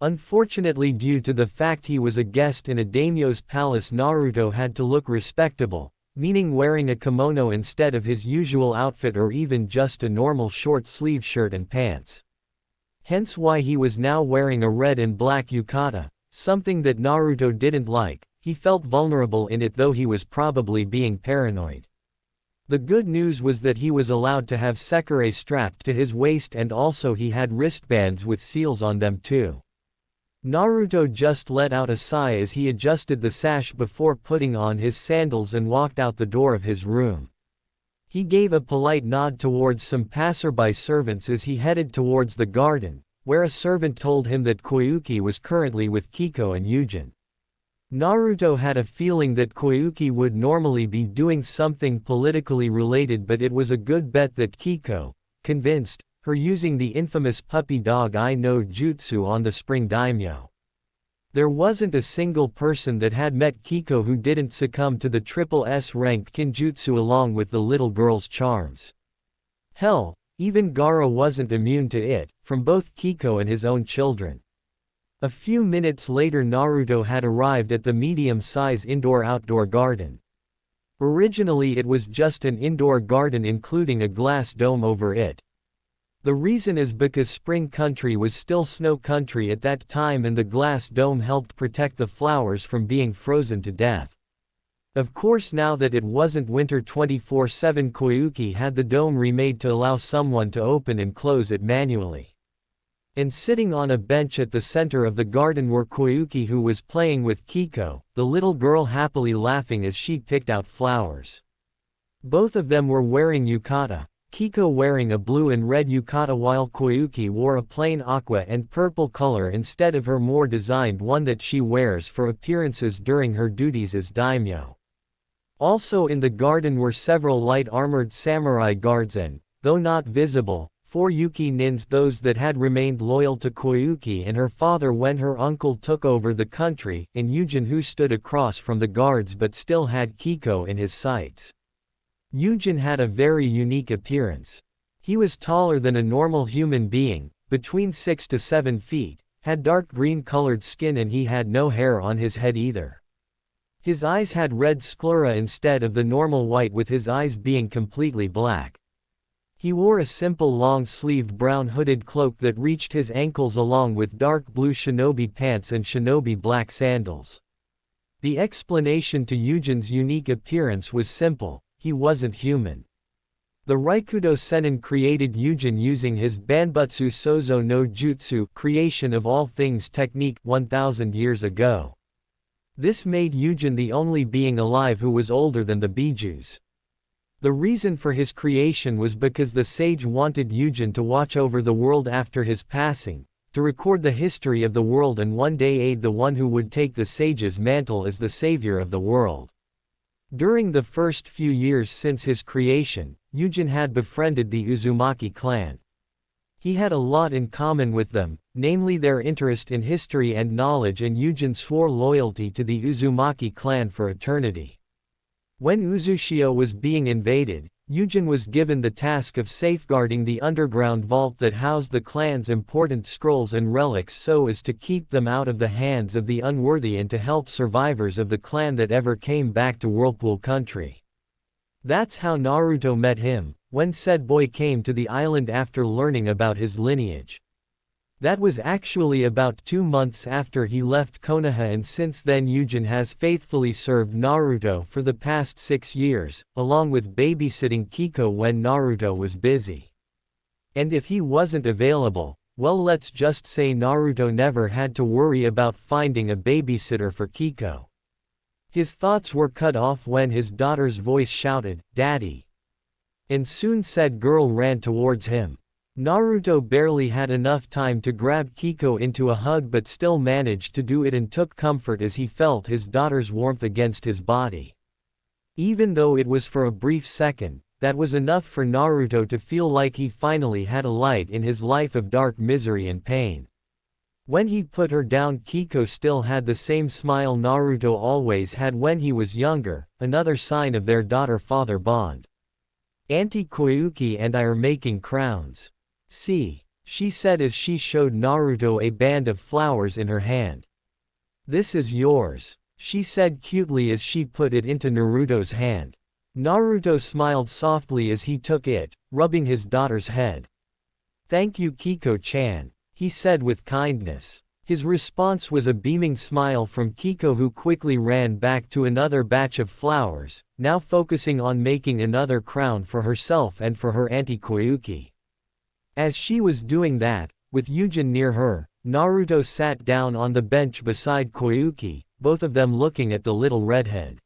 Unfortunately, due to the fact he was a guest in a daimyo's palace, Naruto had to look respectable, meaning wearing a kimono instead of his usual outfit or even just a normal short-sleeve shirt and pants. Hence why he was now wearing a red and black yukata, something that Naruto didn't like. He felt vulnerable in it, though he was probably being paranoid. The good news was that he was allowed to have Sakura strapped to his waist, and also he had wristbands with seals on them too. Naruto just let out a sigh as he adjusted the sash before putting on his sandals and walked out the door of his room. He gave a polite nod towards some passerby servants as he headed towards the garden, where a servant told him that Koyuki was currently with Kiko and Yujin. Naruto had a feeling that Koyuki would normally be doing something politically related, but it was a good bet that Kiko convinced her using the infamous puppy dog I no jutsu on the spring daimyo. There wasn't a single person that had met Kiko who didn't succumb to the triple S ranked kinjutsu along with the little girl's charms. Hell, even Gaara wasn't immune to it, from both Kiko and his own children. A few minutes later Naruto had arrived at the medium-size indoor-outdoor garden. Originally it was just an indoor garden including a glass dome over it. The reason is because spring country was still snow country at that time, and the glass dome helped protect the flowers from being frozen to death. Of course, now that it wasn't winter 24/7, Koyuki had the dome remade to allow someone to open and close it manually. And sitting on a bench at the center of the garden were Koyuki, who was playing with Kiko, the little girl happily laughing as she picked out flowers. Both of them were wearing yukata, Kiko wearing a blue and red yukata while Koyuki wore a plain aqua and purple color instead of her more designed one that she wears for appearances during her duties as daimyo. Also in the garden were several light armored samurai guards and, though not visible, 4 Yuki nins, those that had remained loyal to Koyuki and her father when her uncle took over the country, and Yujin, who stood across from the guards but still had Kiko in his sights. Yujin had a very unique appearance. He was taller than a normal human being, between 6 to 7 feet, had dark green colored skin, and he had no hair on his head either. His eyes had red sclera instead of the normal white, with his eyes being completely black. He wore a simple long-sleeved brown hooded cloak that reached his ankles along with dark blue shinobi pants and shinobi black sandals. The explanation to Yujin's unique appearance was simple: he wasn't human. The Raikudo Sennin created Yujin using his Banbutsu Sozo no Jutsu, creation of all things technique, 1,000 years ago. This made Yujin the only being alive who was older than the Bijus. The reason for his creation was because the sage wanted Yujin to watch over the world after his passing, to record the history of the world and one day aid the one who would take the sage's mantle as the savior of the world. During the first few years since his creation, Yujin had befriended the Uzumaki clan. He had a lot in common with them, namely their interest in history and knowledge, and Yujin swore loyalty to the Uzumaki clan for eternity. When Uzushio was being invaded, Yujin was given the task of safeguarding the underground vault that housed the clan's important scrolls and relics so as to keep them out of the hands of the unworthy and to help survivors of the clan that ever came back to Whirlpool Country. That's how Naruto met him, when said boy came to the island after learning about his lineage. That was actually about 2 months after he left Konoha, and since then Yujin has faithfully served Naruto for the past 6 years, along with babysitting Kiko when Naruto was busy. And if he wasn't available, well, let's just say Naruto never had to worry about finding a babysitter for Kiko. His thoughts were cut off when his daughter's voice shouted, "Daddy!" And soon said girl ran towards him. Naruto barely had enough time to grab Kiko into a hug, but still managed to do it and took comfort as he felt his daughter's warmth against his body. Even though it was for a brief second, that was enough for Naruto to feel like he finally had a light in his life of dark misery and pain. When he put her down, Kiko still had the same smile Naruto always had when he was younger, another sign of their daughter-father bond. "Auntie Koyuki and I are making crowns. See," she said as she showed Naruto a band of flowers in her hand. "This is yours," she said cutely as she put it into Naruto's hand. Naruto smiled softly as he took it, rubbing his daughter's head. "Thank you, Kiko-chan," he said with kindness. His response was a beaming smile from Kiko, who quickly ran back to another batch of flowers, now focusing on making another crown for herself and for her auntie Koyuki. As she was doing that, with Yujin near her, Naruto sat down on the bench beside Koyuki, both of them looking at the little redhead.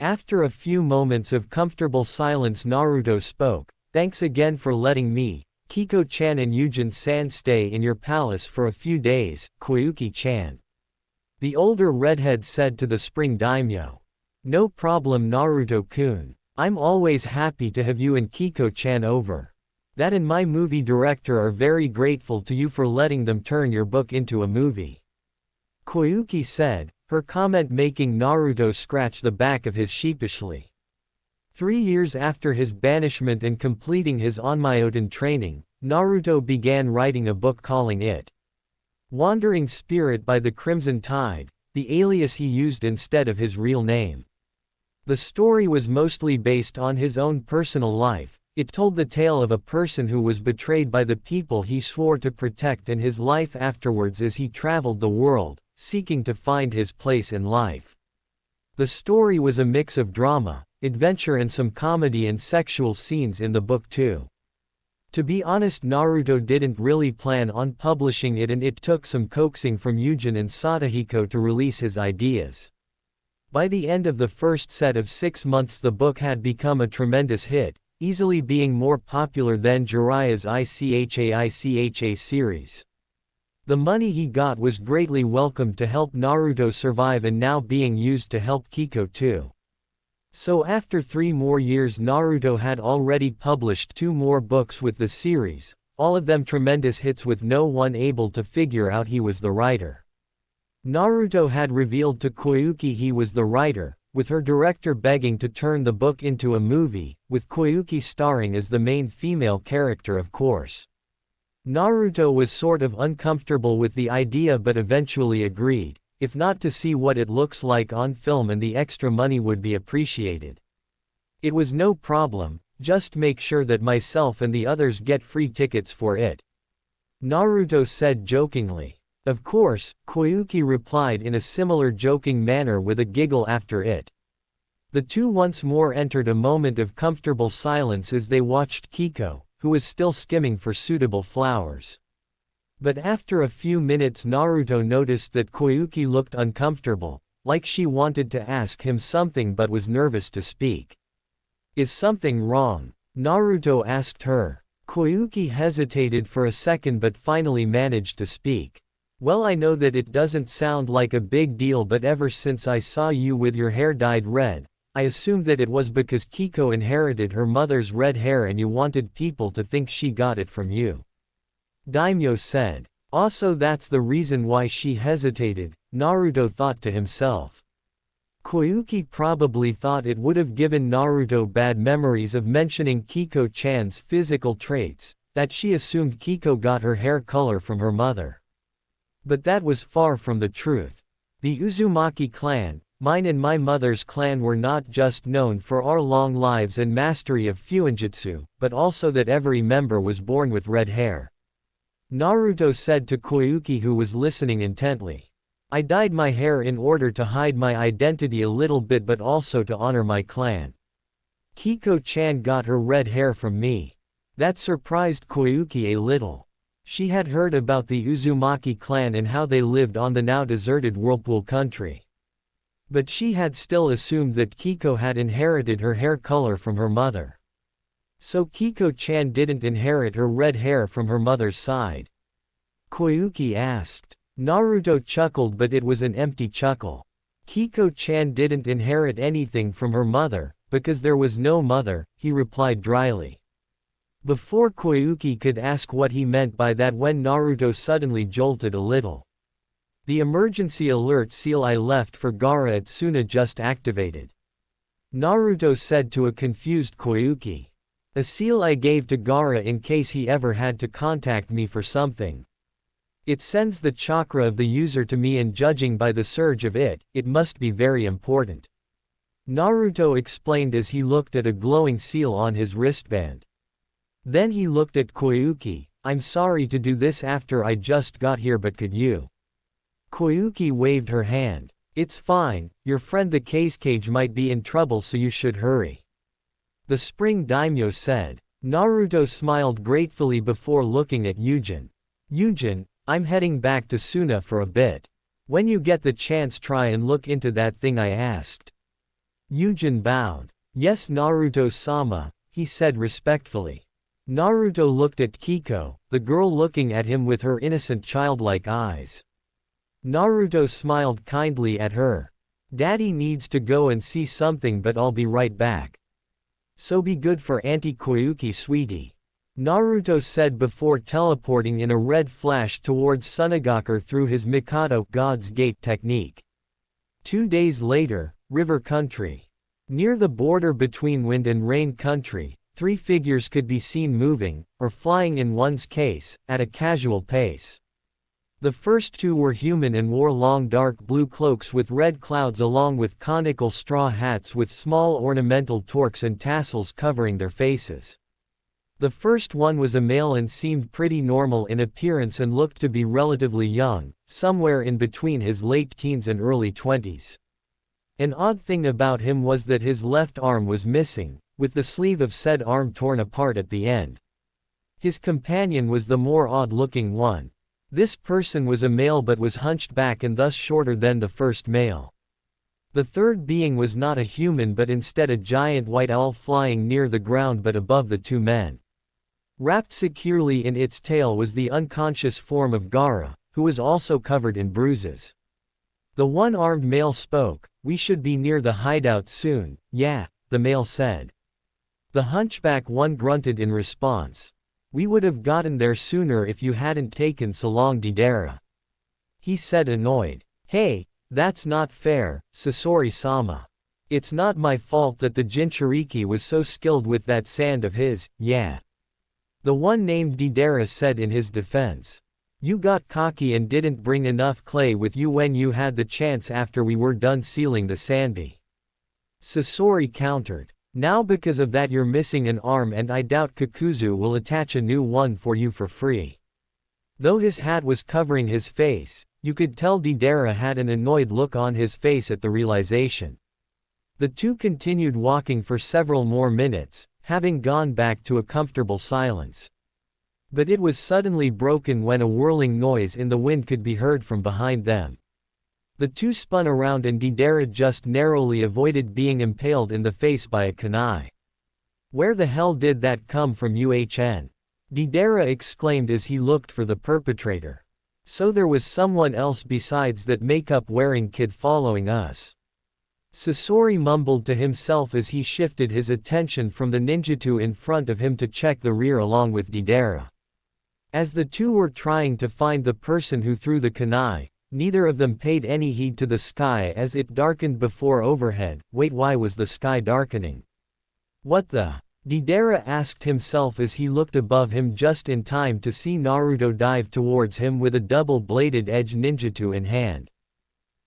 After a few moments of comfortable silence, Naruto spoke. "Thanks again for letting me, Kiko-chan and Yujin-san, stay in your palace for a few days, Koyuki-chan," the older redhead said to the spring daimyo. "No problem, Naruto-kun. I'm always happy to have you and Kiko-chan over. That and my movie director are very grateful to you for letting them turn your book into a movie," Koyuki said, her comment making Naruto scratch the back of his sheepishly. 3 years after his banishment and completing his Onmyoten training, Naruto began writing a book calling it Wandering Spirit by the Crimson Tide, the alias he used instead of his real name. The story was mostly based on his own personal life. It told the tale of a person who was betrayed by the people he swore to protect and his life afterwards as he traveled the world, seeking to find his place in life. The story was a mix of drama, adventure and some comedy and sexual scenes in the book too. To be honest, Naruto didn't really plan on publishing it, and it took some coaxing from Yujin and Sadahiko to release his ideas. By the end of the first set of 6 months, the book had become a tremendous hit, easily being more popular than Jiraiya's ICHA series. The money he got was greatly welcomed to help Naruto survive and now being used to help Kiko too. So after 3 more years, Naruto had already published 2 more books with the series, all of them tremendous hits with no one able to figure out he was the writer. Naruto had revealed to Koyuki he was the writer, with her director begging to turn the book into a movie, with Koyuki starring as the main female character, of course. Naruto was sort of uncomfortable with the idea but eventually agreed, if not to see what it looks like on film and the extra money would be appreciated. "It was no problem, just make sure that myself and the others get free tickets for it," Naruto said jokingly. "Of course," Koyuki replied in a similar joking manner with a giggle after it. The two once more entered a moment of comfortable silence as they watched Kiko, who was still skimming for suitable flowers. But after a few minutes, Naruto noticed that Koyuki looked uncomfortable, like she wanted to ask him something but was nervous to speak. "Is something wrong?" Naruto asked her. Koyuki hesitated for a second but finally managed to speak. "Well, I know that it doesn't sound like a big deal, but ever since I saw you with your hair dyed red, I assumed that it was because Kiko inherited her mother's red hair and you wanted people to think she got it from you," Daimyo said. "Also, that's the reason why she hesitated," Naruto thought to himself. Koyuki probably thought it would have given Naruto bad memories of mentioning Kiko-chan's physical traits, that she assumed Kiko got her hair color from her mother. But that was far from the truth. The Uzumaki clan, mine and my mother's clan, were not just known for our long lives and mastery of Fuinjutsu, but also that every member was born with red hair," Naruto said to Koyuki, who was listening intently. "I dyed my hair in order to hide my identity a little bit but also to honor my clan. Kiko-chan got her red hair from me." That surprised Koyuki a little. She had heard about the Uzumaki clan and how they lived on the now deserted Whirlpool country. But she had still assumed that Kiko had inherited her hair color from her mother. So Kiko-chan didn't inherit her red hair from her mother's side? Koyuki asked. Naruto chuckled, but it was an empty chuckle. Kiko-chan didn't inherit anything from her mother, because there was no mother, he replied dryly. Before Koyuki could ask what he meant by that, when Naruto suddenly jolted a little. The emergency alert seal I left for Gaara at Suna just activated, Naruto said to a confused Koyuki. A seal I gave to Gaara in case he ever had to contact me for something. It sends the chakra of the user to me, and judging by the surge of it, it must be very important, Naruto explained as he looked at a glowing seal on his wristband. Then he looked at Koyuki. I'm sorry to do this after I just got here, but could you Koyuki waved her hand. It's fine, your friend the cage might be in trouble so you should hurry. The spring daimyo said. Naruto smiled gratefully before looking at Yujin. Yujin, I'm heading back to Suna for a bit. When you get the chance try and look into that thing I asked. Yujin bowed. Yes Naruto-sama, he said respectfully. Naruto looked at Kiko, the girl looking at him with her innocent childlike eyes. Naruto smiled kindly at her. Daddy needs to go and see something but I'll be right back. So be good for Auntie Koyuki sweetie. Naruto said before teleporting in a red flash towards Sunagakure through his Mikado God's Gate technique. 2 days later, River Country. Near the border between Wind and Rain Country, 3 figures could be seen moving, or flying in one's case, at a casual pace. The first 2 were human and wore long dark blue cloaks with red clouds along with conical straw hats with small ornamental torques and tassels covering their faces. The first one was a male and seemed pretty normal in appearance and looked to be relatively young, somewhere in between his late teens and early 20s. An odd thing about him was that his left arm was missing, with the sleeve of said arm torn apart at the end. His companion was the more odd-looking one. This person was a male but was hunched back and thus shorter than the first male. The third being was not a human but instead a giant white owl flying near the ground but above the 2 men. Wrapped securely in its tail was the unconscious form of Gaara, who was also covered in bruises. The one-armed male spoke. We should be near the hideout soon, yeah, the male said. The hunchback one grunted in response. We would have gotten there sooner if you hadn't taken so long Deidara. He said annoyed. Hey, that's not fair, Sasori-sama. It's not my fault that the Jinchuriki was so skilled with that sand of his, yeah. The one named Deidara said in his defense. You got cocky and didn't bring enough clay with you when you had the chance after we were done sealing the Sanbi. Sasori countered. Now because of that you're missing an arm and I doubt Kakuzu will attach a new one for you for free. Though his hat was covering his face, you could tell Deidara had an annoyed look on his face at the realization. The 2 continued walking for several more minutes, having gone back to a comfortable silence. But it was suddenly broken when a whirling noise in the wind could be heard from behind them. The 2 spun around and Deidara just narrowly avoided being impaled in the face by a kunai. Where the hell did that come from UHN? Deidara exclaimed as he looked for the perpetrator. So there was someone else besides that makeup-wearing kid following us. Sasori mumbled to himself as he shifted his attention from the ninjutsu in front of him to check the rear along with Deidara. As the 2 were trying to find the person who threw the kunai, neither of them paid any heed to the sky as it darkened before overhead. Wait, why was the sky darkening? What the? Deidara asked himself as he looked above him just in time to see Naruto dive towards him with a double-bladed edge ninjutsu in hand.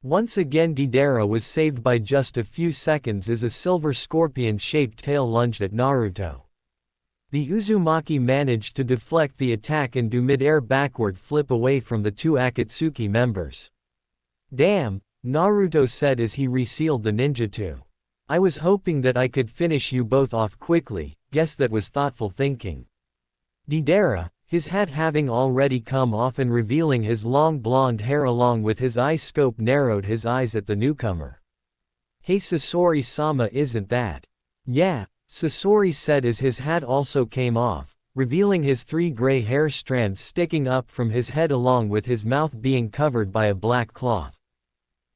Once again Deidara was saved by just a few seconds as a silver scorpion-shaped tail lunged at Naruto. The Uzumaki managed to deflect the attack and do mid-air backward flip away from the 2 Akatsuki members. Damn, Naruto said as he resealed the ninjutsu. I was hoping that I could finish you both off quickly, guess that was thoughtful thinking. Deidara, his hat having already come off and revealing his long blonde hair along with his eye scope, narrowed his eyes at the newcomer. Hey Sasori-sama, isn't that? Yeah, Sasori said as his hat also came off, revealing his 3 gray hair strands sticking up from his head along with his mouth being covered by a black cloth.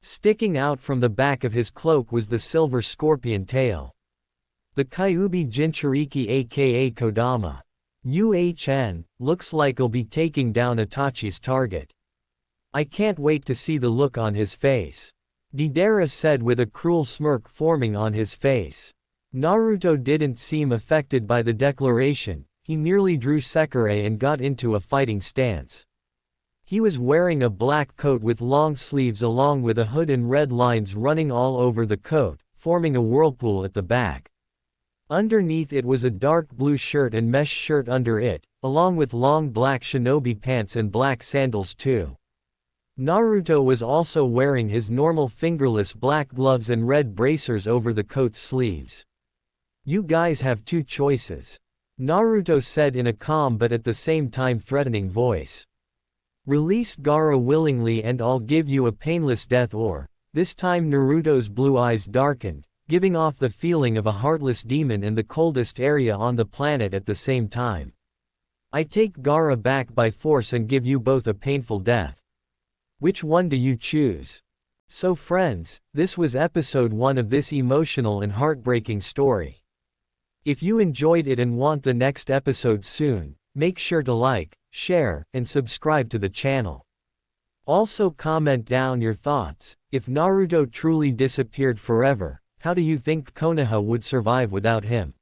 Sticking out from the back of his cloak was the silver scorpion tail. The Kyuubi Jinchuriki aka Kodama. UHN, looks like he'll be taking down Itachi's target. I can't wait to see the look on his face. Deidara said with a cruel smirk forming on his face. Naruto didn't seem affected by the declaration, he merely drew Sekirei and got into a fighting stance. He was wearing a black coat with long sleeves along with a hood and red lines running all over the coat, forming a whirlpool at the back. Underneath it was a dark blue shirt and mesh shirt under it, along with long black shinobi pants and black sandals too. Naruto was also wearing his normal fingerless black gloves and red bracers over the coat's sleeves. You guys have two choices, Naruto said in a calm but at the same time threatening voice. Release Gaara willingly and I'll give you a painless death, or, this time Naruto's blue eyes darkened, giving off the feeling of a heartless demon in the coldest area on the planet at the same time. I take Gaara back by force and give you both a painful death. Which one do you choose? So friends, this was episode 1 of this emotional and heartbreaking story. If you enjoyed it and want the next episode soon, make sure to like, share, and subscribe to the channel. Also comment down your thoughts. If Naruto truly disappeared forever, how do you think Konoha would survive without him?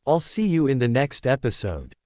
I'll see you in the next episode.